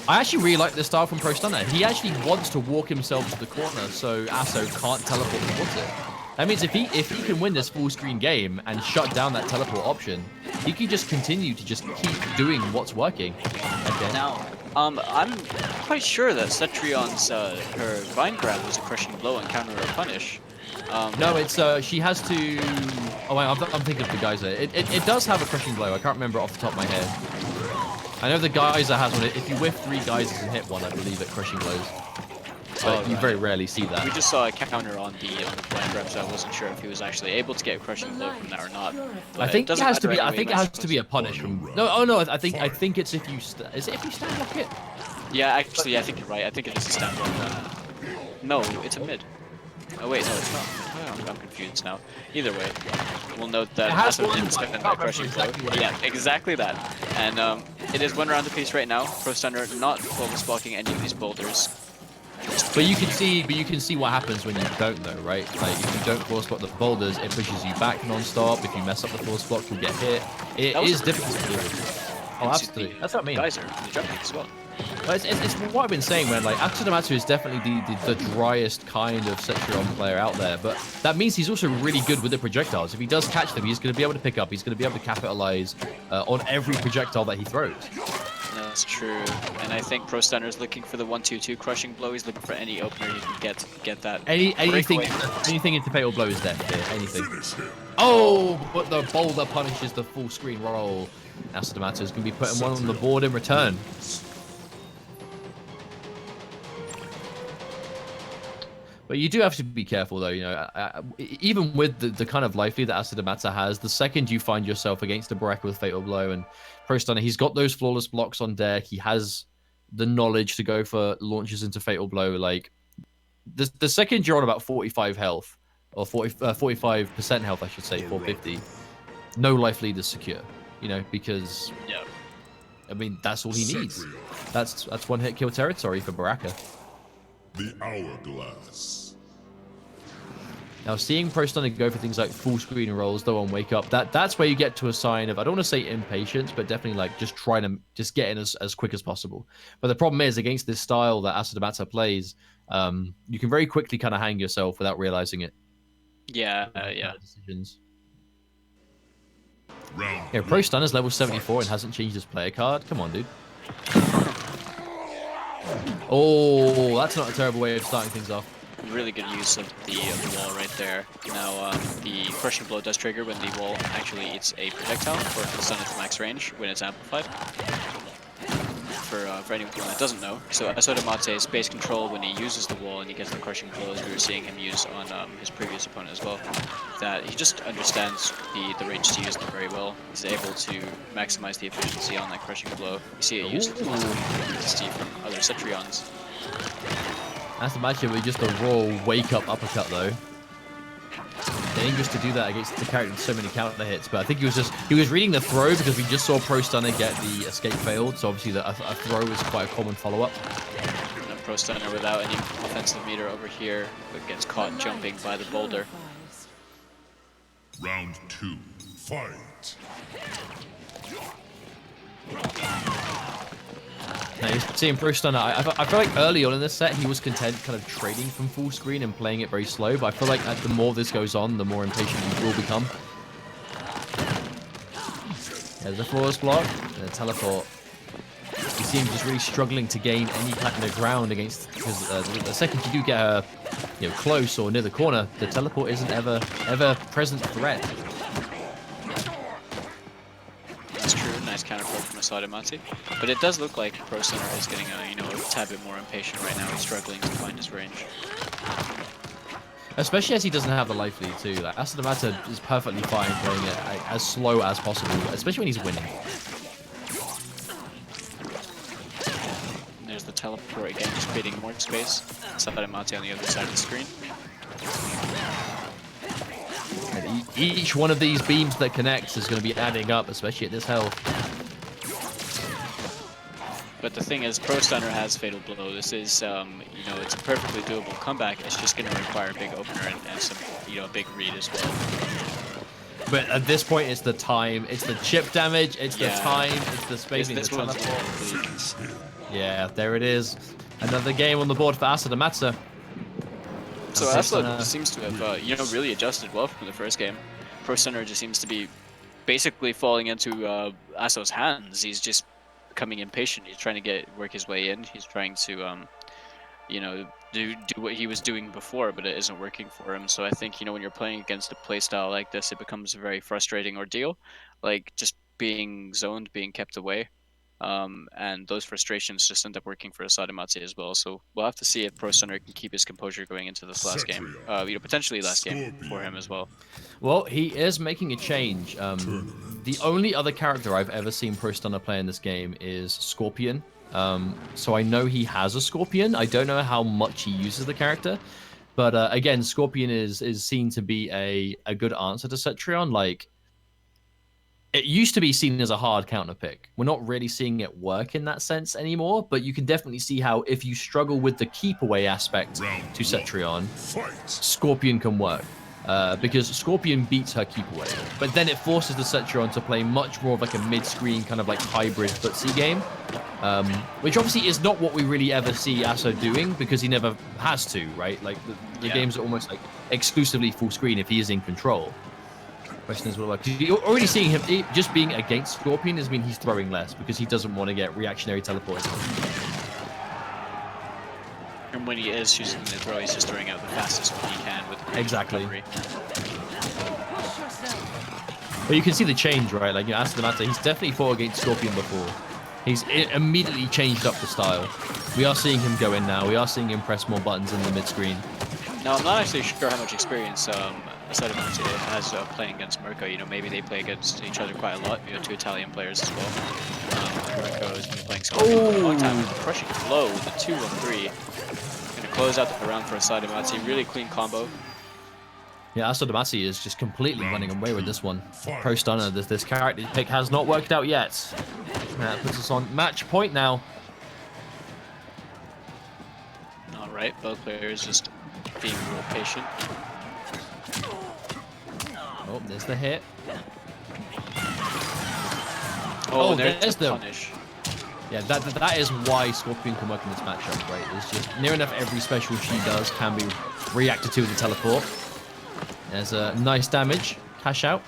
I actually really like this style from Pro Stunner. He actually wants to walk himself to the corner so Aso can't teleport towards it. That means if he can win this full screen game and shut down that teleport option, he can just continue to just keep doing what's working. Okay. Now, I'm quite sure that Cetrion's her vine grab was a crushing blow and counter or punish. No, it's she has to. Oh wait, I'm thinking of the geyser. It does have a crushing blow. I can't remember off the top of my head. I know the geyser has one. If you whiff 3 geysers and hit one, I believe it crushing blows. But you very rarely see that. We just saw a counter on the blind grab, so I wasn't sure if he was actually able to get a crushing blow from that or not. I think it has to be. I think it has to be a punish from. No, oh no, I think it's if you. Is it if you stand block it? Yeah, actually, I think you're right. I think it is a stand block. No, it's a mid. Oh wait, no, it's not. Oh, I'm confused now. Either way, we'll note that Aso didn't spend that crushing blow. Yeah, exactly that. And it is 1 round apiece right now. Pro Stunner not focus blocking any of these boulders. But you can see what happens when you don't though, right? Like if you don't force block the boulders, it pushes you back non-stop. If you mess up the force block, you'll get hit. It is difficult to do. Oh, absolutely. That's what I mean. Geyser, the jumping as well. But it's what I've been saying, man. Like Asodimazze is definitely the driest kind of Cetrion player out there, but that means he's also really good with the projectiles. If he does catch them, he's going to be able to pick up. He's going to be able to capitalize on every projectile that he throws. That's true, and I think Pro Stunner is looking for the 1-2-2 crushing blow. He's looking for any opener he can get that. Anything into fatal blow is death here. Anything. Oh, but the boulder punishes the full screen roll. Asodimazze is going to be putting one on the board in return. But you do have to be careful, though. Even with the kind of life lead that Asodimazze has, the second you find yourself against a Baraka with fatal blow and Pro Stunner, he's got those flawless blocks on deck. He has the knowledge to go for launches into fatal blow. Like the second you're on about 45 health or 45% health, I should say, 450. No life lead is secure. Because I mean that's all he needs. That's one hit kill territory for Baraka. The hourglass. Now, seeing Pro Stunner go for things like full screen rolls, though, on Wake Up, that's where you get to a sign of, I don't want to say impatience, but definitely like just trying to just get in as quick as possible. But the problem is, against this style that Asodimazze plays, you can very quickly kind of hang yourself without realizing it. Yeah, yeah. Decisions. Round Yeah, Pro Stunner's level 74 and hasn't changed his player card. Come on, dude. Oh, that's not a terrible way of starting things off. Really good use of the wall right there. Now, the crushing blow does trigger when the wall actually eats a projectile, or if it's done at max range when it's amplified. For anyone that doesn't know, so Asodimazze's base control when he uses the wall and he gets the crushing blow, as we were seeing him use on his previous opponent as well, that he just understands the range to use them very well. He's able to maximize the efficiency on that crushing blow. You see it used from other Cetrions. Asodimazze with just a raw wake-up uppercut, though. Dangerous to do that against the character with so many counter hits, but I think he was reading the throw because we just saw Pro Stunner get the escape failed, so obviously a throw is quite a common follow-up. Pro Stunner without any offensive meter over here, but gets caught jumping by the boulder. Round 2, fight. Now, you're seeing Pro Stunner, I feel like early on in this set, he was content kind of trading from full screen and playing it very slow, but I feel like the more this goes on, the more impatient he will become. There's a flawless block, and a teleport. You see him just really struggling to gain any kind of ground against, because the second you do get her, close or near the corner, the teleport isn't ever present threat. Counter from Asodimazze, but it does look like Pro Stunner is getting a tad bit more impatient right now. He's struggling to find his range, especially as he doesn't have the life lead too. Like Asodimazze is perfectly fine playing it as slow as possible, especially when he's winning. There's the teleport again, just creating more space. Asodimazze on the other side of the screen. And each one of these beams that connects is going to be adding up, especially at this health. But the thing is, Pro Stunner has Fatal Blow. This is, it's a perfectly doable comeback. It's just going to require a big opener and some, a big read as well. But at this point, it's the time, it's the chip damage, it's the time, it's the spacing, the teleport. Yeah, there it is. Another game on the board for Asodimazze. So Asod seems to have, really adjusted well from the first game. Pro Stunner just seems to be basically falling into Asod's hands. He's just becoming impatient. He's trying to work his way in. He's trying to, do what he was doing before, but it isn't working for him. So I think, when you're playing against a playstyle like this, it becomes a very frustrating ordeal. Like just being zoned, being kept away. And those frustrations just end up working for Asodimazze as well. So we'll have to see if Pro Stunner can keep his composure going into this last game. Potentially last game for him as well. Well, he is making a change. The only other character I've ever seen Pro Stunner play in this game is Scorpion. So I know he has a Scorpion. I don't know how much he uses the character. But again, Scorpion is seen to be a good answer to Cetrion. Like, it used to be seen as a hard counter pick. We're not really seeing it work in that sense anymore, but you can definitely see how if you struggle with the keep away aspect to Cetrion, Scorpion can work. Because Scorpion beats her keep away, but then it forces the Cetrion to play much more of like a mid-screen kind of like hybrid footsie game, which obviously is not what we really ever see Asod doing because he never has to, right? Like the games are almost like exclusively full screen if he is in control. Question is, what about, you're already seeing him just being against Scorpion does mean he's throwing less because he doesn't want to get reactionary teleports. And when he is choosing the throw, he's just throwing out the fastest one he can with the recovery. But you can see the change, right? Like, Asodimazze, he's definitely fought against Scorpion before. He's immediately changed up the style. We are seeing him go in now. We are seeing him press more buttons in the mid-screen. Now, I'm not actually sure how much experience Asodimazze has playing against Mirko. Maybe they play against each other quite a lot. Two Italian players as well. Mirko has been playing Scorpion for a long time. Crushing blow with a 2-1-3. Gonna close out the round for Asodimazze. Really clean combo. Yeah, Asodimazze is just completely running away with this one. Pro Stunner, this character pick has not worked out yet. That puts us on match point now. Alright, both players just being real patient. Oh, there's the hit. Oh, there's the the punish. Yeah, that is why Scorpion can work in this matchup, right? It's just near enough every special she does can be reacted to with the teleport. There's a nice damage. Cash out.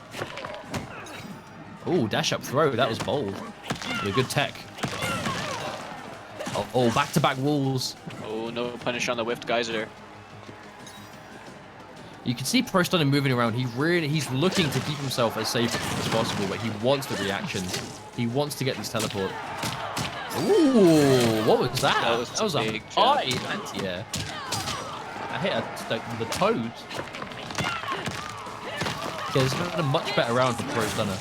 Oh, dash up throw. That was bold. With a good tech. Oh, back-to-back walls. Oh, no punish on the whiffed geyser. You can see Pro Stunner moving around. He's looking to keep himself as safe as possible, but he wants the reactions. He wants to get these teleport. Ooh, what was that? That was a high anti-air. I hit the toes. Okay, this is a much better round for Pro Stunner.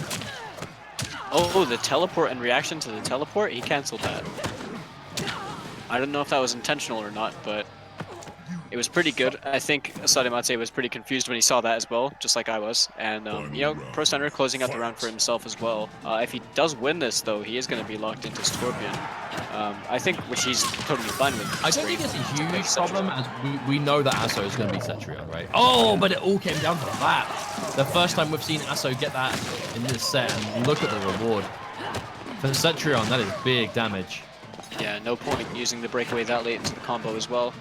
Oh, the teleport and reaction to the teleport? He cancelled that. I don't know if that was intentional or not, but it was pretty good. I think Asodimazze was pretty confused when he saw that as well, just like I was. And, you know, Pro Stunner closing out the round for himself as well. If he does win this, though, he is going to be locked into Scorpion. I think, which he's totally fine with. I don't think it's a huge problem, as we know that Aso is going to be Cetrion, right? Oh, but it all came down to that. The first time we've seen Aso get that in this set, and look at the reward. For Cetrion, that is big damage. Yeah, no point using the breakaway that late into the combo as well.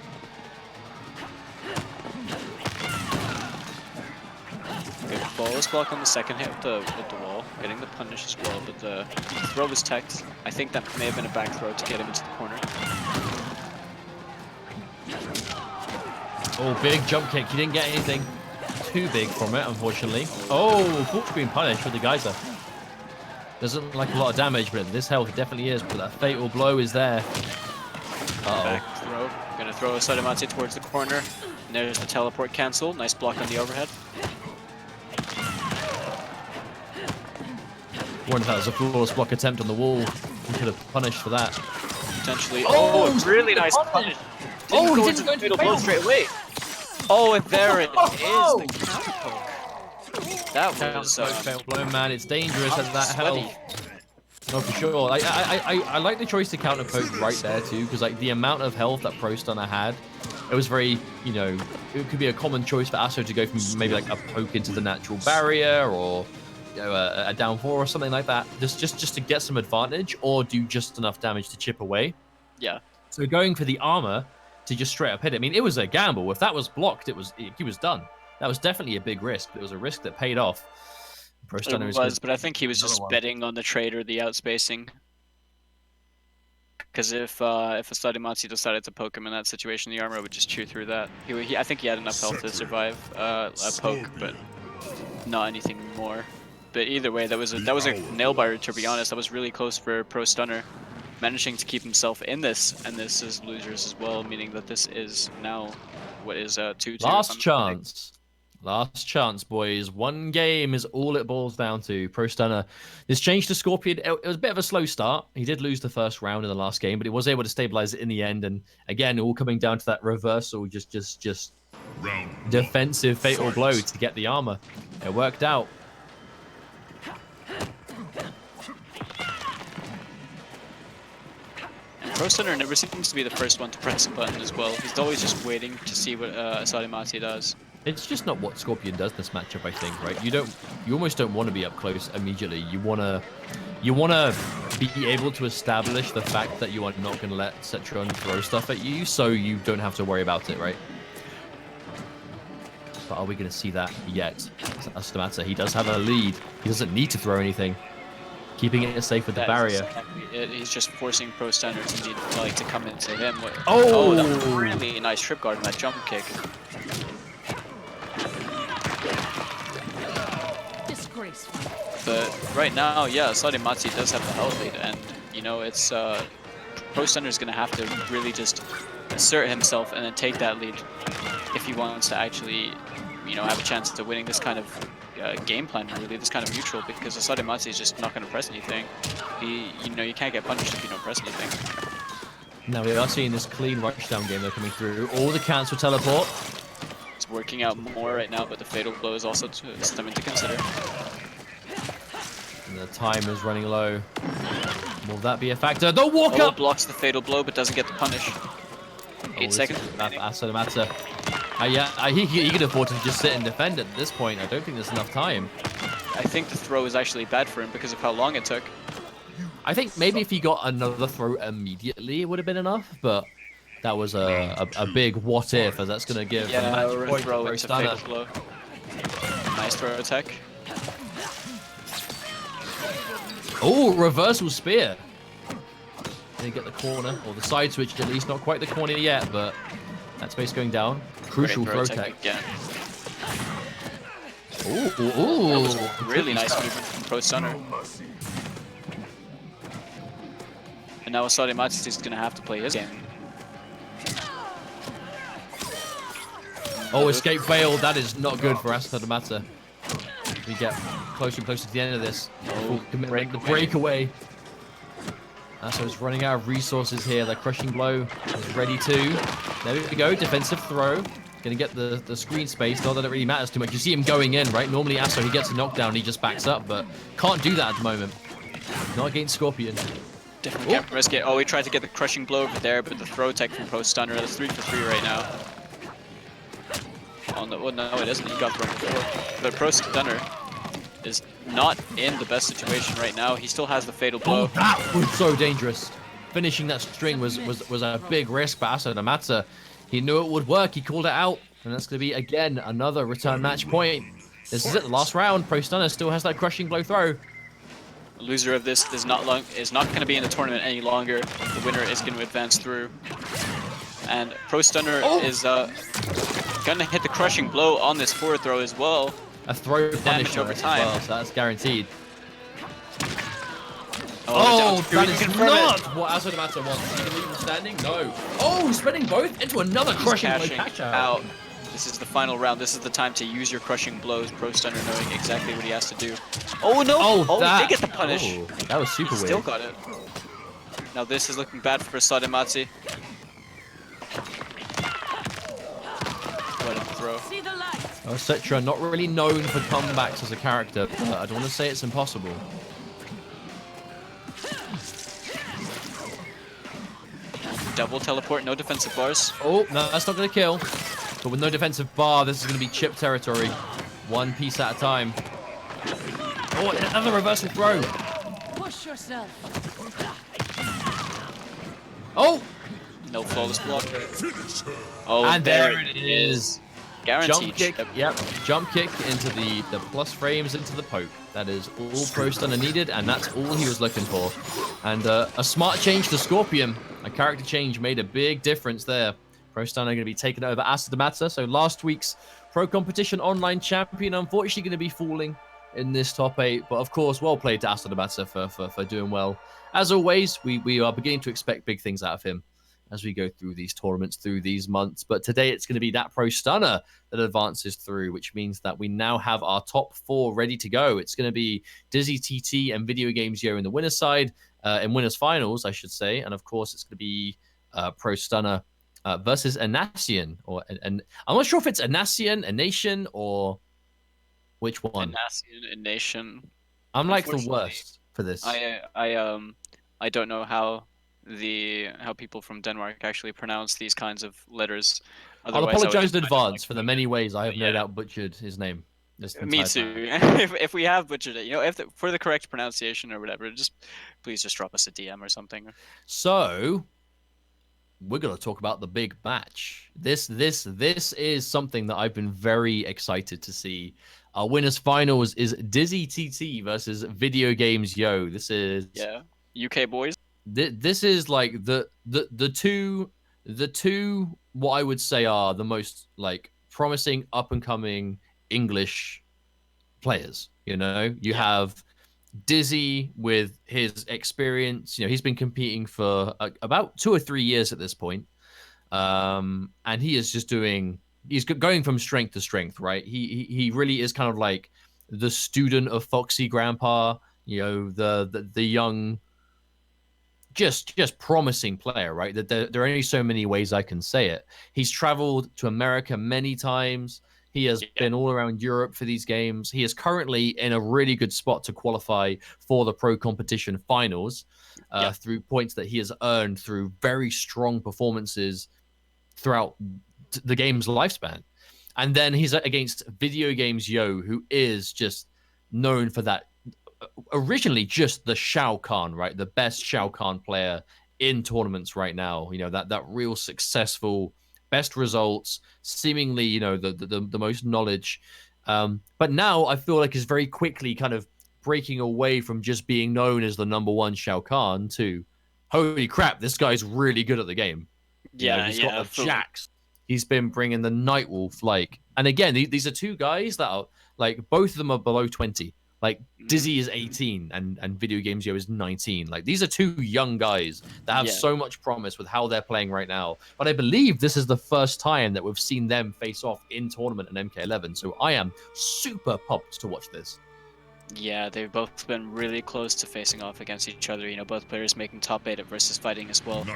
Good flawless block on the second hit with the wall, getting the punish as well, but the throw was teched. I think that may have been a back throw to get him into the corner. Oh, big jump kick. He didn't get anything too big from it, unfortunately. Oh, full screen punish with the geyser. Doesn't look like a lot of damage, but this health definitely is. But that fatal blow is there. Uh-oh. Back throw. Gonna throw Asodimazze towards the corner. And there's the teleport cancel. Nice block on the overhead. Wonder if that was a flawless block attempt on the wall. He could have punished for that. Potentially. Oh, really nice punish. Oh, he go didn't into go the fatal into blow fatal. straight away. Oh, and there it is. Oh. The counter poke. That was fatal blow, man. It's dangerous at that sweaty. health. No, for sure. I like the choice to counter poke right there too, because like the amount of health that Pro Stunner had, it was very, you know, it could be a common choice for Aso to go from maybe like a poke into the natural barrier, or you know, a down 4 or something like that, just to get some advantage, or do just enough damage to chip away. Yeah. So going for the armor to just straight up hit it. I mean, it was a gamble. If that was blocked, he was done. That was definitely a big risk. It was a risk that paid off. Pro Stunner It was, but I think he was just betting on the trade or the outspacing. Because if Asodimazze decided to poke him in that situation, the armor would just chew through that. I think he had enough health to survive a poke, but not anything more. But either way, that was a nail biter, to be honest. That was really close for Pro Stunner, managing to keep himself in this, and this is losers as well, meaning that this is now what is 2-2. Last chance. Last chance, boys. One game is all it boils down to. Pro Stunner. This change to Scorpion, it was a bit of a slow start. He did lose the first round in the last game, but he was able to stabilize it in the end. And again, all coming down to that reversal, just defensive fatal blow to get the armor. It worked out. Pro Stunner never seems to be the first one to press a button as well. He's always just waiting to see what Asodimazze does. It's just not what Scorpion does this matchup, I think, right? You almost don't want to be up close immediately. You wanna be able to establish the fact that you are not going to let Cetrion throw stuff at you, so you don't have to worry about it, right? But are we going to see that yet? Asodimazze, he does have a lead. He doesn't need to throw anything. Keeping it safe with the barrier. Exactly it. He's just forcing Pro Stunner to need to come into him. Oh, that was a really nice trip guard on that jump kick. But right now, yeah, Asodimazze does have the health lead, and you know it's Pro Stunner is gonna have to really just assert himself and then take that lead if he wants to actually, you know, have a chance to winning this kind of game plan, really, this kind of neutral, because Asodimazze is just not gonna press anything. You can't get punished if you don't press anything. Now we are seeing this clean rushdown game though coming through. All the cancel teleport. It's working out more right now, but the fatal blow is also something to consider. And the time is running low. Will that be a factor? The walk up blocks the fatal blow, but doesn't get the punish. 8 seconds. Asodimazze. Yeah, he can afford to just sit and defend at this point. I don't think there's enough time. I think the throw is actually bad for him because of how long it took. I think maybe if he got another throw immediately, it would have been enough, but that was a big what if, as that's going to give a match point to throw into fatal Stunner. blow. Nice throw attack. Oh, reversal spear. Didn't get the corner, or the side switch at least. Not quite the corner yet, but that space going down. Crucial throw tech. Again. Ooh. Really nice movement from Pro Stunner. And now Asodimazze is going to have to play his game. Oh, escape failed. That is not good for Asodimazze. We get closer and closer to the end of this. Oh, Commitment, the breakaway. Aso's running out of resources here. The crushing blow is ready too. There we go. Defensive throw. Gonna get the screen space. Not that it really matters too much. You see him going in, right? Normally Aso, he gets a knockdown, he just backs up, but can't do that at the moment. Not against Scorpion. Definitely can't risk it. Oh, he tried to get the crushing blow over there, but the throw tech from Pro Stunner. That's 3 for 3 right now. Oh, no, well, no, it isn't. He got thrown before. But Pro Stunner is not in the best situation right now. He still has the fatal blow. Oh, that was so dangerous. Finishing that string was a big risk for Asodimazze. He knew it would work. He called it out. And that's going to be, again, another return match point. This is it, the last round. Pro Stunner still has that crushing blow throw. The loser of this is not going to be in the tournament any longer. The winner is going to advance through. And Pro Stunner is going to hit the crushing blow on this forward throw as well. A throw Damage punisher over as time. well, so that's guaranteed. Oh, that is not what Asodimazze wants. He can leave him standing? No. Oh, spreading both into another crushing blow catch out. This is the final round. This is the time to use your crushing blows. Pro Stunner knowing exactly what he has to do. Oh no! Oh, he did get the punish. Oh, that was super weird. Still got it. Now this is looking bad for Asodimazze. What a throw. Cetra, not really known for comebacks as a character, but I don't want to say it's impossible. Double teleport, no defensive bars. Oh, no, that's not going to kill. But with no defensive bar, this is going to be chip territory. One piece at a time. Oh, another reversal throw. Push yourself. Oh! No flawless block. Oh, and there it is. Guaranteed. Jump kick, yep. Jump kick into the plus frames into the poke. That is all Pro Stunner needed, and that's all he was looking for. And a smart change to Scorpion. A character change made a big difference there. Pro Stunner going to be taking over Asodimazze. So last week's Pro Competition Online champion, unfortunately going to be falling in this top 8. But of course, well played to Asodimazze for doing well. As always, we are beginning to expect big things out of him as we go through these tournaments, through these months. But today it's going to be that Pro Stunner that advances through, which means that we now have our top 4 ready to go. It's going to be DizzyTT and VideoGamezYo in the winner's side, in winners finals, I should say. And of course, it's going to be Pro Stunner versus Anasian. And I'm not sure if it's Anasian, or which one. Anasian, Nation. I'm like the worst for this. I don't know how people from Denmark actually pronounce these kinds of letters. I'll apologize in advance for the many ways I have no doubt butchered his name. Me too. If we have butchered it, for the correct pronunciation or whatever, please just drop us a DM or something. So we're gonna talk about the big match. This is something that I've been very excited to see. Our winners finals is DizzyTT versus VideoGamezYo. This is UK boys. This is like the two what I would say are the most like promising up and coming English players. You have Dizzy with his experience. He's been competing for about 2 or 3 years at this point, and he is just he's going from strength to strength, right? He really is kind of like the student of Foxy Grandpa, the young, just promising player, right? That there are only so many ways I can say it. He's traveled to America many times. He has been all around Europe for these games. He is currently in a really good spot to qualify for the Pro Competition finals through points that he has earned through very strong performances throughout the game's lifespan. And then he's against VideoGamezYo, who is just known for that. Originally, just the Shao Kahn, right? The best Shao Kahn player in tournaments right now. You know, that real successful, best results, seemingly, you know, the most knowledge. But now I feel like he's very quickly kind of breaking away from just being known as the #1 Shao Kahn to, holy crap, this guy's really good at the game. You know, he's got the Jax. He's been bringing the Nightwolf, like, and again, these are two guys that are like, both of them are below 20. Like, Dizzy is 18 and VideoGamezYo is 19. Like, these are two young guys that have so much promise with how they're playing right now. But I believe this is the first time that we've seen them face off in tournament in MK11. So I am super pumped to watch this. Yeah, they've both been really close to facing off against each other. You know, both players making top 8 at versus fighting as well.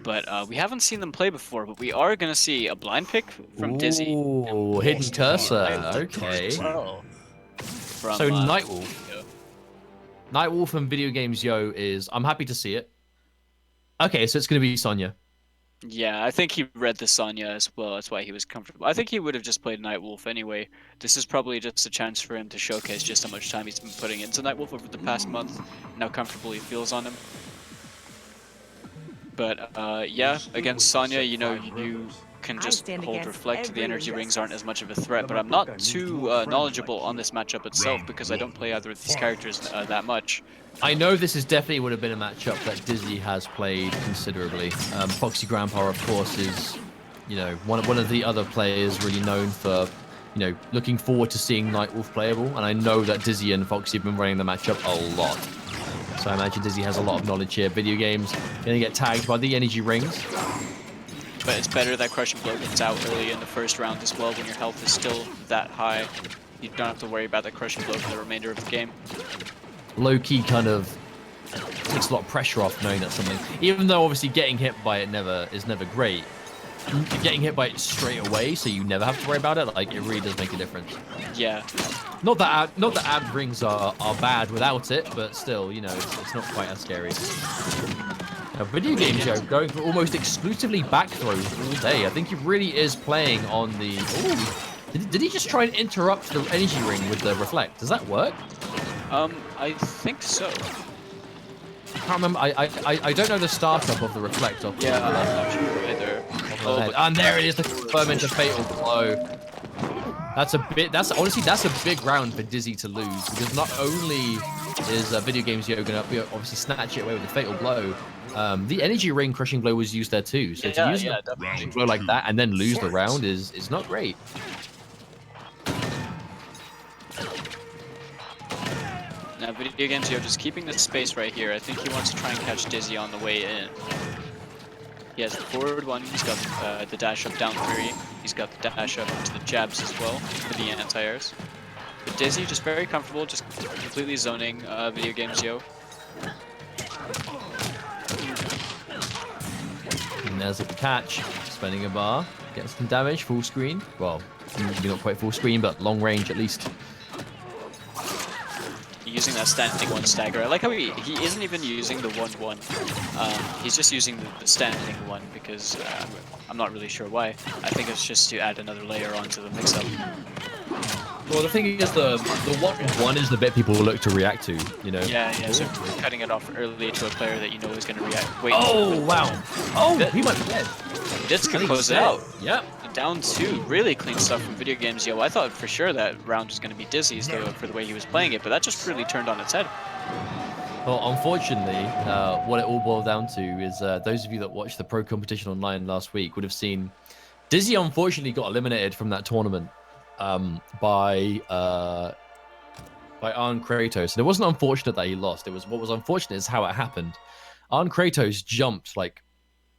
But we haven't seen them play before, but we are going to see a blind pick from Dizzy. Oh, hidden cursor. Okay. So Nightwolf. Nightwolf and VideoGamezYo is... I'm happy to see it. Okay, so it's going to be Sonya. Yeah, I think he read the Sonya as well. That's why he was comfortable. I think he would have just played Nightwolf anyway. This is probably just a chance for him to showcase just how much time he's been putting into Nightwolf over the past month and how comfortable he feels on him. But yeah, against Sonya, you know, you can just hold Reflect. The energy rings aren't as much of a threat, but I'm not too knowledgeable on this matchup itself because I don't play either of these characters that much. I know this is definitely would have been a matchup that Dizzy has played considerably. Foxy Grandpa, of course, is, you know, one of the other players really known for, you know, looking forward to seeing Nightwolf playable. And I know that Dizzy and Foxy have been running the matchup a lot. So I imagine Dizzy has a lot of knowledge here. Video games going to get tagged by the energy rings. But it's better that Crushing Blow gets out early in the first round as well when your health is still that high. You don't have to worry about that Crushing Blow for the remainder of the game. Low-key kind of takes a lot of pressure off knowing that something, even though obviously getting hit by it is never great. Getting hit by it straight away, so you never have to worry about it, like, it really does make a difference. Yeah. Not that ab rings are bad without it, but still, you know, it's not quite as scary. Now, VideoGamezYo going for almost exclusively back throws all day. I think he really is playing on the... Ooh. Did he just try and interrupt the energy ring with the Reflect? Does that work? I think so. I can't remember. I don't know the startup of the Reflect. I'm not sure either. And there it is, the confirm into Fatal Blow. That's honestly a big round for Dizzy to lose, because not only is VideoGamezYo going to obviously snatch it away with the Fatal Blow, the energy ring Crushing Blow was used there too. So to use the Crushing Blow like that and then lose the round is not great. Now VideoGamezYo just keeping this space right here. I think he wants to try and catch Dizzy on the way in. He has the forward one, he's got the dash up down 3, he's got the dash up to the jabs as well for the anti-airs. But Dizzy just very comfortable, just completely zoning VideoGamezYo. And there's a catch, spending a bar, gets some damage, full screen. Well, maybe not quite full screen, but long range at least. Using that standing 1 stagger. I like how he isn't even using the 1-1. He's just using the standing 1 because I'm not really sure why. I think it's just to add another layer onto the mix-up. Well, the thing is, the 1-1 is the bit people look to react to, you know? Yeah, so cutting it off early to a player that you know is going to react. Wait. Oh, wow. Oh, he might be dead. This can close it out. Yep. Down 2, really clean stuff from VideoGamezYo. I thought for sure that round was going to be Dizzy's for the way he was playing it, but that just really turned on its head. Well, unfortunately, what it all boiled down to is those of you that watched the Pro Competition Online last week would have seen Dizzy unfortunately got eliminated from that tournament by Arn Kratos. And it wasn't unfortunate that he lost. What was unfortunate is how it happened. Arn Kratos jumped like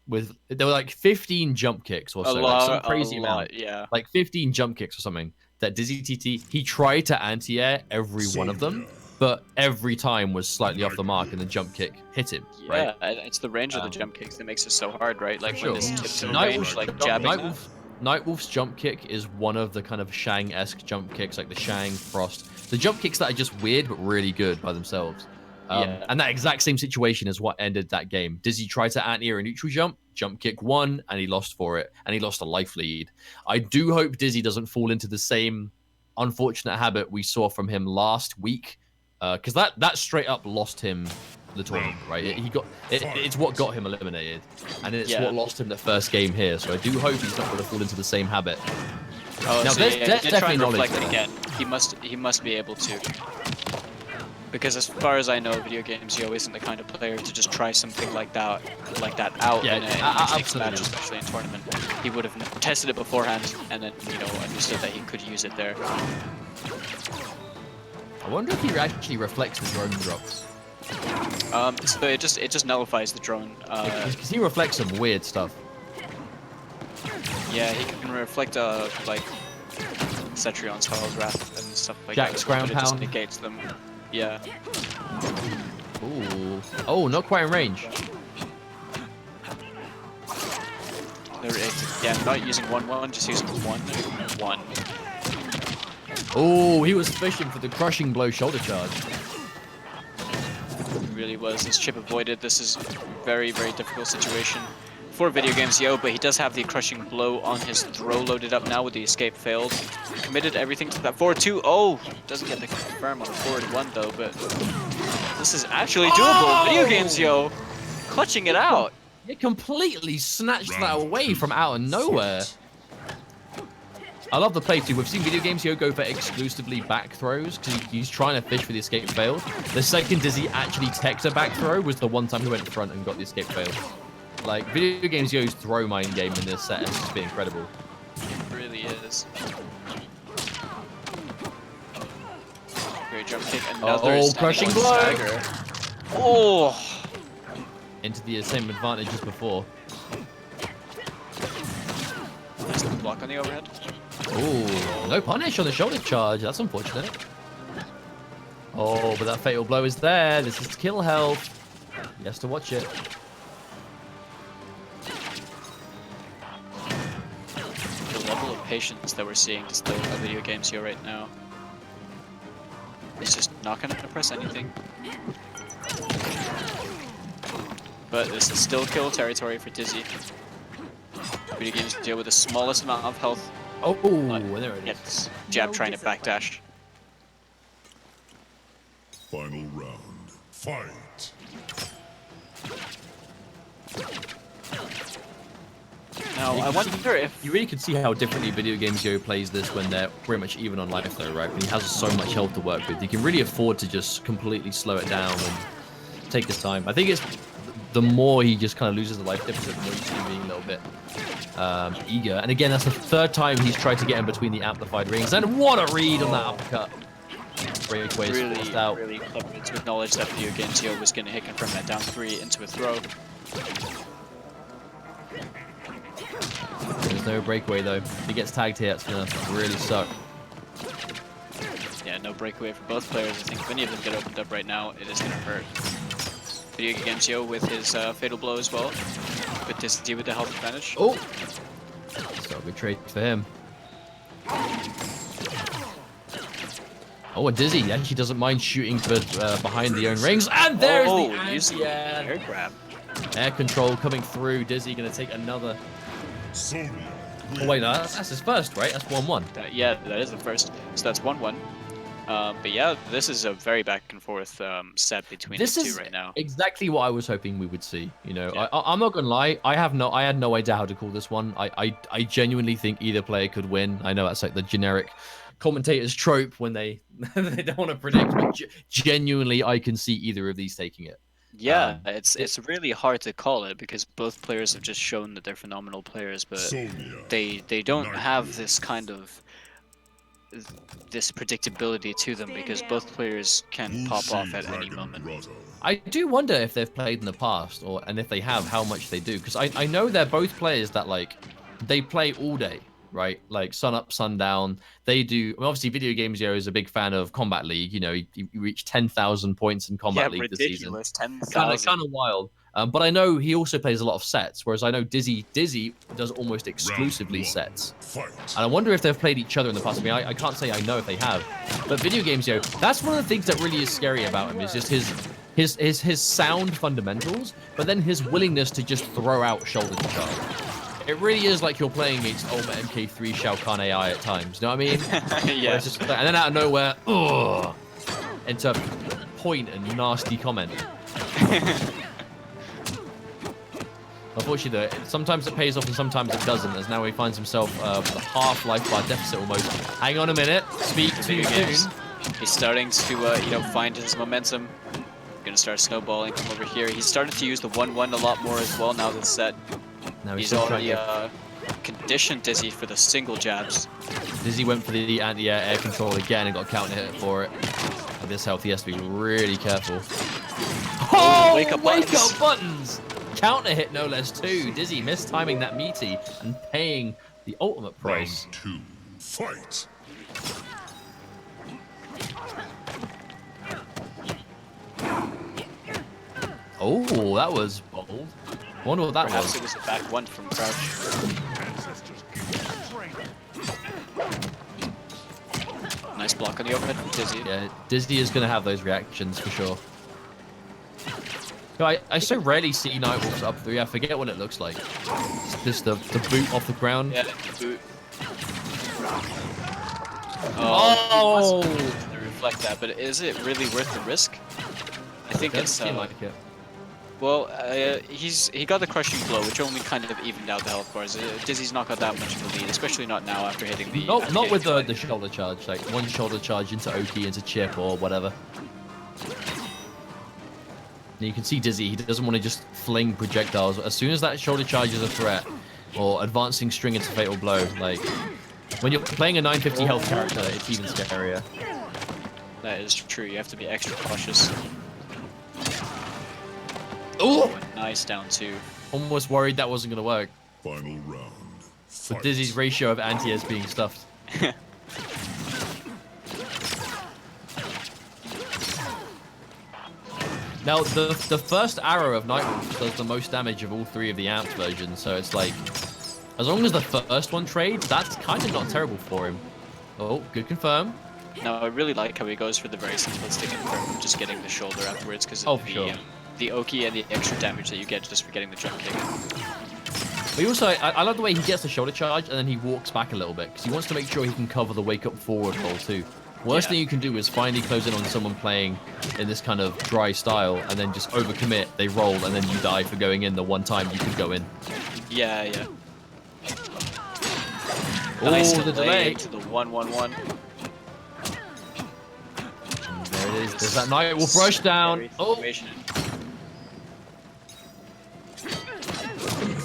there were like 15 jump kicks or so, like some crazy amount, like 15 jump kicks or something. That DizzyTT, he tried to anti-air every one of them, but every time was slightly off the mark, and the jump kick hit him. Yeah, right? It's the range of the jump kicks that makes it so hard, right? Like when this tips in range, like jabbing. Nightwolf's jump kick is one of the kind of Shang-esque jump kicks, like the Shang Frost. The jump kicks that are just weird but really good by themselves. And that exact same situation is what ended that game. Dizzy tried to anti-air a neutral jump kick won, and he lost for it, and he lost a life lead. I do hope Dizzy doesn't fall into the same unfortunate habit we saw from him last week, because that straight up lost him the tournament, right? It's what got him eliminated, and it's what lost him the first game here. So I do hope he's not going to fall into the same habit. Oh, now, so there's definitely knowledge reflect again. He must be able to. Because as far as I know, VideoGamezYo isn't the kind of player to just try something like that out in a match, especially in tournament. He would have tested it beforehand and then, you know, understood that he could use it there. I wonder if he actually reflects the drone drops. So it just nullifies the drone. Because he reflects some weird stuff. Yeah, he can reflect like Cetrion's Hell's Wrath and stuff like Jack's that. ground but it just pound. negates them. Yeah. Ooh. Oh, not quite in range. Yeah, not using 1-1, just using 1-1. Oh, he was fishing for the crushing blow shoulder charge. It really was. His chip avoided. This is a very, very difficult situation for VideoGamezYo, but he does have the crushing blow on his throw loaded up now with the escape failed. Committed everything to that forward 2. Oh, doesn't get the confirm on the forward 1 though, but this is actually doable. VideoGamezYo clutching it out. It completely snatched that away from out of nowhere. I love the play too. We've seen VideoGamezYo go for exclusively back throws because he's trying to fish for the escape failed. The second Dizzy actually teched a back throw was the one time he went front and got the escape failed. Like, VideoGamezYo's throw mind game in this set has just been incredible. It really is. Great jump kick. Another crushing blow. Stagger. Oh! Into the same advantage as before. Nice little block on the overhead. Oh, no punish on the shoulder charge. That's unfortunate. Oh, but that fatal blow is there. This is kill health. He has to watch it. The level of patience that we're seeing just with VideoGamezYo right now. It's just not going to press anything. But this is still kill territory for Dizzy. VideoGamezYo with the smallest amount of health. Oh, there it is. Gets jab trying to backdash. Final round. Fight. Now, I wonder if... You really can see how differently VideoGamezYo plays this when they're pretty much even on life though, right? When he has so much health to work with. You can really afford to just completely slow it down and take his time. I think it's the more he just kind of loses the life deficit, the more you see him being a little bit eager. And again, that's the third time he's tried to get in between the amplified rings. And what a read on that uppercut. Breakaway is forced out. Really clever to acknowledge that VideoGamezYo was going to hit confirm that down 3 into a throw. There's no breakaway though. If he gets tagged here, it's going to really suck. Yeah, no breakaway for both players. I think if any of them get opened up right now, it is going to hurt. VideoGamezYo with his fatal blow as well. But Dizzy with the health advantage. Oh! So good trade for him. Oh, and Dizzy actually doesn't mind shooting for behind the own rings. And there's the using air grab. Air control coming through. Dizzy going to take another. Oh, wait, no, that's his first, right? That's 1-1. Yeah, that is the first. So that's 1-1. But yeah, this is a very back and forth set between these two right now. Exactly what I was hoping we would see. You know, Yeah. I'm not gonna lie. I had no idea how to call this one. I genuinely think either player could win. I know that's like the generic commentator's trope when they they don't want to predict, but genuinely, I can see either of these taking it. Yeah, it's really hard to call it because both players have just shown that they're phenomenal players, but they don't have this kind of this predictability to them because both players can pop off at any moment. I do wonder if they've played in the past, and if they have, how much they do. Because I know they're both players that, like, they play all day, right? Like, sun up, sun down. They do... I mean, obviously, VideoGamezYo is a big fan of Combat League. You know, he reached 10,000 points in Combat League this season. Ridiculous, 10,000. Kind of wild. But I know he also plays a lot of sets, whereas I know Dizzy does almost exclusively sets. And I wonder if they've played each other in the past. I mean, I can't say I know if they have. But VideoGamezYo, that's one of the things that really is scary about him, is just his sound fundamentals, but then his willingness to just throw out shoulder to charge. It really is like you're playing against Ultimate MK3 Shao Kahn AI at times. You know what I mean? Yeah. Just, and then out of nowhere, into point and nasty comment. Unfortunately, though, sometimes it pays off and sometimes it doesn't, as now he finds himself with a half-life bar deficit almost. Hang on a minute. Speak too soon. He's starting to, you know, find his momentum. Gonna start snowballing from over here. He's started to use the 1-1 a lot more as well now that's set. Now He's already conditioned Dizzy for the single jabs. Dizzy went for the anti-air control again and got counter hit for it. At this health, he has to be really careful. Oh, wake up buttons! Counter hit no less too. Dizzy mistiming that meaty and paying the ultimate price. Round 2, fight! Oh, that was bold. Wonder what that Perhaps was. it was a back one from Crouch. Nice block on the overhead from Dizzy. Yeah, Dizzy is going to have those reactions for sure. I so rarely see Nightwolf's up 3. I forget what it looks like. It's just the boot off the ground. Yeah, boot. Oh! To reflect that, but is it really worth the risk? I think Doesn't it's seem like it. well, he got the crushing blow, which only kind of evened out the health bars. Dizzy's not got that much of a lead, especially not now after hitting the. Not with the shoulder charge, like one shoulder charge into Oki, into Chip or whatever. And you can see Dizzy, he doesn't want to just fling projectiles. As soon as that shoulder charge is a threat, or advancing string into fatal blow, like when you're playing a 950 health character, it's even scarier. That is true. You have to be extra cautious. Oh! Nice down 2. Almost worried that wasn't going to work. Final round, With fight! Dizzy's ratio of anti-airs being stuffed. Now, the first arrow of Nightwolf does the most damage of all 3 of the amped versions, so it's like, as long as the first one trades, that's kind of not terrible for him. Oh, good confirm. No, I really like how he goes for the very simplistic confirm, just getting the shoulder afterwards, because Oh, of for sure. the Oki and the extra damage that you get just for getting the jump kick. But he also, I love the way he gets the shoulder charge and then he walks back a little bit, because he wants to make sure he can cover the wake-up forward roll too. Worst thing you can do is finally close in on someone playing in this kind of dry style and then just overcommit, they roll, and then you die for going in the one time you could go in. Yeah, yeah. Oh, Nice the delay. to the 1-1-1. And there it is. There's that Nightwolf rush down. Oh, Situation.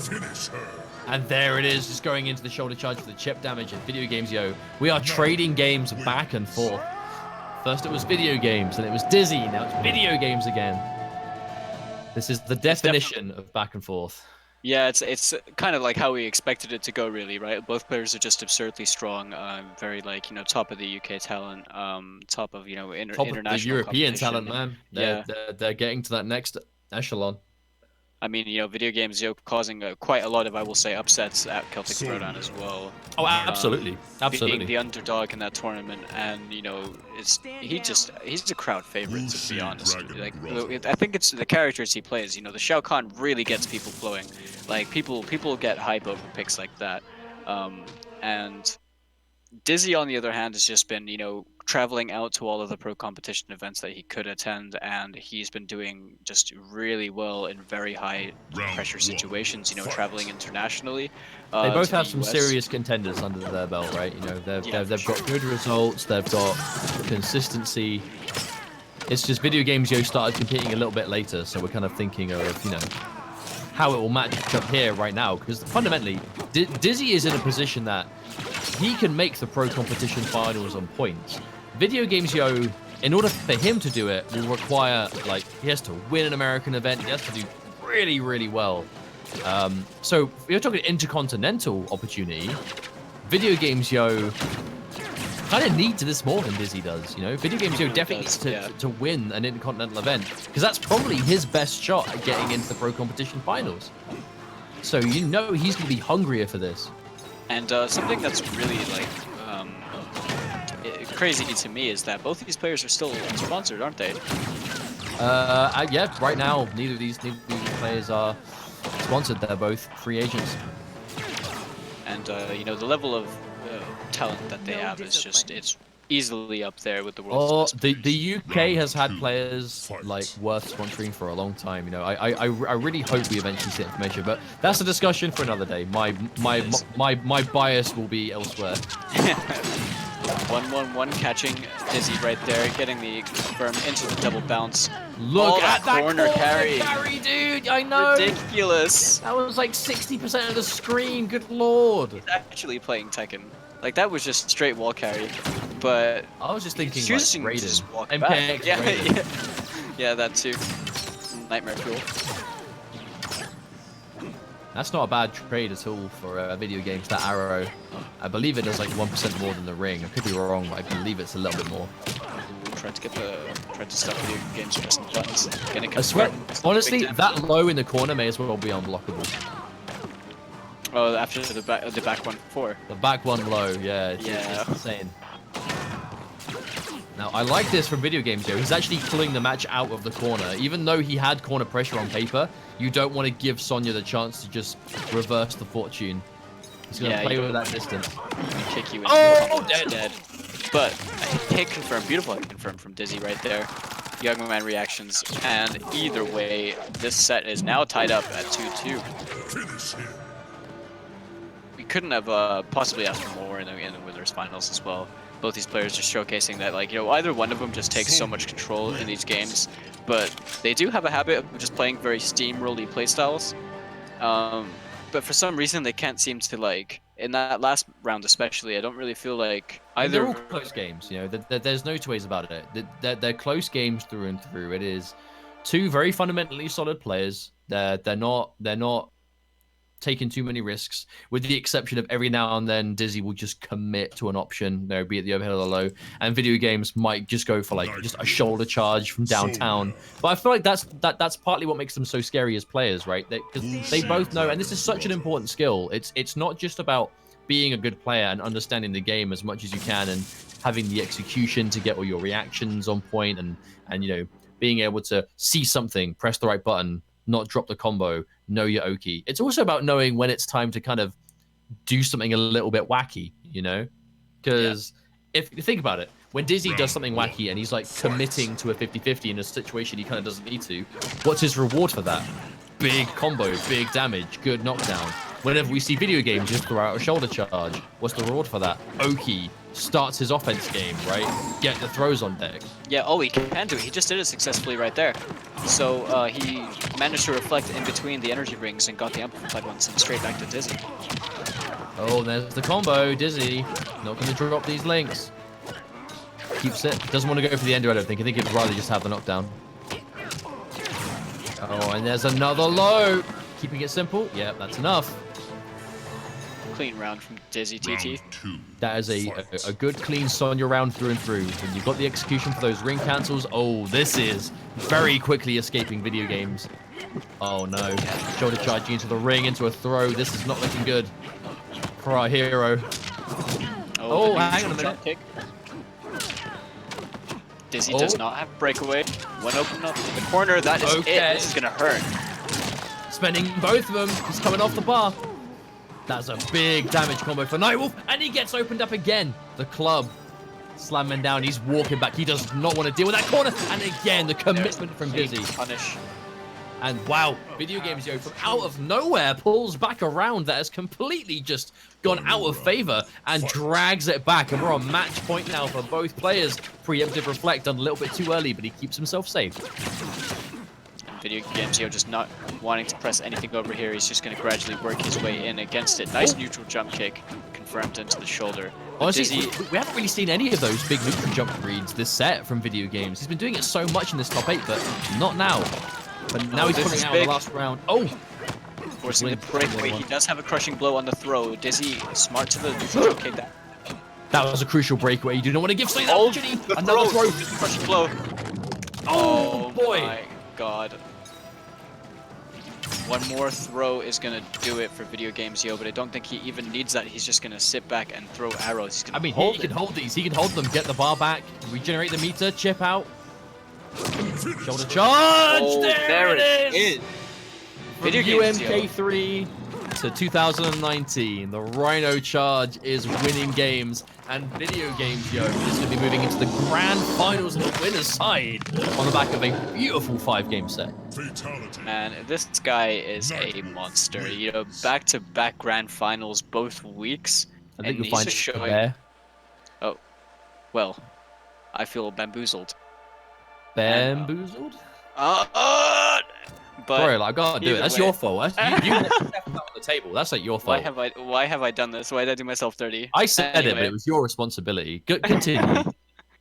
Finish her! and there it is, just going into the shoulder charge for the chip damage and VideoGamezYo. We are trading games back and forth. First it was video games, and it was Dizzy, now it's video games again. This is the definition of back and forth. Yeah, it's kind of like how we expected it to go, really, right? Both players are just absurdly strong, very like, you know, top of the UK talent, top of, you know, Top of international the European talent, competition. man. Yeah. They're getting to that next echelon. I mean, you know, VideoGamezYo causing quite a lot of, I will say, upsets at Celtic Throwdown as well. Oh, absolutely. Absolutely. Being the underdog in that tournament, and you know, he's a crowd favorite, to be honest. Like, I think it's the characters he plays. You know, the Shao Kahn really gets people flowing. Like people get hype over picks like that. And Dizzy, on the other hand, has just been, you know, traveling out to all of the pro competition events that he could attend, and he's been doing just really well in very high pressure situations, you know, traveling internationally. They both to have the some US. serious contenders under their belt, right? You know, they've got good results, they've got consistency. It's just VideoGamezYo started competing a little bit later, so we're kind of thinking of, you know, how it will match up here right now, because fundamentally, Dizzy is in a position that he can make the pro competition finals on points. VideoGamezYo, in order for him to do it, will require, like, he has to win an American event, he has to do really, really well. So, if you're talking Interkontinental opportunity, VideoGamezYo kind of needs this more than Dizzy does, you know? VideoGamezYo definitely needs to win an Intercontinental event, because that's probably his best shot at getting into the pro competition finals. So, you know he's going to be hungrier for this. And something that's really, like, crazy to me is that both of these players are still sponsored, aren't they? Yeah, right now, neither of these players are sponsored. They're both free agents. And you know, the level of talent that they have is just, it's easily up there with the world's Oh, best the players. UK has had players like worth sponsoring for a long time. You know, I really hope we eventually see information, but that's a discussion for another day. My bias will be elsewhere. 1-1-1 catching Dizzy right there, getting the confirm into the double bounce. Look at that corner carry, dude! I know. ridiculous. That was like 60% of the screen. Good lord. He's actually playing Tekken. Like, that was just straight wall carry, but I was just thinking he's choosing like to just Raiden. walk MKX back. Yeah, Raiden. yeah, that too. Nightmare fuel. That's not a bad trade at all for video games. That arrow, I believe it does like 1% more than the ring. I could be wrong, but I believe it's a little bit more. Tried to stop video games pressing buttons. I swear, honestly, that low in the corner may as well be unblockable. Oh, after the back one before. The back one low, yeah, it's insane. Now, I like this from VideoGamezYo. He's actually pulling the match out of the corner. Even though he had corner pressure on paper, you don't want to give Sonya the chance to just reverse the fortune. He's going to play with that distance. Kick you into the combo dead. But hit confirmed, beautiful hit confirmed from Dizzy right there. Young Man reactions, and either way, this set is now tied up at 2-2. We couldn't have possibly asked for more in the winners finals as well. Both these players just showcasing that, like, you know, either one of them just takes so much control in these games, but they do have a habit of just playing very steamrolly playstyles. But for some reason, they can't seem to, like, in that last round especially, I don't really feel like either. They're all close games, you know. There's no two ways about it. They're close games through and through. It is two very fundamentally solid players. They're not taking too many risks, with the exception of every now and then Dizzy will just commit to an option, you know, be it the overhead or the low, and video games might just go for like just a shoulder charge from downtown. But I feel like that's partly what makes them so scary as players, right? Because they both know, and this is such an important skill. It's not just about being a good player and understanding the game as much as you can and having the execution to get all your reactions on point and you know, being able to see something, press the right button, not drop the combo, know your Oki. It's also about knowing when it's time to kind of do something a little bit wacky, you know? Because if you think about it, when Dizzy does something wacky and he's like committing to a 50-50 in a situation he kind of doesn't need to, what's his reward for that? Big combo, big damage, good knockdown. Whenever we see video games just throw out a shoulder charge, what's the reward for that? Oki starts his offense game, right? Get the throws on deck. Yeah, oh, he can do it. He just did it successfully right there. So he managed to reflect in between the energy rings and got the amplified one sent straight back to Dizzy. Oh, there's the combo. Dizzy not going to drop these links. Keeps it. Doesn't want to go for the ender, I don't think. I think he'd rather just have the knockdown. Oh, and there's another low. Keeping it simple. Yeah, that's enough. Clean round from DizzyTT. That is a good, clean Sonya round through and through. When you've got the execution for those ring cancels, oh, this is very quickly escaping video games. Oh, no. Shoulder charging into the ring, into a throw. This is not looking good for our hero. Oh, hang on a minute. Kick. Dizzy does not have breakaway. One open up in the corner. That is it. This is going to hurt. Spending both of them. He's coming off the bar. That's a big damage combo for Nightwolf, and he gets opened up again. The club slamming down. He's walking back. He does not want to deal with that corner. And again, the commitment from Dizzy. Punish. And wow, VideoGamezYo from out of nowhere pulls back a round that has completely just gone out of favor and drags it back. And we're on match point now for both players. Preemptive reflect done a little bit too early, but he keeps himself safe. VideoGamezYo just not wanting to press anything over here. He's just going to gradually work his way in against it. Nice neutral jump kick confirmed into the shoulder. Honestly, we haven't really seen any of those big neutral jump reads this set from Video Games. He's been doing it so much in this top 8, but not now. But now he's pulling out in the last round. Oh! Forcing the breakaway. He does have a crushing blow on the throw. Dizzy, smart to the neutral jump kick. That was a crucial breakaway. You do not want to give Sonya that opportunity. Another throw. Crushing blow. Oh, boy. My God. One more throw is going to do it for VideoGamezYo, but I don't think he even needs that. He's just going to sit back and throw arrows. He's gonna he can hold these. He can hold them, get the bar back, regenerate the meter, chip out. Shoulder charge! Oh, there it is! From VideoGamezYo. UMK3 to 2019, the Rhino Charge is winning games, and VideoGamezYo is going to be moving into the grand finals of the winner's side on the back of a beautiful 5-game set. Fatality. Man, this guy is a monster. You know, back-to-back grand finals both weeks. I think and you'll he's find just it showing. there. Oh, well, I feel bamboozled. Bamboozled? But Sorry, like, I gotta do it. either That's way- your fault. You left that on the table. That's like your fault. Why have I done this? Why did I do myself dirty? I said it, but Anyway. it was your responsibility. Continue.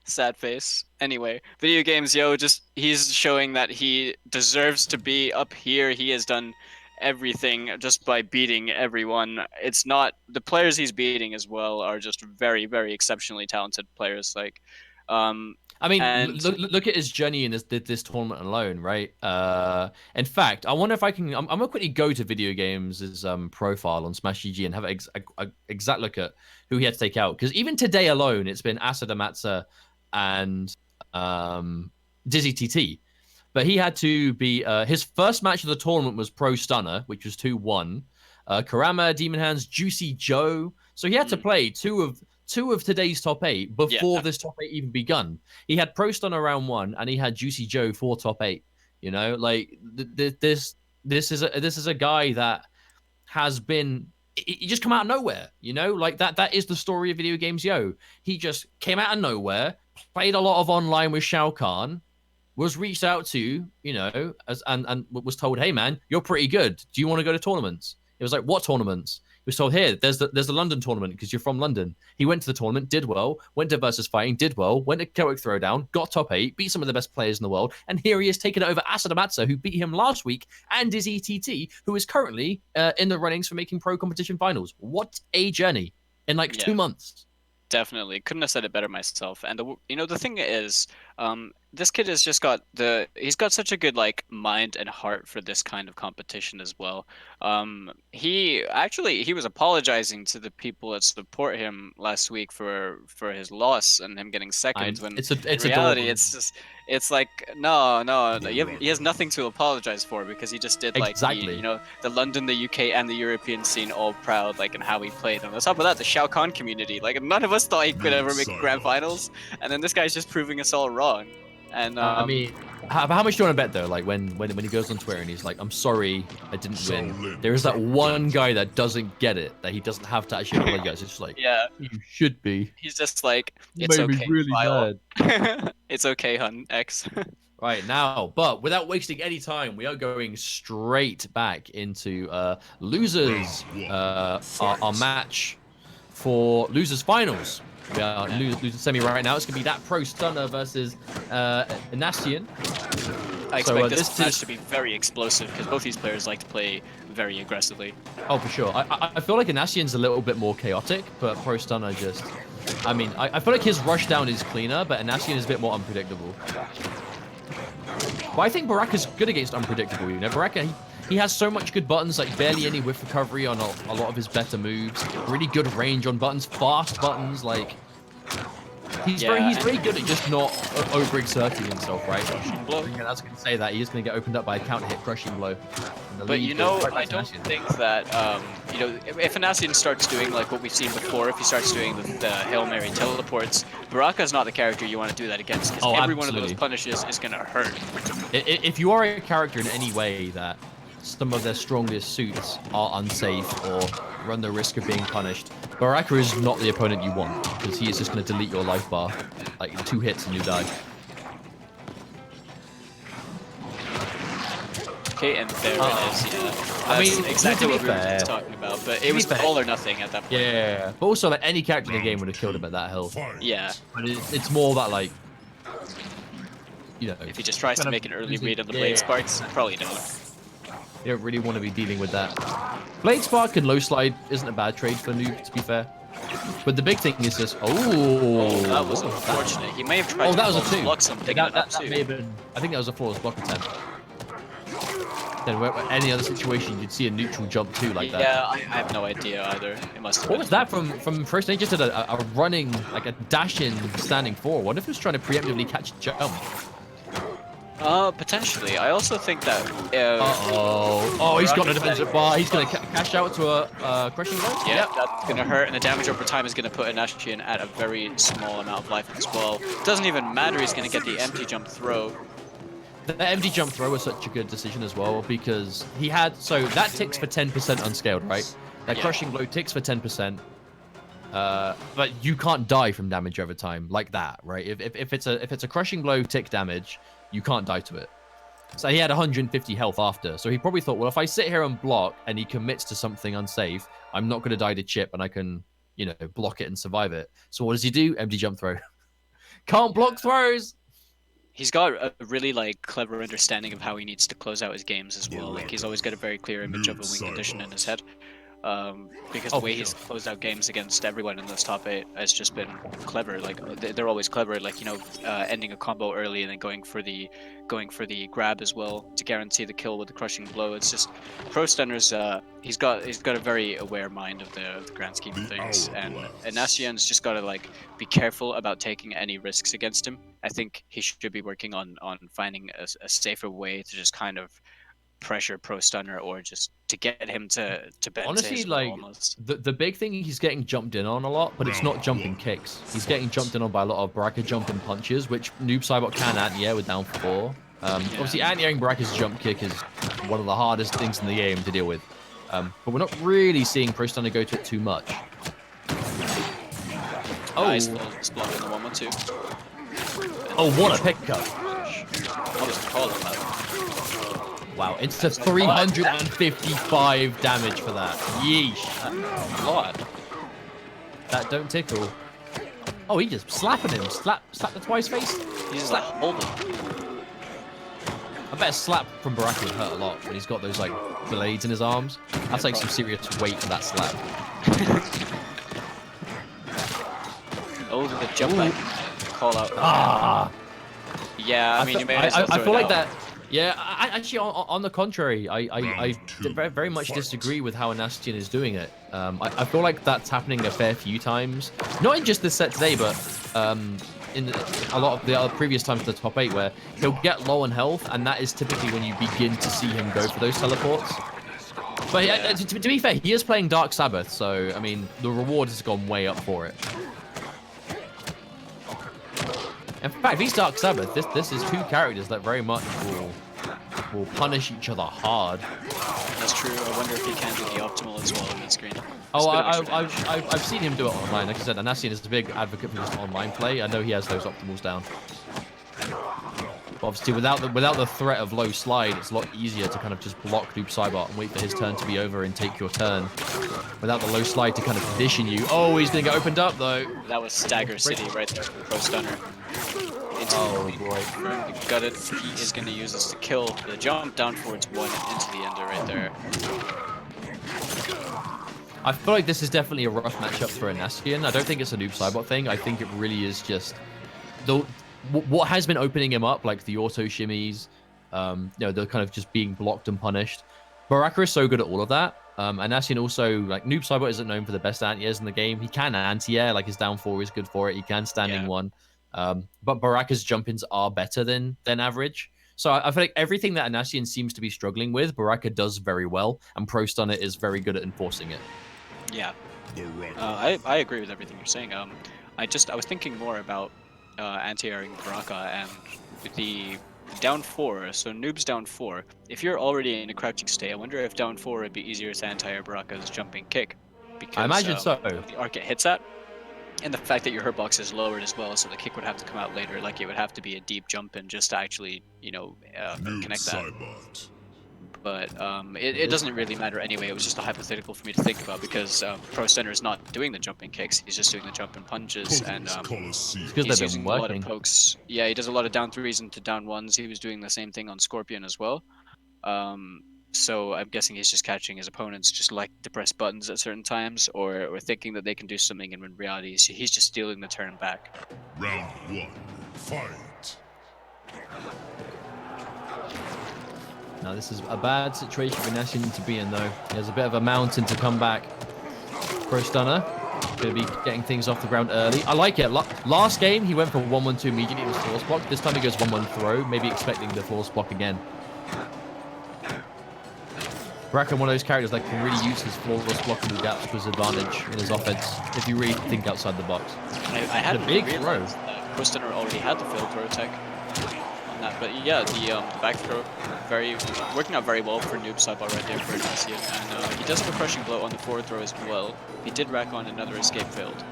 Sad face. Anyway, VideoGamezYo, he's showing that he deserves to be up here. He has done everything just by beating everyone. It's not the players he's beating as well are just very, very exceptionally talented players. Like, I mean, and- look at his journey in this tournament alone, right? In fact, I wonder if I can. I'm gonna quickly go to Video Games' profile on Smash GG and have an exact look at who he had to take out. Because even today alone, it's been Asodimazze and DizzyTT. But he had to be his first match of the tournament was Pro Stunner, which was 2-1. Karama, Demon Hands, Juicy Joe. So he had to play two of today's top 8 before this top 8 even begun. He had Pro Stunner round 1, and he had Juicy Joe for top 8. You know, like this is a guy that has been. He just come out of nowhere. You know, like that is the story of VideoGamezYo. He just came out of nowhere, played a lot of online with Shao Kahn, was reached out to, you know, and was told, hey man, you're pretty good. Do you want to go to tournaments? It was like, what tournaments? He was told, here, there's the London tournament because you're from London. He went to the tournament, did well, went to Versus Fighting, did well, went to Chaotic Throwdown, got top 8, beat some of the best players in the world, and here he is taking it over Asodimazze, who beat him last week, and DizzyTT, who is currently in the runnings for making pro competition finals. What a journey in like 2 months. Definitely couldn't have said it better myself. And the thing is, this kid has just got he's got such a good like mind and heart for this kind of competition as well. He was apologizing to the people that support him last week for his loss and him getting second. When It's in reality, adorable. it's like no, he has nothing to apologize for because he just did like Exactly. the London, the UK, and the European scene all proud like in how he played. And on top of that, the Shao Kahn community, like none of us thought he could ever make grand finals, and then this guy's just proving us all wrong. And I mean, how much do you want to bet though? Like when he goes on Twitter and he's like, "I'm sorry, I didn't win." There is that one guy that doesn't get it, that he doesn't have to actually apologize. It's just like, yeah, you should be. he's just like, You it's made me okay, really File. mad. It's okay, hun X. Right now, but without wasting any time, we are going straight back into losers, our match for losers finals. We are losers semi right now. It's gonna be that Pro Stunner versus Nastian. I expect this this match is- to be very explosive because both these players like to play very aggressively. Oh, for sure. I feel like Nastian's a little bit more chaotic, but Pro Stunner just. I mean, I feel like his rush down is cleaner, but Nastian is a bit more unpredictable. But I think Baraka's good against unpredictable. You know, Baraka, he has so much good buttons, like barely any whiff recovery on a lot of his better moves. Really good range on buttons, fast buttons. Like he's very good at just not overexerting himself, right? blow. I think that's going to say that he is going to get opened up by a counter hit, crushing blow. And the But lead you goes know, right I back to don't Nastian. think that if Nastian starts doing like what we've seen before, if he starts doing the Hail Mary teleports, Baraka's not the character you want to do that against because every one of those punishes is gonna hurt. If you are a character in any way that some of their strongest suits are unsafe or run the risk of being punished, Baraka is not the opponent you want because he is just going to delete your life bar. Like 2 hits and you die. Okay, and there it is. Yeah, that's I mean, exactly to be what we were fair- just talking about. But it was fair- all or nothing at that point. Yeah, but also like any character in the game would have killed him at that hill. Fight. Yeah. But it's more that like, you know, If he just tries to kind of make an early using- read on the blade sparks, probably don't. you don't really want to be dealing with that. Blade Spark and Low Slide isn't a bad trade for Noob, to be fair. But the big thing is just, That was unfortunate. He may have tried Oh, to that was a flawless 2. block something That, in that that may have been, I think that was a flawless block attempt. Then any other situation, you'd see a neutral jump too like that. Yeah, I have no idea either. It must have What been. was that from first? They just did a running, like a dash in standing 4. What if he was trying to preemptively catch a jump? Potentially. I also think that. Oh, he's got a defensive bar. He's gonna cash out to a crushing blow. Yeah, that's gonna hurt, and the damage over time is gonna put Ashian at a very small amount of life as well. Doesn't even matter. He's gonna get the empty jump throw. The empty jump throw was such a good decision as well because he had that ticks for 10% unscaled, right? That crushing blow ticks for 10%. But you can't die from damage over time like that, right? If it's a crushing blow tick damage, you can't die to it. So he had 150 health after. So he probably thought, well, if I sit here and block and he commits to something unsafe, I'm not going to die to chip and I can, block it and survive it. So what does he do? Empty jump throw. Can't block throws. He's got a really clever understanding of how he needs to close out his games as well. Like he's always got a very clear image of a win condition in his head. Because the way he's closed out games against everyone in this top 8 has just been clever. Like they're always clever, ending a combo early and then going for the grab as well to guarantee the kill with the crushing blow. It's just Pro Stunner's he's got a very aware mind of the grand scheme of things, and Ashian's just got to be careful about taking any risks against him. I think he should be working on finding a safer way to just kind of pressure Pro Stunner, or just to get him to bend. Honestly, the big thing, he's getting jumped in on a lot, but it's not jumping kicks. He's getting jumped in on by a lot of Baraka jumping punches, which Noob Saibot can anti-air with down 4. Obviously, anti-airing Baraka's jump kick is one of the hardest things in the game to deal with. But we're not really seeing Pro Stunner go to it too much. Oh, nice little block in the 1-1-2. Oh, what a pickup! What was the call on that? Wow, it's a 355 damage for that. Yeesh. What? That don't tickle. Oh, he just slapping him. Slap the twice face. He's just holding. I bet a slap from Baraka would hurt a lot when he's got those blades in his arms. That's some serious weight for that slap. Oh, the jump back call out. Ah. Yeah, I mean, you may I feel like that. Yeah, actually, on the contrary, I very much disagree with how Ashian is doing it. I feel like that's happening a fair few times. Not in just this set today, but in a lot of the other previous times in the top 8, where he'll get low on health, and that is typically when you begin to see him go for those teleports. But to be fair, he is playing Dark Sabbath, so, I mean, the reward has gone way up for it. In fact, if he's Dark Sabbath, this is 2 characters that very much will punish each other hard. That's true. I wonder if he can do the optimal as well on the screen. Oh, I've seen him do it online. Like I said, Ashian is a big advocate for just online play. I know he has those optimals down. But obviously, without the threat of low slide, it's a lot easier to kind of just block Noob Saibot and wait for his turn to be over and take your turn. Without the low slide to kind of condition you. Oh, he's gonna get opened up though. That was Stagger City right there from Pro Stunner. Oh boy. Got it. He is going to use this to kill the jump down forwards 1 into the ender right there. I feel like this is definitely a rough matchup for Ashian. I don't think it's a Noob Saibot thing. I think it really is just what has been opening him up, like the auto shimmies, they're kind of just being blocked and punished. Baraka is so good at all of that. And Ashian also, Noob Saibot isn't known for the best anti-airs in the game. He can anti-air, like his down 4 is good for it. He can standing 1. But Baraka's jump-ins are better than average. So I feel like everything that Ashian seems to be struggling with, Baraka does very well, and Pro Stunner is very good at enforcing it. Yeah. I agree with everything you're saying. I was thinking more about anti-airing Baraka and the down 4. So Noob's down 4. If you're already in a crouching state, I wonder if down 4 would be easier to anti-air Baraka's jumping kick. Because, I imagine so. The arc it hits at. And the fact that your hurtbox is lowered as well, so the kick would have to come out later. Like, it would have to be a deep jump in just to actually, connect that. But it doesn't really matter anyway. It was just a hypothetical for me to think about because Pro Stunner is not doing the jumping kicks. He's just doing the jumping punches, and he's using a lot of pokes. Yeah, he does a lot of down 3s into down 1s. He was doing the same thing on Scorpion as well. So I'm guessing he's just catching his opponents just like to press buttons at certain times, or thinking that they can do something, and in reality he's just stealing the turn back. Round 1, fight. Now this is a bad situation for Ashian to be in though. There's a bit of a mountain to come back. Pro Stunner. Going to be getting things off the ground early. I like it. Last game, he went for 1-1-2 immediately. It was force block. This time he goes 1-1 throw, maybe expecting the force block again. Baraka, one of those characters that can really use his flawless blocking gaps to his advantage in his offense if you really think outside the box. I hadn't a big realized that Krustunner already had the failed throw tech on that, but yeah, the back throw working out very well for noob sidebar right there for Ignacio, and he does have a crushing blow on the forward throw as well. He did rack on another escape failed.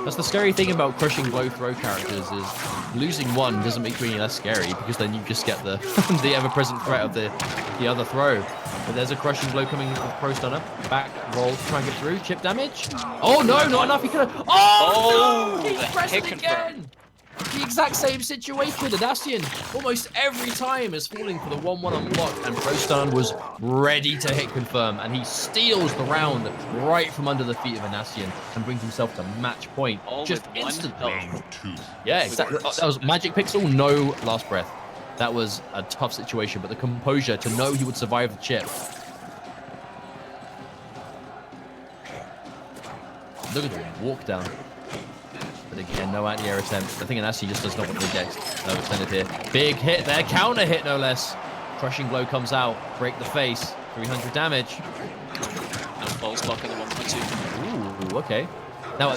That's the scary thing about crushing blow throw characters is losing one doesn't make you any less scary because then you just get the the ever-present threat of the other throw. But there's a crushing blow coming with Pro Stunner. Back roll to try and get through. Chip damage. Oh no, not enough. He could have. Oh, no! He pressed it again. The exact same situation. Adassian almost every time is falling for the 1-1 unblock, and Pro Stun was ready to hit confirm, and he steals the round right from under the feet of Adassian and brings himself to match point just instantly. Round 2. Yeah, exactly. That was Magic Pixel, no last breath. That was a tough situation, but the composure to know he would survive the chip. Look at the walk down. But again, no anti-air attempt. I think Anasi just does not want to get extended here. Big hit there, counter hit no less. Crushing blow comes out, break the face, 300 damage. And falls blocking the 1.2. Ooh, okay. Now,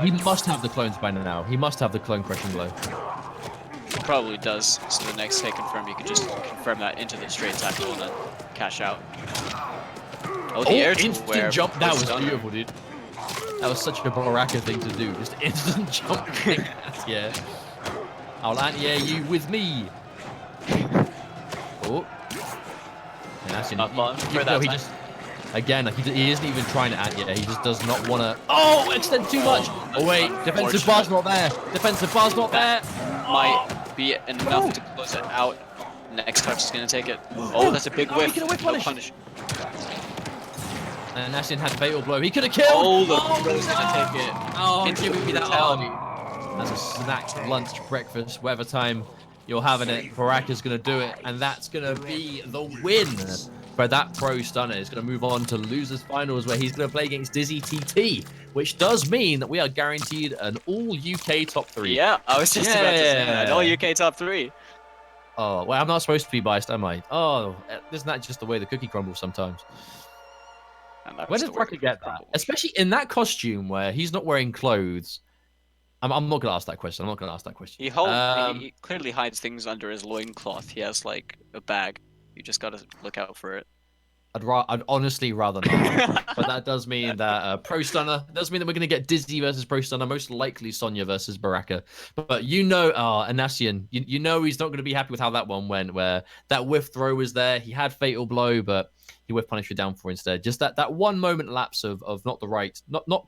he must have the clones by now. He must have the clone crushing blow. Probably does. So the next hit confirm, you could just confirm that into the straight tackle and then cash out. Oh, the air instant jump. That was beautiful, dude. That was such a Baraka thing to do. Just instant jump. Yeah. I'll anti-air you with me. Oh. And that's he just again, he isn't even trying to anti-air. He just does not want to. Oh, extend too much. Oh wait, defensive bar's not there. Defensive bar's not there. Might be enough to close it out. Next touch is gonna take it. Oh, that's a big whiff. He whiff no punish. And Nassim had fatal blow. He could have killed. Oh, the throw's gonna take it. Oh, give me that arm. As a snack, lunch, breakfast, whatever time you're having it, Baraka's gonna do it, and that's gonna be the win. But that Pro Stunner is going to move on to losers finals, where he's going to play against DizzyTT, which does mean that we are guaranteed an all UK top 3. Yeah, I was just about to say that. All UK top 3. Oh, well, I'm not supposed to be biased, am I? Oh, isn't that just the way the cookie crumbles sometimes? Where did Baraka get that? Especially in that costume where he's not wearing clothes. I'm not going to ask that question. He clearly hides things under his loincloth. He has like a bag. You just got to look out for it. I'd honestly rather not. But that does mean that Pro Stunner does mean that we're going to get Dizzy versus Pro Stunner, most likely Sonya versus Baraka. But you know, Anasian, you know he's not going to be happy with how that one went, where that whiff throw was there. He had fatal blow, but he whiff punish for down 4 instead. Just that one moment lapse of not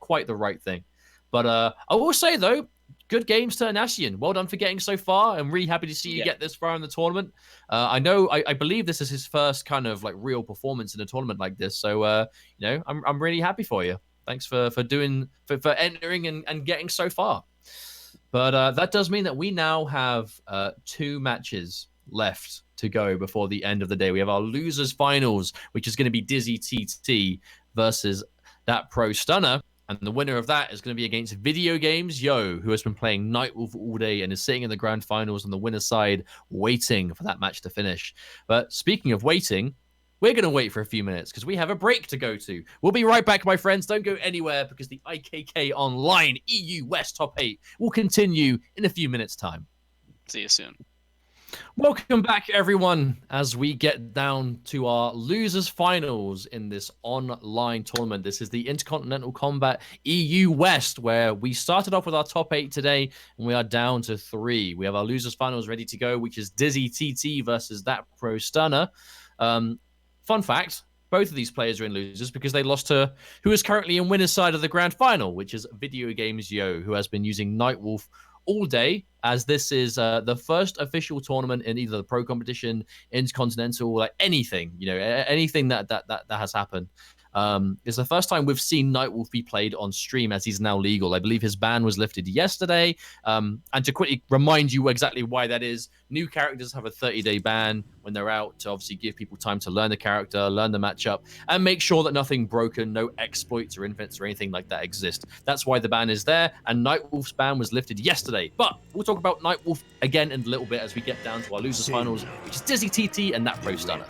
quite the right thing. But I will say though, good games to Anasian. Well done for getting so far. I'm really happy to see you get this far in the tournament. I believe this is his first kind of like real performance in a tournament like this. So you know, I'm really happy for you. Thanks for entering and getting so far. But that does mean that we now have 2 matches left to go before the end of the day. We have our losers finals, which is going to be DizzyTT versus that Pro Stunner. And the winner of that is going to be against VideoGamezYo, who has been playing Nightwolf all day and is sitting in the grand finals on the winner's side, waiting for that match to finish. But speaking of waiting, we're going to wait for a few minutes because we have a break to go to. We'll be right back, my friends. Don't go anywhere because the IKK Online EU West Top 8 will continue in a few minutes' time. See you soon. Welcome back, everyone, as we get down to our losers finals in this online tournament. This is the Interkontinental Kombat EU West, where we started off with our top 8 today, and we are down to 3. We have our losers finals ready to go, which is DizzyTT versus that Pro Stunner. Fun fact, both of these players are in losers because they lost to who is currently in winner's side of the grand final, which is VideoGamezYo, who has been using Nightwolf all day, as this is the first official tournament in either the pro competition, Interkontinental, like anything, you know, anything that has happened. It's the first time we've seen Nightwolf be played on stream, as he's now legal. I believe his ban was lifted yesterday. And to quickly remind you exactly why that is, new characters have a 30-day ban when they're out to obviously give people time to learn the character, learn the matchup, and make sure that nothing broken, no exploits or infants or anything like that exist. That's why the ban is there, and Nightwolf's ban was lifted yesterday. But we'll talk about Nightwolf again in a little bit as we get down to our losers finals, which is DizzyTT and that Pro Stunner.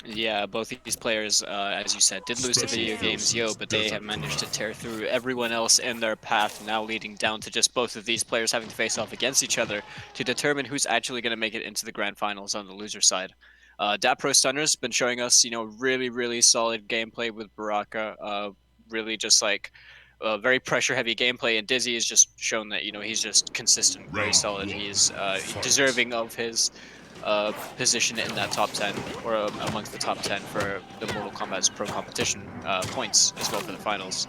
Yeah, both of these players, as you said, did lose to VideoGamezYo, but they have managed to tear through everyone else in their path, now leading down to just both of these players having to face off against each other to determine who's actually going to make it into the grand finals on the loser side. Dat Pro Stunner's been showing us, really, really solid gameplay with Baraka, really just like very pressure-heavy gameplay, and Dizzy has just shown that, he's just consistent, very solid. He's deserving of his position in that top 10 or amongst the top 10 for the Mortal Kombat's pro competition points as well for the finals.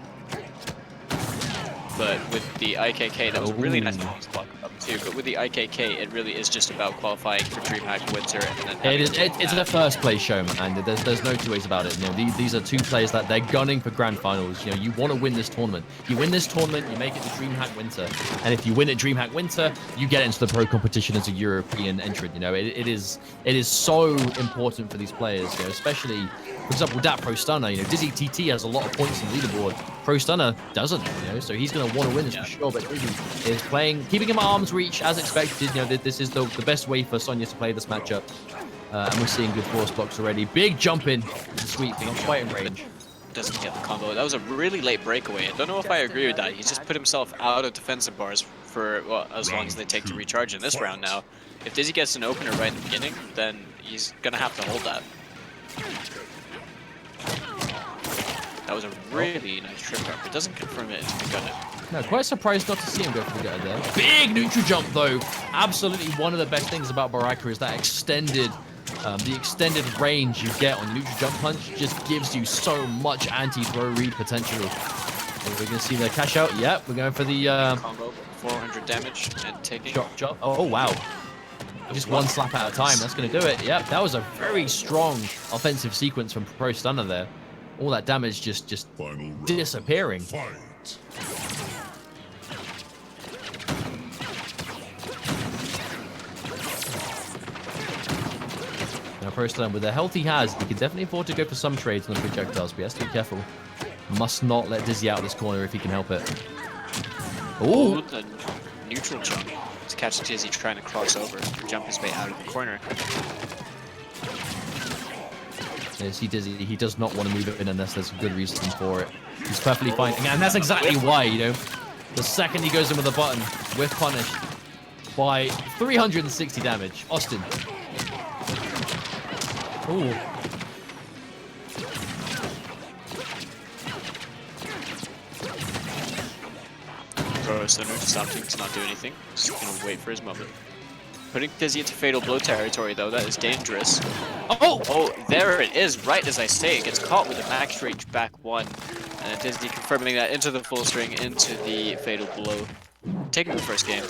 But with the IKK, that was a really nice bonus block up too. But with the IKK, it really is just about qualifying for DreamHack Winter. And then it's a first place show, man. There's no two ways about it. These are two players that they're gunning for grand finals. You want to win this tournament. You win this tournament, you make it to DreamHack Winter, and if you win at DreamHack Winter, you get into the pro competition as a European entrant. It is so important for these players. Especially, for example, that Pro Stunner. DizzyTT has a lot of points in the leaderboard. Pro Stunner doesn't. So he's going to want to win this for sure. But Dizzy is playing, keeping him at arm's reach as expected. This is the best way for Sonya to play this matchup. And we're seeing good force blocks already. Big jump in, sweep, not quite in range. Doesn't get the combo. That was a really late breakaway. I don't know if I agree with that. He just put himself out of defensive bars for as long as they take to recharge in this round now. If Dizzy gets an opener right in the beginning, then he's going to have to hold that. That was a really nice trip up. It doesn't confirm it until we got it. No, quite surprised not to see him go for the gutter there. Big neutral jump, though. Absolutely one of the best things about Baraka is that the extended range you get on neutral jump punch just gives you so much anti-throw read potential. We're going to see the cash out. Yep, we're going for the combo, 400 damage and taking. Chop. Oh, wow. Just one slap at a time. That's going to do it. Yep, that was a very strong offensive sequence from Pro Stunner there. All that damage just disappearing. Now, Pro Stunner, with the health he has, he can definitely afford to go for some trades on the projectiles, but he has to be careful. Must not let Dizzy out of this corner if he can help it. Oh, the neutral jump to catch Dizzy trying to cross over, jump his way out of the corner. See Dizzy, he does not want to move it in unless there's a good reason for it. He's perfectly fine. And that's exactly why, the second he goes in with a button, we're punished by 360 damage. Austin. Ooh. Pro Stunner just opting to not do anything. Just gonna wait for his moment. Putting Dizzy into fatal blow territory, though, that is dangerous. Oh, there it is, right as I say. It gets caught with a max range back one. And Dizzy confirming that into the full string, into the fatal blow. Taking the first game.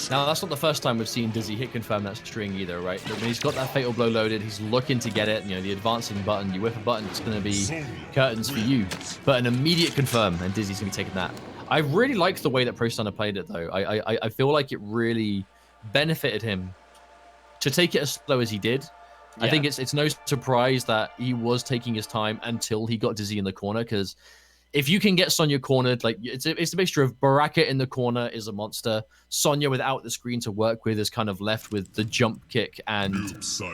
Now, that's not the first time we've seen Dizzy hit confirm that string either, right? When he's got that fatal blow loaded, he's looking to get it. The advancing button, you whip a button, it's going to be curtains for you. But an immediate confirm, and Dizzy's going to be taking that. I really like the way that Pro Stunner played it, though. I feel like it really benefited him to take it as slow as he did. Yeah. I think it's no surprise that he was taking his time until he got Dizzy in the corner, because if you can get Sonya cornered, like it's a mixture of Baraka in the corner is a monster. Sonya without the screen to work with is kind of left with the jump kick and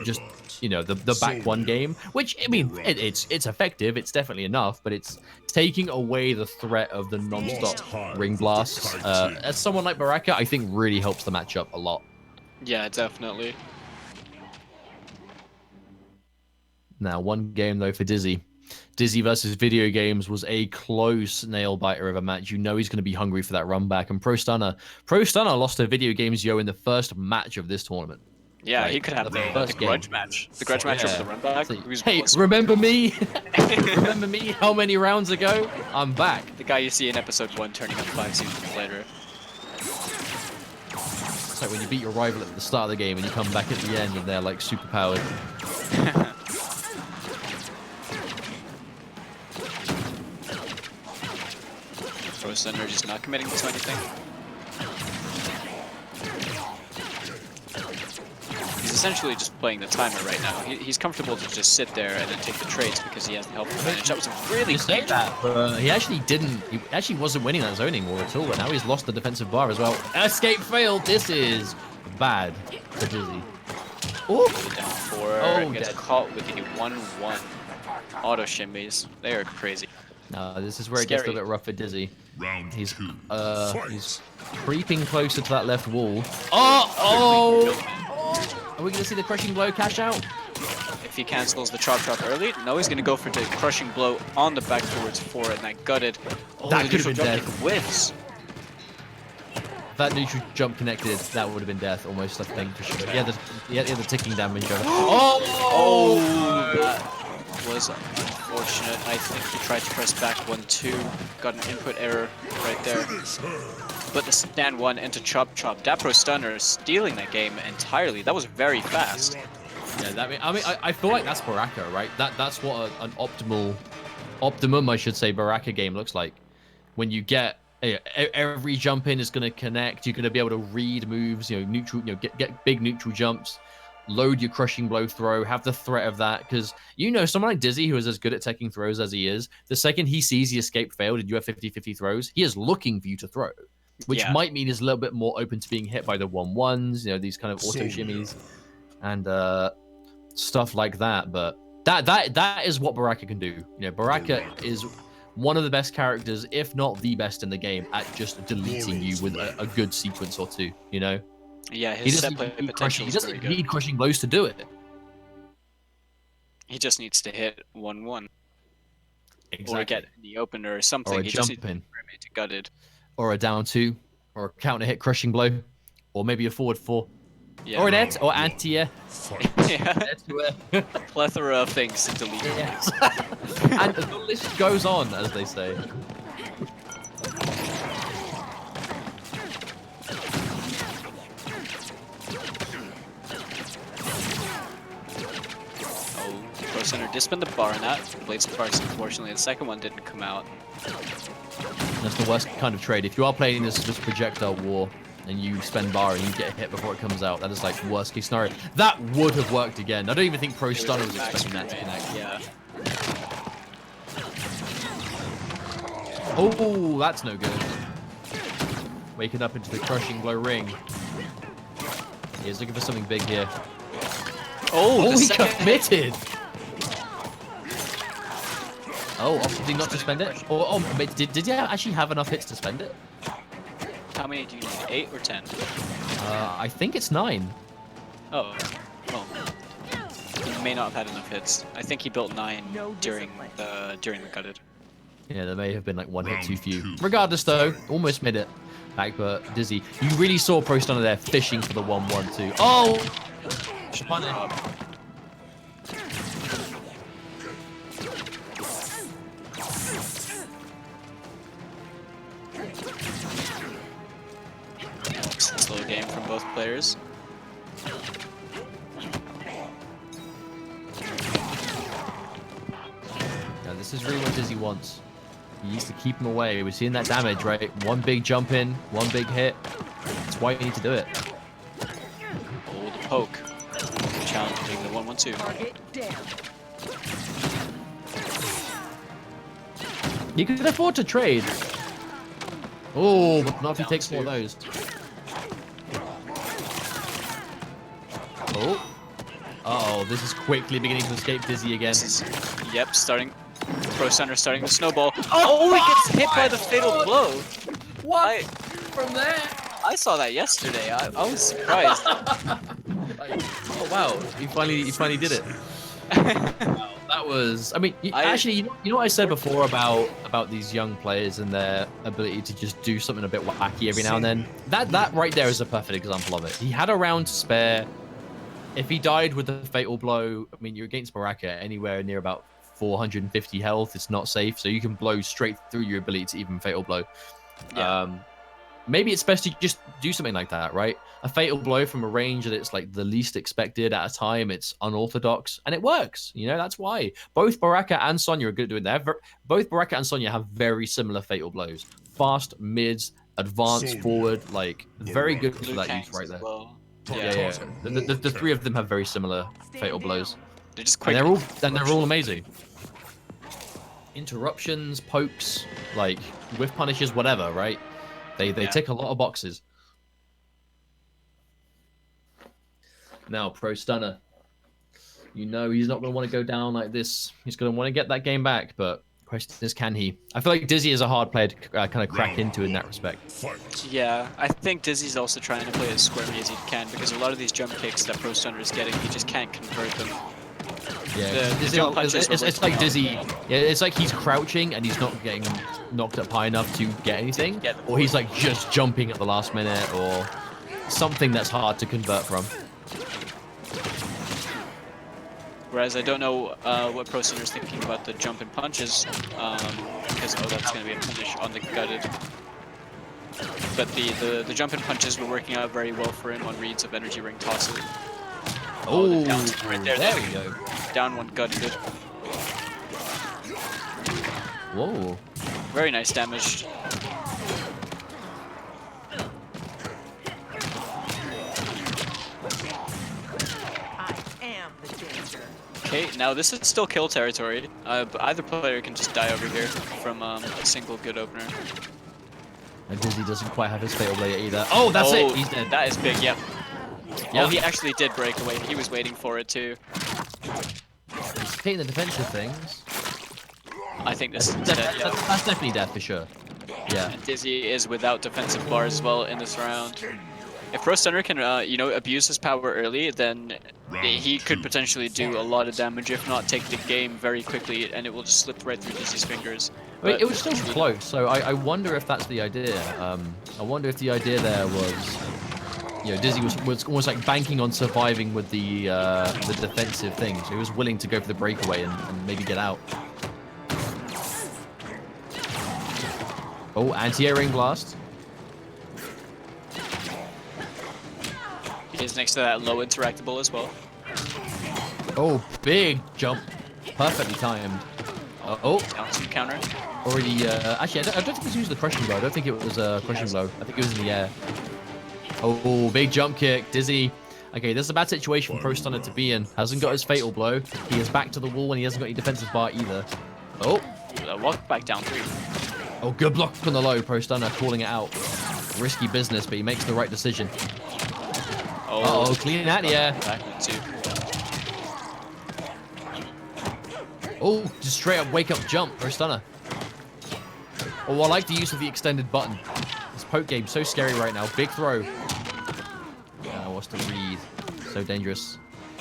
just the back one game, which I mean it's effective. It's definitely enough, but it's taking away the threat of the non-stop ring blasts. As someone like Baraka, I think really helps the matchup a lot. Yeah, definitely. Now, one game though for Dizzy. Dizzy versus Video Games was a close nail-biter of a match. He's going to be hungry for that run back. And Pro Stunner lost to VideoGamezYo in the first match of this tournament. Yeah, right? He could have the grudge match. The grudge match over the run back. Hey, remember me? Remember me how many rounds ago? I'm back. The guy you see in episode 1 turning up 5 seasons later. It's like when you beat your rival at the start of the game and you come back at the end and they're like super powered. Center just not committing to anything. He's essentially just playing the timer right now. He's comfortable to just sit there and then take the trades because he has the health advantage. That was a really You say clean that, but he actually didn't. He actually wasn't winning that zoning war at all, and now he's lost the defensive bar as well. Escape failed. This is bad for Dizzy. Ooh. Down 4. Oh, Gets dead. caught with the 1-1 auto shimmies. They are crazy. No, this is where it gets a little bit rough for Dizzy. Round He's 2. he's creeping closer to that left wall. Oh! Are we gonna see the crushing blow cash out? If he cancels the chop early, no, he's gonna go for the crushing blow on the back towards 4 and that gutted. Oh, That the could have neutral been jump death. whiffs. If that neutral jump connected, that would have been death almost, I think, for sure. He had the ticking damage over. Oh, that was unfortunate. I think he tried to press back 1-2, got an input error right there. But the stand 1 into chop. Dapro Stunner stealing that game entirely. That was very fast. Yeah, I feel like that's Baraka, right? That's what an optimum, I should say, Baraka game looks like. When you get every jump in is going to connect. You're going to be able to read moves, neutral, get big neutral jumps, load your crushing blow throw, have the threat of that. Because someone like Dizzy, who is as good at taking throws as he is, the second he sees the escape failed and you have 50-50 throws, he is looking for you to throw, which might mean he's a little bit more open to being hit by the 1-1s, these kind of auto shimmies and stuff like that. But that is what Baraka can do. Baraka is one of the best characters, if not the best in the game, at just deleting you with a good sequence or two. Yeah, his set play potential is very good. He doesn't need crushing blows to do it. He just needs to hit 1-1. Exactly. Or get the opener or something. Or a he jump just needs in. to gutted. Or a down 2. Or a counter hit crushing blow. Or maybe a forward 4. Yeah. Or an anti-air. Yeah. A plethora of things to delete. Yes. And the list goes on, as they say. Pro Center did spin the bar on that. Blade Sparks, unfortunately, the second one didn't come out. That's the worst kind of trade. If you are playing this projectile war and you spend bar and you get hit before it comes out, that is like worst case scenario. That would have worked again. I don't even think Pro Stunner was expecting that to connect. Yeah. Oh, that's no good. Waking up into the crushing blow ring. He's looking for something big here. Oh, he committed! Oh, did he not to spend it? Did he actually have enough hits to spend it? How many do you need? 8 or 10? I think it's 9. Oh. He may not have had enough hits. I think he built 9 during the gutted. Yeah, there may have been like one hit too few. Regardless, though, almost made it back, but Dizzy, you really saw Pro Stunner there fishing for the 1-1-2. Oh! Slow game from both players. Now, this is really what Dizzy wants. He needs to keep him away. We're seeing that damage, right? One big jump in, one big hit. That's why you need to do it. Oh, the poke. Challenging the 1-1-2. You can afford to trade. Oh, but not if he takes more of those. Oh. Uh-oh, this is quickly beginning to escape Dizzy again. Yep, Pro Center starting to snowball. Oh, he gets hit by the fatal blow. What? From there? I saw that yesterday. I was surprised. Oh wow, he finally did it. Wow, that was. I mean, actually, you know what I said before about these young players and their ability to just do something a bit wacky every now and then. That right there is a perfect example of it. He had a round to spare. If he died with the fatal blow, I mean, you're against Baraka anywhere near about 450 health. It's not safe, so you can blow straight through your ability to even fatal blow. Yeah. Maybe it's best to just do something like that, right? A fatal blow from a range that it's like the least expected at a time. It's unorthodox, and it works. That's why. Both Baraka and Sonya are good at doing that. Both Baraka and Sonya have very similar fatal blows. fast mids, advanced forward, like very good for that use right there. Well. Yeah. The three of them have very similar fatal blows. They're just quick. And they're all amazing. Interruptions, pokes, like whiff punishes, whatever, right? They tick a lot of boxes. Now, Pro Stunner. You know he's not going to want to go down like this. He's going to want to get that game back, but the question is, can he? I feel like Dizzy is a hard player to kind of crack into in that respect. Yeah, I think Dizzy's also trying to play as squarely as he can, because a lot of these jump kicks that Pro Stunner is getting, he just can't convert them. Yeah, it's like Dizzy. Yeah, it's like he's crouching and he's not getting knocked up high enough to get anything, or he's like just jumping at the last minute, or something that's hard to convert from. Whereas I don't know what Pro Stunner's thinking about the jump and punches, because that's going to be a punish on the gutted. But the jump and punches were working out very well for him on reads of energy ring tosses. Oh, right there we go. Down one gutted. Whoa. Very nice damage. Okay, now this is still kill territory. But either player can just die over here from a single good opener. And Dizzy doesn't quite have his fatal blade either. Oh, that's it. He's dead. That is big. Yep. Oh, he actually did break away. He was waiting for it too. He's taking the defensive things. I think this is dead. Yeah. That's definitely dead for sure. Yeah. And Dizzy is without defensive bars as well in this round. If Pro Stunner can, you know, abuse his power early, then he could potentially do a lot of damage, if not take the game very quickly, and it will just slip right through Dizzy's fingers. But it was still close, so I wonder if that's the idea. I wonder if the idea there was, you know, Dizzy was almost like banking on surviving with the defensive things. So he was willing to go for the breakaway and maybe get out. Oh, anti-air ring blast. He's next to that low interactable as well. Oh, big jump. Perfectly timed. Oh. Down to counter. Already, actually, I don't think he used the crushing blow. I don't think it was a crushing blow. I think it was in the air. Oh, big jump kick. Dizzy. Okay, this is a bad situation for Pro Stunner to be in. Hasn't got his fatal blow. He is back to the wall and he hasn't got any defensive bar either. Oh. Walk back down 3. Oh, good block from the low. Pro Stunner calling it out. Risky business, but he makes the right decision. Oh, clean out, yeah. Back 2. Oh, just straight up wake up jump for a stunner. Oh, I like the use of the extended button. This poke game so scary right now. Big throw. What's the read? So dangerous.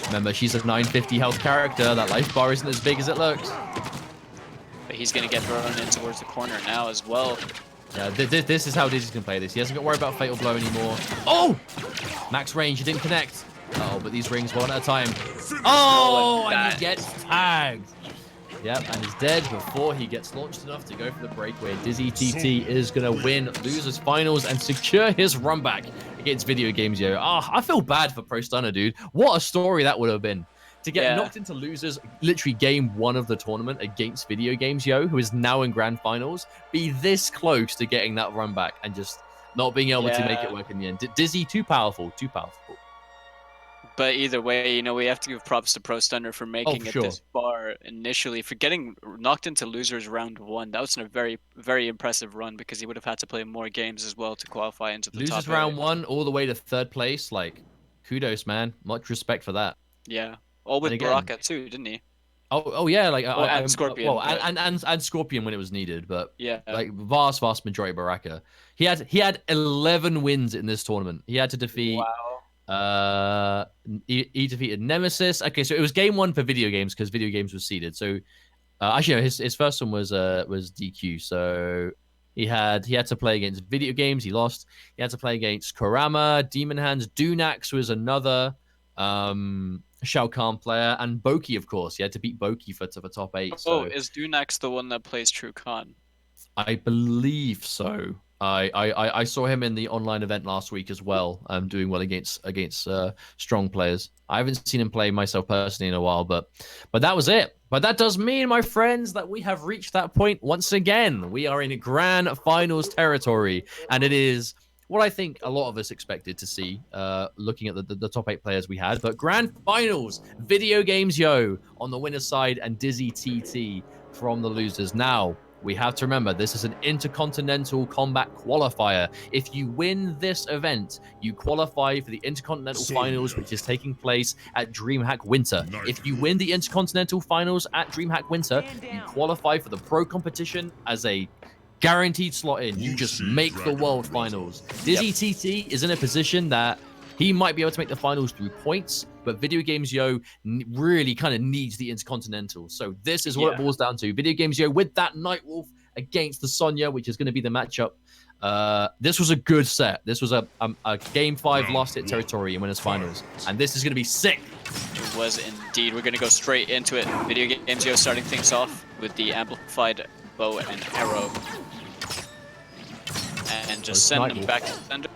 Remember, she's a 950 health character. That life bar isn't as big as it looks. But he's going to get thrown in towards the corner now as well. Yeah, this is how Dizzy's going to play this. He hasn't got to worry about fatal blow anymore. Oh! Max range, he didn't connect. Oh, but these rings one at a time. Oh, and he gets tagged. Yep, and he's dead before he gets launched enough to go for the breakaway. DizzyTT is going to win losers finals and secure his run back against VideoGamezYo. Ah, I feel bad for Pro Stunner, dude. What a story that would have been. To get knocked into losers, literally game 1 of the tournament against VideoGamezYo, who is now in grand finals, be this close to getting that run back and just not being able to make it work in the end. Dizzy, too powerful, too powerful. But either way, you know, we have to give props to Pro Stunner for making it this far initially. For getting knocked into losers round 1, that was a very, very impressive run, because he would have had to play more games as well to qualify into the top 8. Losers round 1 all the way to 3rd place, like, kudos, man. Much respect for that. Yeah. All with Baraka too, didn't he? Oh yeah, like and Scorpion. Well, and Scorpion when it was needed, but yeah, like vast majority of Baraka. He had 11 wins in this tournament. He had to defeat. Wow. He defeated Nemesis. Okay, so it was game 1 for video games because video games was seeded. So actually, no, his first one was DQ. So he had to play against video games. He lost. He had to play against Kurama, Demon Hands, Dunax was another. Shao Kahn player, and Boki, of course. He had to beat Boki for top 8. So. Oh, is Dunax the one that plays True Khan? I believe so. I saw him in the online event last week as well, doing well against strong players. I haven't seen him play myself personally in a while, but that was it. But that does mean, my friends, that we have reached that point once again. We are in grand finals territory, and it is what I think a lot of us expected to see, looking at the top 8 players we had. But grand finals, VideoGamezYo on the winner's side and DizzyTT from the losers. Now, we have to remember, this is an Intercontinental Combat qualifier. If you win this event, you qualify for the Intercontinental Finals, which is taking place at DreamHack Winter. If you win the Intercontinental Finals at DreamHack Winter, you qualify for the Pro Competition as a guaranteed slot in. You just make the World Finals. DizzyTT is in a position that he might be able to make the finals through points, but VideoGamezYo really kind of needs the Intercontinental. So this is what it boils down to. VideoGamezYo with that Nightwolf against the Sonya, which is going to be the matchup. This was a good set. This was a Game 5 last hit territory in winners finals, and this is going to be sick. It was indeed. We're going to go straight into it. VideoGamezYo starting things off with the amplified bow and arrow, and just send them back to the center.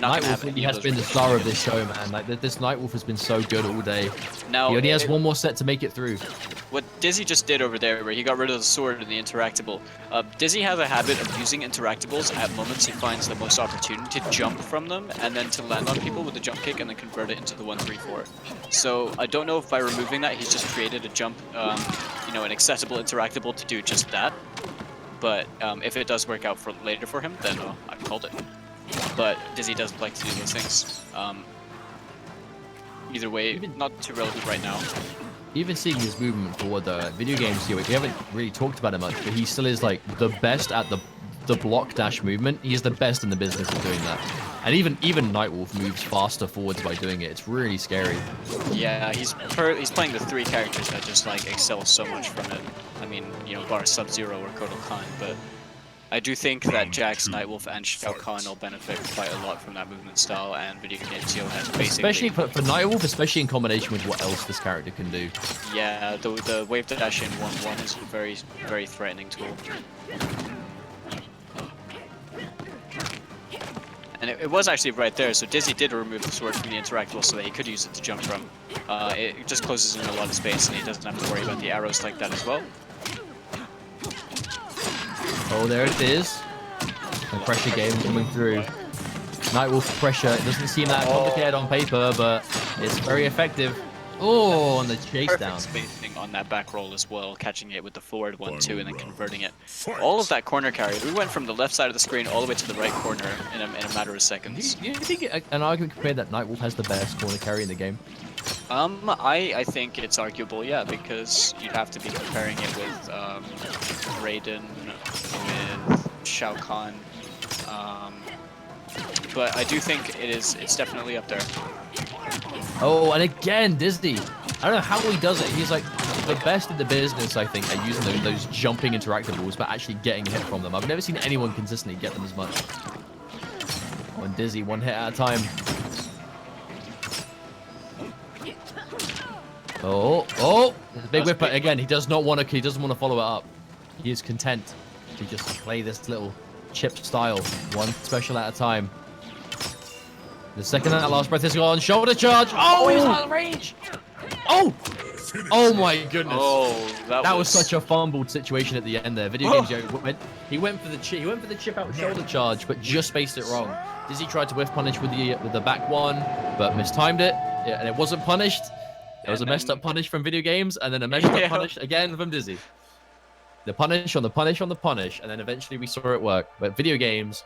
Nightwolf really has been the star of this show, man. Like, this Nightwolf has been so good all day. Now, he only has one more set to make it through. What Dizzy just did over there, where he got rid of the sword and the interactable. Dizzy has a habit of using interactables at moments he finds the most opportunity to jump from them, and then to land on people with a jump kick and then convert it into the 1-3-4. So I don't know if by removing that, he's just created a jump, you know, an accessible interactable to do just that. But if it does work out for later for him, then I called it. But Dizzy does like to do those things. Either way, not too relevant right now. Even seeing his movement forward, though, VideoGamezYo, we haven't really talked about it much, but he still is like the best at the block dash movement. He is the best in the business at doing that. And even Nightwolf moves faster forwards by doing it. It's really scary. Yeah, he's playing the 3 characters that just like excel so much from it. I mean, you know, bar Sub-Zero or Kotal Khan, but I do think that Jax, Nightwolf, and Shao Kahn will benefit quite a lot from that movement style, and VideoGamezYo has basically... Especially for Nightwolf, especially in combination with what else this character can do. Yeah, the wave dash in 1-1 is a very, very threatening tool. And it was actually right there, so Dizzy did remove the sword from the interactable so that he could use it to jump from. It just closes in a lot of space, and he doesn't have to worry about the arrows like that as well. Oh, there it is. The pressure game coming through. Nightwolf pressure. It doesn't seem that complicated on paper, but it's very effective. Oh, on the chase down. Spacing on that back roll as well, catching it with the forward 1-2 and then converting it. All of that corner carry. We went from the left side of the screen all the way to the right corner in a matter of seconds. Do you think an argument could be made that Nightwolf has the best corner carry in the game? I think it's arguable, yeah, because you'd have to be comparing it with Raiden, with Shao Kahn, but I do think it's definitely up there. Oh, and again, Dizzy. I don't know how he does it. He's like the best in the business, I think, at using those jumping interactables, but actually getting a hit from them. I've never seen anyone consistently get them as much. On Dizzy, one hit at a time. Oh, there's a big whip, but again, he doesn't want to follow it up. He is content to just play this little chip style, one special at a time. The second that last breath is gone, shoulder charge. Oh, he was out of range. Oh my goodness. Oh, that was such a fumbled situation at the end there. VideoGamezYo he went for the chip out shoulder charge, but just spaced it wrong. Dizzy tried to whiff punish with the back one, but mistimed it, and it wasn't punished. It was a messed up punish from Video Games, and then a messed up punish again from Dizzy. The punish on the punish on the punish, and then eventually we saw it work. But Video Games,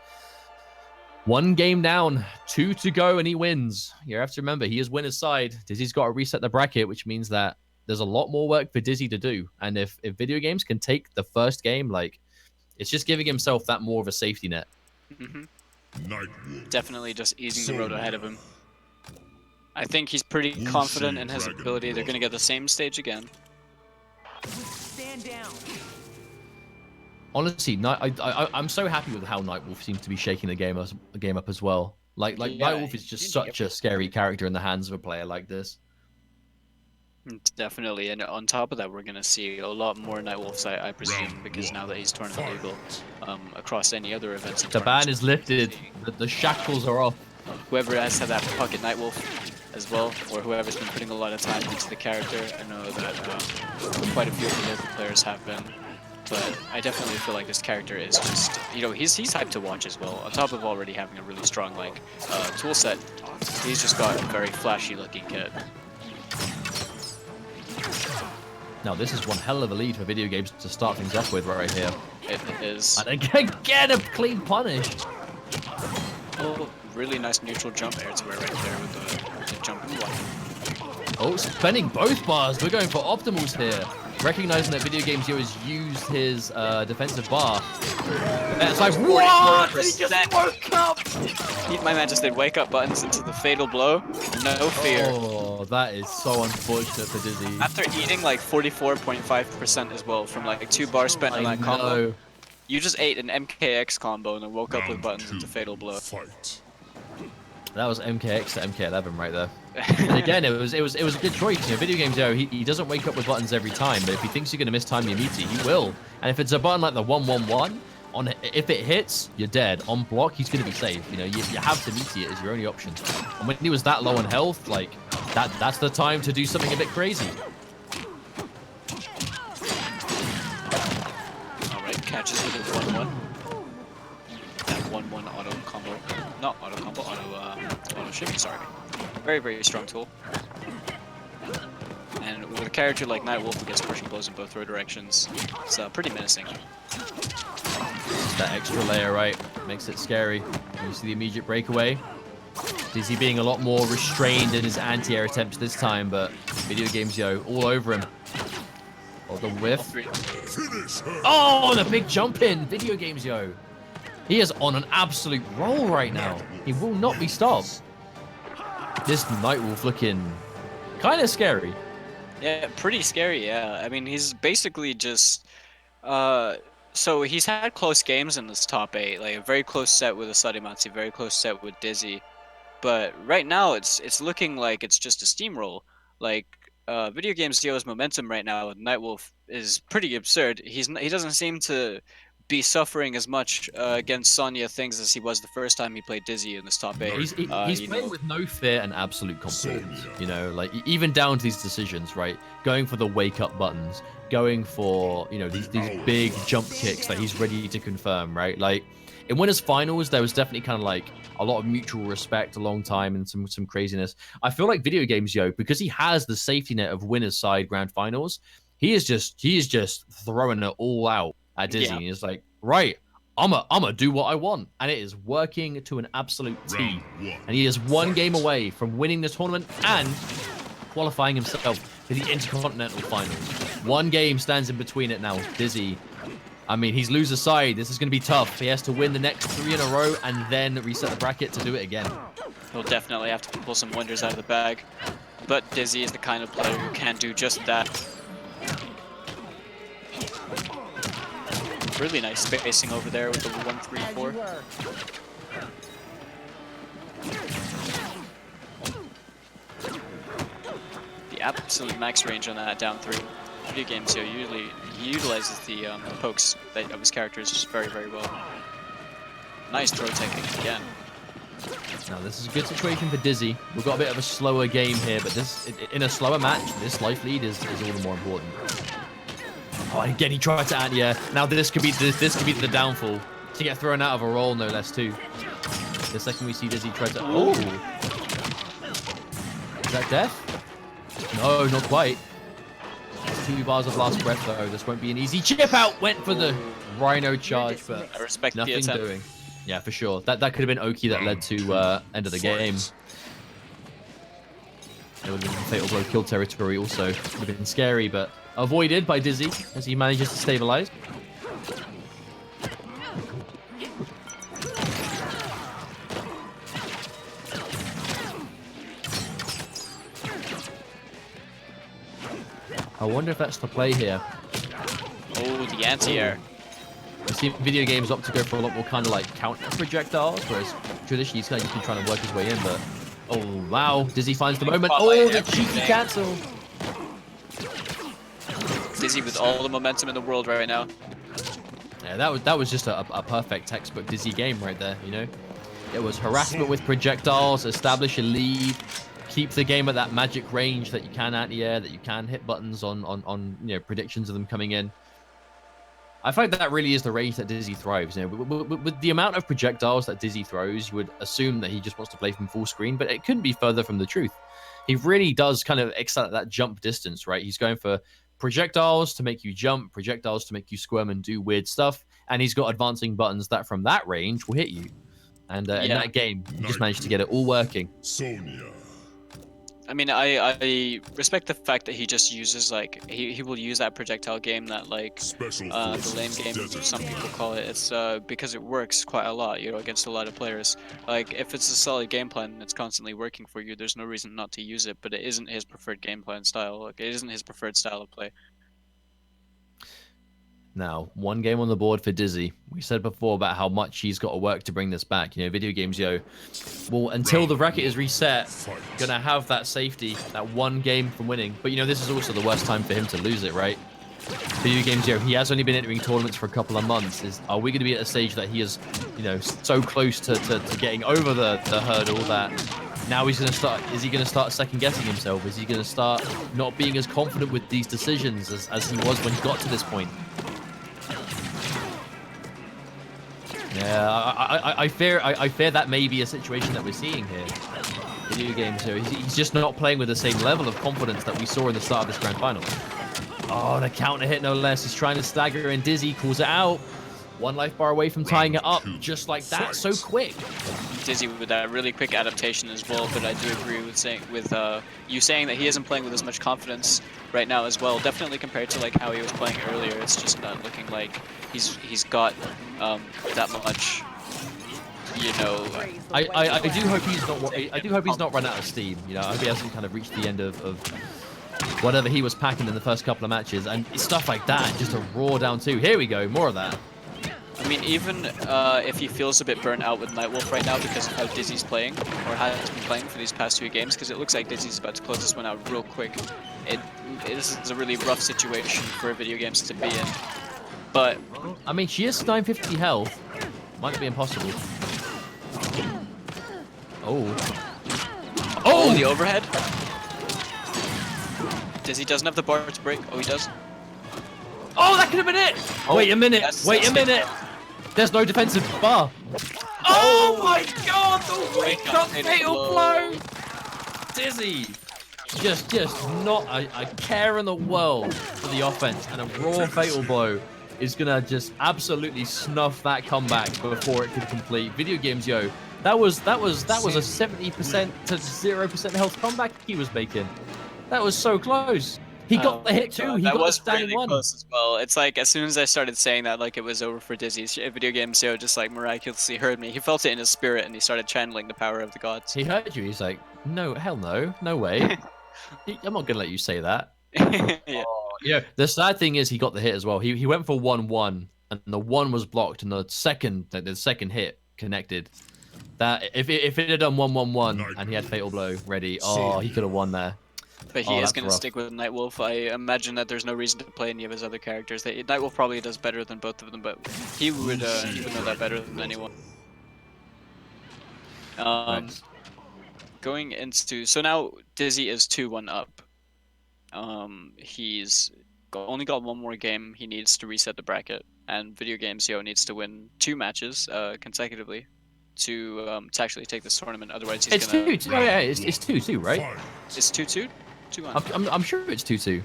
1 game down, 2 to go, and he wins. You have to remember, he is winner's side. Dizzy's got to reset the bracket, which means that there's a lot more work for Dizzy to do. And if Video Games can take the first game, like, it's just giving himself that more of a safety net. Definitely just easing the road ahead of him. I think he's pretty confident in his ability. They're going to get the same stage again. Stand down. Honestly, I'm so happy with how Nightwolf seems to be shaking the game up as well. Like Nightwolf is just such a scary character in the hands of a player like this. Definitely, and on top of that, we're going to see a lot more Nightwolves, I presume, because now that he's tournament legal, across any other events. The ban is lifted. The shackles are off. Whoever has had that pocket Nightwolf. as well, or whoever's been putting a lot of time into the character. I know that quite a few of the local players have been, but I definitely feel like this character is just, you know, he's hyped to watch as well. On top of already having a really strong like tool set, he's just got a very flashy looking kit. Now this is one hell of a lead for video games to start things off with right here. It is. And again, a clean punish. Oh, really nice neutral jump air to wear right there with the jumping one. Oh, spending both bars. We're going for optimals here. Recognizing that VideoGamezYo has used his defensive bar. And it's like, what? He just woke up! My man just did wake up buttons into the fatal blow. No fear. Oh, that is so unfortunate for Dizzy. After eating like 44.5% as well from like 2 bars spent on that combo. You just ate an MKX combo and then woke up with buttons into fatal blow. Fight. That was MKX to MK11 right there. And again, it was a good choice. You know, VideoGamezYo, he doesn't wake up with buttons every time, but if he thinks you're gonna miss time your meaty, he will. And if it's a button like the 111, if it hits, you're dead. On block, he's gonna be safe. You know, you have to meaty it as your only option. And when he was that low on health, like that's the time to do something a bit crazy. Alright, catches with a 1-1. That 1-1 auto combo. Not auto combo, auto shimmy, sorry. Very, very strong tool. And with a character like Nightwolf who gets crushing blows in both throw directions, it's pretty menacing. That extra layer, right, makes it scary. You see the immediate breakaway. Dizzy being a lot more restrained in his anti-air attempts this time, but VideoGamezYo all over him. Oh, the whiff. Oh, the big jump in, VideoGamezYo. He is on an absolute roll right now. He will not be stopped. This Nightwolf looking kind of scary. Yeah, pretty scary, yeah. I mean, he's basically just... so he's had close games in this top 8. Like, a very close set with Asodimazze, very close set with Dizzy. But right now, it's looking like it's just a steamroll. Like, VideoGamezYo's momentum right now with Nightwolf is pretty absurd. He doesn't seem to be suffering as much against Sonya things as he was the first time he played Dizzy in this top 8. He's playing with no fear and absolute confidence. You know, like even down to these decisions, right? Going for the wake up buttons, going for, you know, these big jump kicks that he's ready to confirm, right? Like in winners finals, there was definitely kind of like a lot of mutual respect a long time and some craziness. I feel like VideoGamezYo, because he has the safety net of winners side grand finals, he is just throwing it all out at Dizzy. And he's like, right, I'ma do what I want, and it is working to an absolute T. And he is one game away from winning the tournament and qualifying himself for the Interkontinental finals. One game stands in between it now. Dizzy, I mean, he's loser side. This is going to be tough. He has to win the next 3 in a row and then reset the bracket to do it again. He'll definitely have to pull some wonders out of the bag, but Dizzy is the kind of player who can do just that. Really nice spacing over there with the 1-3-4. The absolute max range on that down 3. VideoGamezYo usually utilizes the pokes of his characters very, very well. Nice throw taking again. Now this is a good situation for Dizzy. We've got a bit of a slower game here, but this in a slower match, this life lead is all the more important. Oh, again, he tried to anti-air. Now this could be the downfall. To get thrown out of a roll, no less, too. The second we see Dizzy try to... Oh! Is that death? No, not quite. 2 bars of last breath, though. This won't be an easy chip out. Went for the Rhino charge, but I respect nothing doing. Yeah, for sure. That could have been Oki that led to end of the game. It would have been fatal blow kill territory also. Would have been scary, but avoided by Dizzy as he manages to stabilize. I wonder if that's the play here. Oh, the anti-air. I've seen video games opt to go for a lot more kind of like counter projectiles, whereas traditionally he's kind of just been trying to work his way in, but oh wow, Dizzy finds the moment. Oh, the cheeky cancel. Dizzy with all the momentum in the world right now. Yeah, that was just a perfect textbook Dizzy game right there, you know? It was harassment with projectiles, establish a lead, keep the game at that magic range that you can anti-air, that you can hit buttons on you know, predictions of them coming in. I find that really is the range that Dizzy thrives. You know, with the amount of projectiles that Dizzy throws, you would assume that he just wants to play from full screen, but it couldn't be further from the truth. He really does kind of excel at that jump distance, right? He's going for projectiles to make you jump, projectiles to make you squirm and do weird stuff, and he's got advancing buttons that from that range will hit you. And in that game, he just managed to get it all working. Sonya. I mean, I respect the fact that he just uses, like, he will use that projectile game that, like, the lane game, some people call it. It's because it works quite a lot, you know, against a lot of players. Like, if it's a solid game plan and it's constantly working for you, there's no reason not to use it, but it isn't his preferred game plan style. Like, it isn't his preferred style of play. Now, one game on the board for Dizzy. We said before about how much he's got to work to bring this back. You know, VideoGamezYo, well, until the bracket is reset, gonna have that safety, that one game from winning. But, you know, this is also the worst time for him to lose it, right? VideoGamezYo, he has only been entering tournaments for a couple of months. Are we going to be at a stage that he is, you know, so close to getting over the hurdle that now he's going to start, is he going to start second guessing himself? Is he going to start not being as confident with these decisions as he was when he got to this point? Yeah, I fear that may be a situation that we're seeing here. VideoGamezYo, he's just not playing with the same level of confidence that we saw in the start of this grand final. Oh, the counter hit no less. He's trying to stagger and Dizzy calls it out. One life bar away from tying it up, just like that, so quick. Dizzy with that really quick adaptation as well, but I do agree with you saying that he isn't playing with as much confidence right now as well. Definitely compared to like how he was playing earlier, it's just not looking like he's got that much. You know, I do hope he's not. I do hope he's not run out of steam. You know, I hope he hasn't kind of reached the end of whatever he was packing in the first couple of matches, and stuff like that. Just a raw down two. Here we go, more of that. I mean, even if he feels a bit burnt out with Nightwolf right now because of how Dizzy's playing, or has been playing for these past 2 games, because it looks like Dizzy's about to close this one out real quick. This is a really rough situation for VideoGames to be in. But I mean, she is 950 health. Might be impossible. Oh, the overhead. Dizzy doesn't have the bar to break. Oh, he does. Oh, that could have been it! Oh, wait a minute! Wait a minute! There's no defensive bar. Oh my god! The wake up fatal blow! Dizzy! Just not a care in the world for the offense, and a raw fatal blow is gonna just absolutely snuff that comeback before it could complete. VideoGamezYo, that was a 70% to 0% health comeback he was making. That was so close. He got the hit too. He got the standing really one. Close as well. It's like as soon as I started saying that, like it was over for Dizzy, VideoGamezYo just like miraculously heard me. He felt it in his spirit, and he started channeling the power of the gods. He heard you. He's like, no, hell no, no way. I'm not gonna let you say that. Yeah. Yeah. The sad thing is he got the hit as well. He went for 1-1, and the 1 was blocked, and the second hit connected. That if it had done 1-1-1 and he had fatal blow ready, oh, he could have won there. But he is going to stick with Nightwolf. I imagine that there's no reason to play any of his other characters. Nightwolf probably does better than both of them, but he would know that better than anyone. Nice. Going into so now Dizzy is 2-1 up. He's only got 1 more game he needs to reset the bracket, and VideoGamezYo needs to win 2 matches consecutively to actually take this tournament. Otherwise, he's gonna. It's 2-2. Oh, yeah, it's 2-2, right? It's 2-2. 2-1. I'm sure it's 2-2.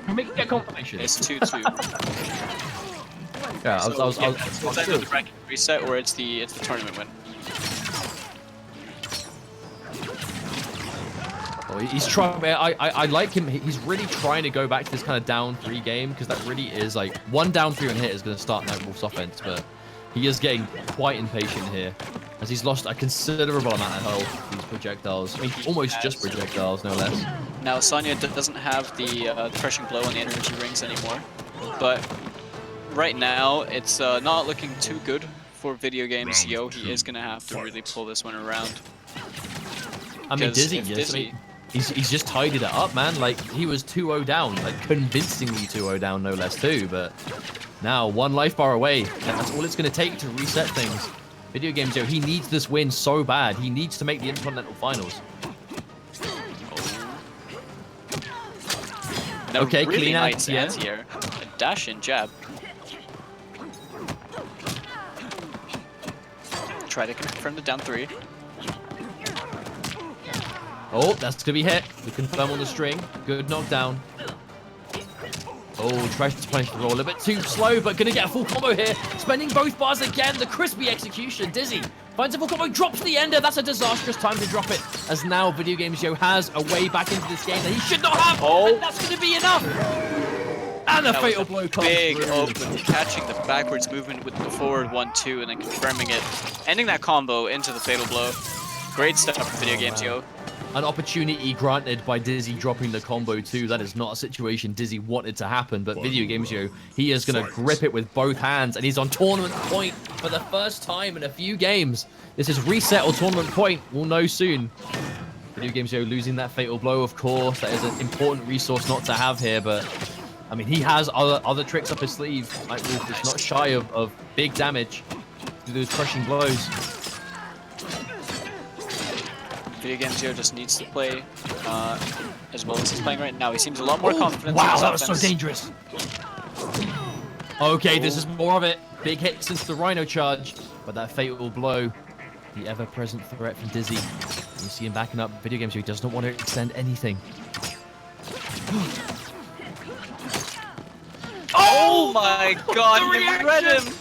Can we get confirmation? It's 2-2. Yeah, so, I was it's either the bracket reset or it's the tournament win. Oh, he's trying. I like him. He's really trying to go back to this kind of down 3 game, because that really is like 1 down 3 on hit is going to start Nightwolf's offense, but he is getting quite impatient here, as he's lost a considerable amount of health. These projectiles. I mean, almost just projectiles, no less. Now Sonya doesn't have the crushing blow on the energy rings anymore, but right now it's not looking too good for VideoGamezYo. He is going to have to really pull this one around. I mean, Dizzy, yes. I mean, he's just tidied it up, man. Like, he was 2-0 down, like convincingly 2-0 down, no less too. But now 1 life bar away. That's all it's going to take to reset things. VideoGamezYo, he needs this win so bad. He needs to make the Intercontinental Finals. No, Okay, really clean nice anti-air. anti-air. A dash and jab. Try to confirm the down 3. Oh, that's to be hit. We confirm on the string. Good knockdown. Oh, tries to punish the roll a bit too slow, but gonna get a full combo here. Spending both bars again. The crispy execution. Dizzy finds a full combo, drops the ender. That's a disastrous time to drop it, as now VideoGamezYo has a way back into this game that he should not have. Oh. And that's gonna be enough. And the fatal blow comes Big through. open, catching the backwards movement with the forward 1-2 and then confirming it, ending that combo into the fatal blow. Great stuff from VideoGamezYo. An opportunity granted by Dizzy dropping the combo too. That is not a situation Dizzy wanted to happen, but VideoGamezYo, he is going to grip it with both hands, and he's on tournament point for the first time in a few games. This is reset or tournament point. We'll know soon. VideoGamezYo losing that fatal blow, of course. That is an important resource not to have here, but I mean, he has other tricks up his sleeve. Nightwolf is not shy of big damage through those crushing blows. VideoGamezYo just needs to play as well as he's playing right now. He seems a lot more confident. Wow, in his that was so offense. dangerous. Okay, this is more of it. Big hit since the Rhino charge, but that fatal blow, the ever-present threat from Dizzy. You see him backing up. VideoGamezYo, he does not want to extend anything. Oh my god, the he read reaction! him!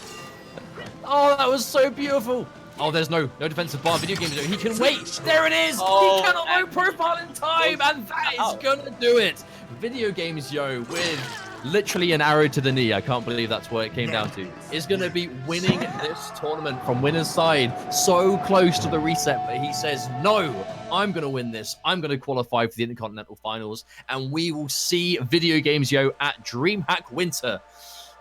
Oh, that was so beautiful. Oh, there's no defensive bar. VideoGamezYo, he can wait. There it is. Oh, he cannot low profile in time, and that is gonna do it. VideoGamezYo with literally an arrow to the knee. I can't believe that's what it came down to. Is gonna be winning this tournament from winner's side. So close to the reset, but he says, no, I'm gonna win this. I'm gonna qualify for the Intercontinental Finals, and we will see VideoGamezYo at DreamHack Winter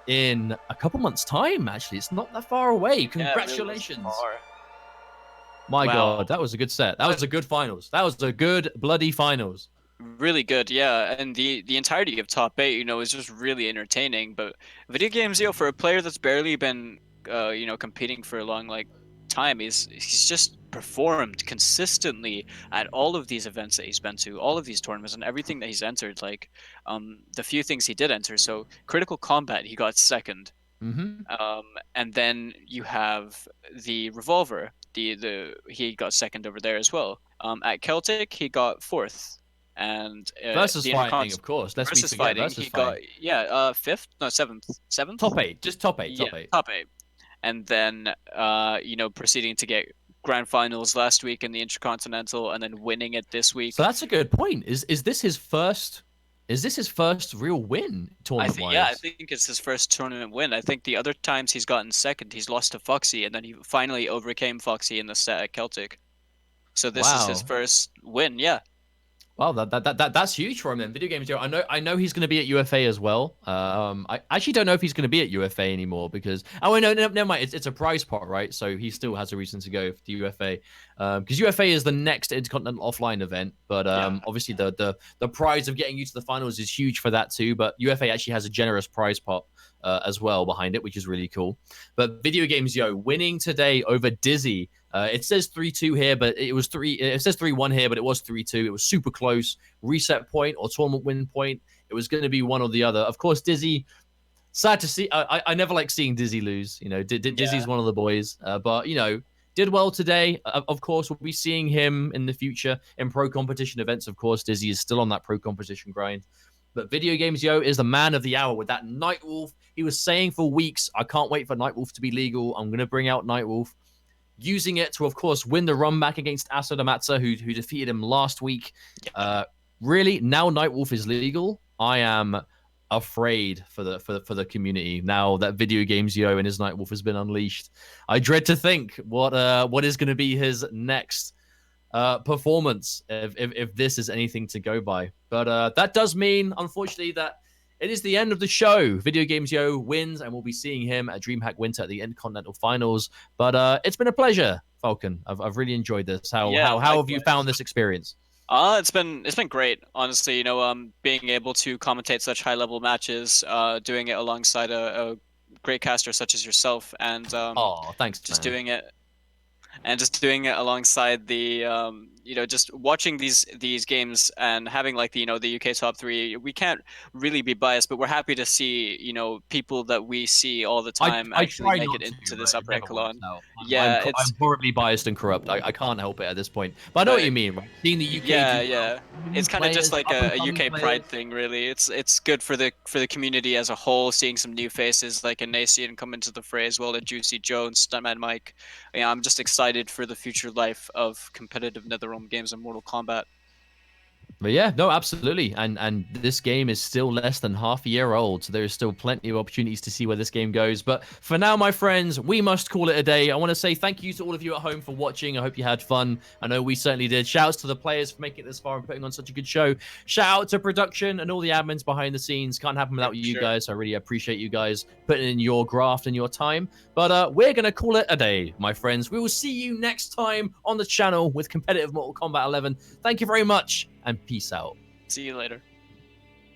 in a couple months' time. Actually, it's not that far away. Congratulations. Yeah, really My Wow. God, that was a good set. That was a good finals. That was a good bloody finals. really good, yeah. And the entirety of top 8, you know, is just really entertaining. But VideoGamezYo, for a player that's barely been, you know, competing for a long time, he's just performed consistently at all of these events that he's been to, all of these tournaments, and everything that he's entered. Like, the few things he did enter. So Critical Combat, he got 2nd. And then you have the Revolver. He got 2nd over there as well. At Celtic, he got 4th. And Versus the fighting, of course. Let's versus be forget fighting, versus he fighting. got 5th, no 7th. Top 8, just top 8, top 8. Top 8. And then you know, proceeding to get grand finals last week in the Intercontinental, and then winning it this week. So that's a good point. Is this his first? Is this his first real win tournament-wise? Yeah, I think it's his first tournament win. I think the other times he's gotten 2nd, he's lost to Foxy, and then he finally overcame Foxy in the set at Celtic. So this is his first win, yeah. Wow, that's huge for him then. VideoGamezYo, I know he's going to be at UFA as well. I actually don't know if he's going to be at UFA anymore because no, never mind. It's a prize pot, right? So he still has a reason to go to UFA because UFA is the next Intercontinental offline event. But obviously the prize of getting you to the finals is huge for that too. But UFA actually has a generous prize pot as well behind it, which is really cool. But VideoGamezYo winning today over Dizzy. It says 3-2 here, but it was 3. It says 3-1 here, but it was 3-2. It was super close. Reset point or tournament win point. It was going to be one or the other. Of course, Dizzy. Sad to see. I never like seeing Dizzy lose. You know, Dizzy's one of the boys, but you know, did well today. Of course, we'll be seeing him in the future in pro competition events. Of course, Dizzy is still on that pro competition grind. But VideoGamezYo is the man of the hour with that Nightwolf. He was saying for weeks, I can't wait for Nightwolf to be legal. I'm going to bring out Nightwolf. Using it to, of course, win the run back against Asodimazze, who defeated him last week. Really, now Nightwolf is legal. I am afraid for the community now that VideoGamezYo and his Nightwolf has been unleashed. I dread to think what is going to be his next performance if this is anything to go by. But that does mean, unfortunately, that it is the end of the show. VideoGamezYo wins, and we'll be seeing him at DreamHack Winter at the Intercontinental Finals. But it's been a pleasure, Falcon. I've really enjoyed this. How have you found this experience? It's been great, honestly. You know, being able to commentate such high level matches, doing it alongside a great caster such as yourself, and oh, thanks, just man. doing it and just doing it alongside the you know, just watching these games and having like the, you know, the UK top 3. We can't really be biased, but we're happy to see, you know, people that we see all the time I actually try make not it to, into but this it upper never works echelon. out. Yeah, I'm it's horribly biased and corrupt. I can't help it at this point. But I know what but you mean, right? Seeing the UK yeah, do well, yeah. new It's kind of just players, like up and a coming UK pride players. thing, really. It's good for the community as a whole, seeing some new faces like a Nacian come into the fray as well, a Juicy Jones, Stuntman Mike. Yeah, I'm just excited for the future life of competitive NetherRealm games and Mortal Kombat. But yeah, no, absolutely. And this game is still less than half a year old, so there is still plenty of opportunities to see where this game goes. But for now, my friends, we must call it a day. I want to say thank you to all of you at home for watching. I hope you had fun. I know we certainly did. Shouts to the players for making it this far and putting on such a good show. Shout out to production and all the admins behind the scenes. Can't happen For without you sure. guys. So I really appreciate you guys putting in your graft and your time. But we're going to call it a day, my friends. We will see you next time on the channel with competitive Mortal Kombat 11. Thank you very much, and peace out. See you later.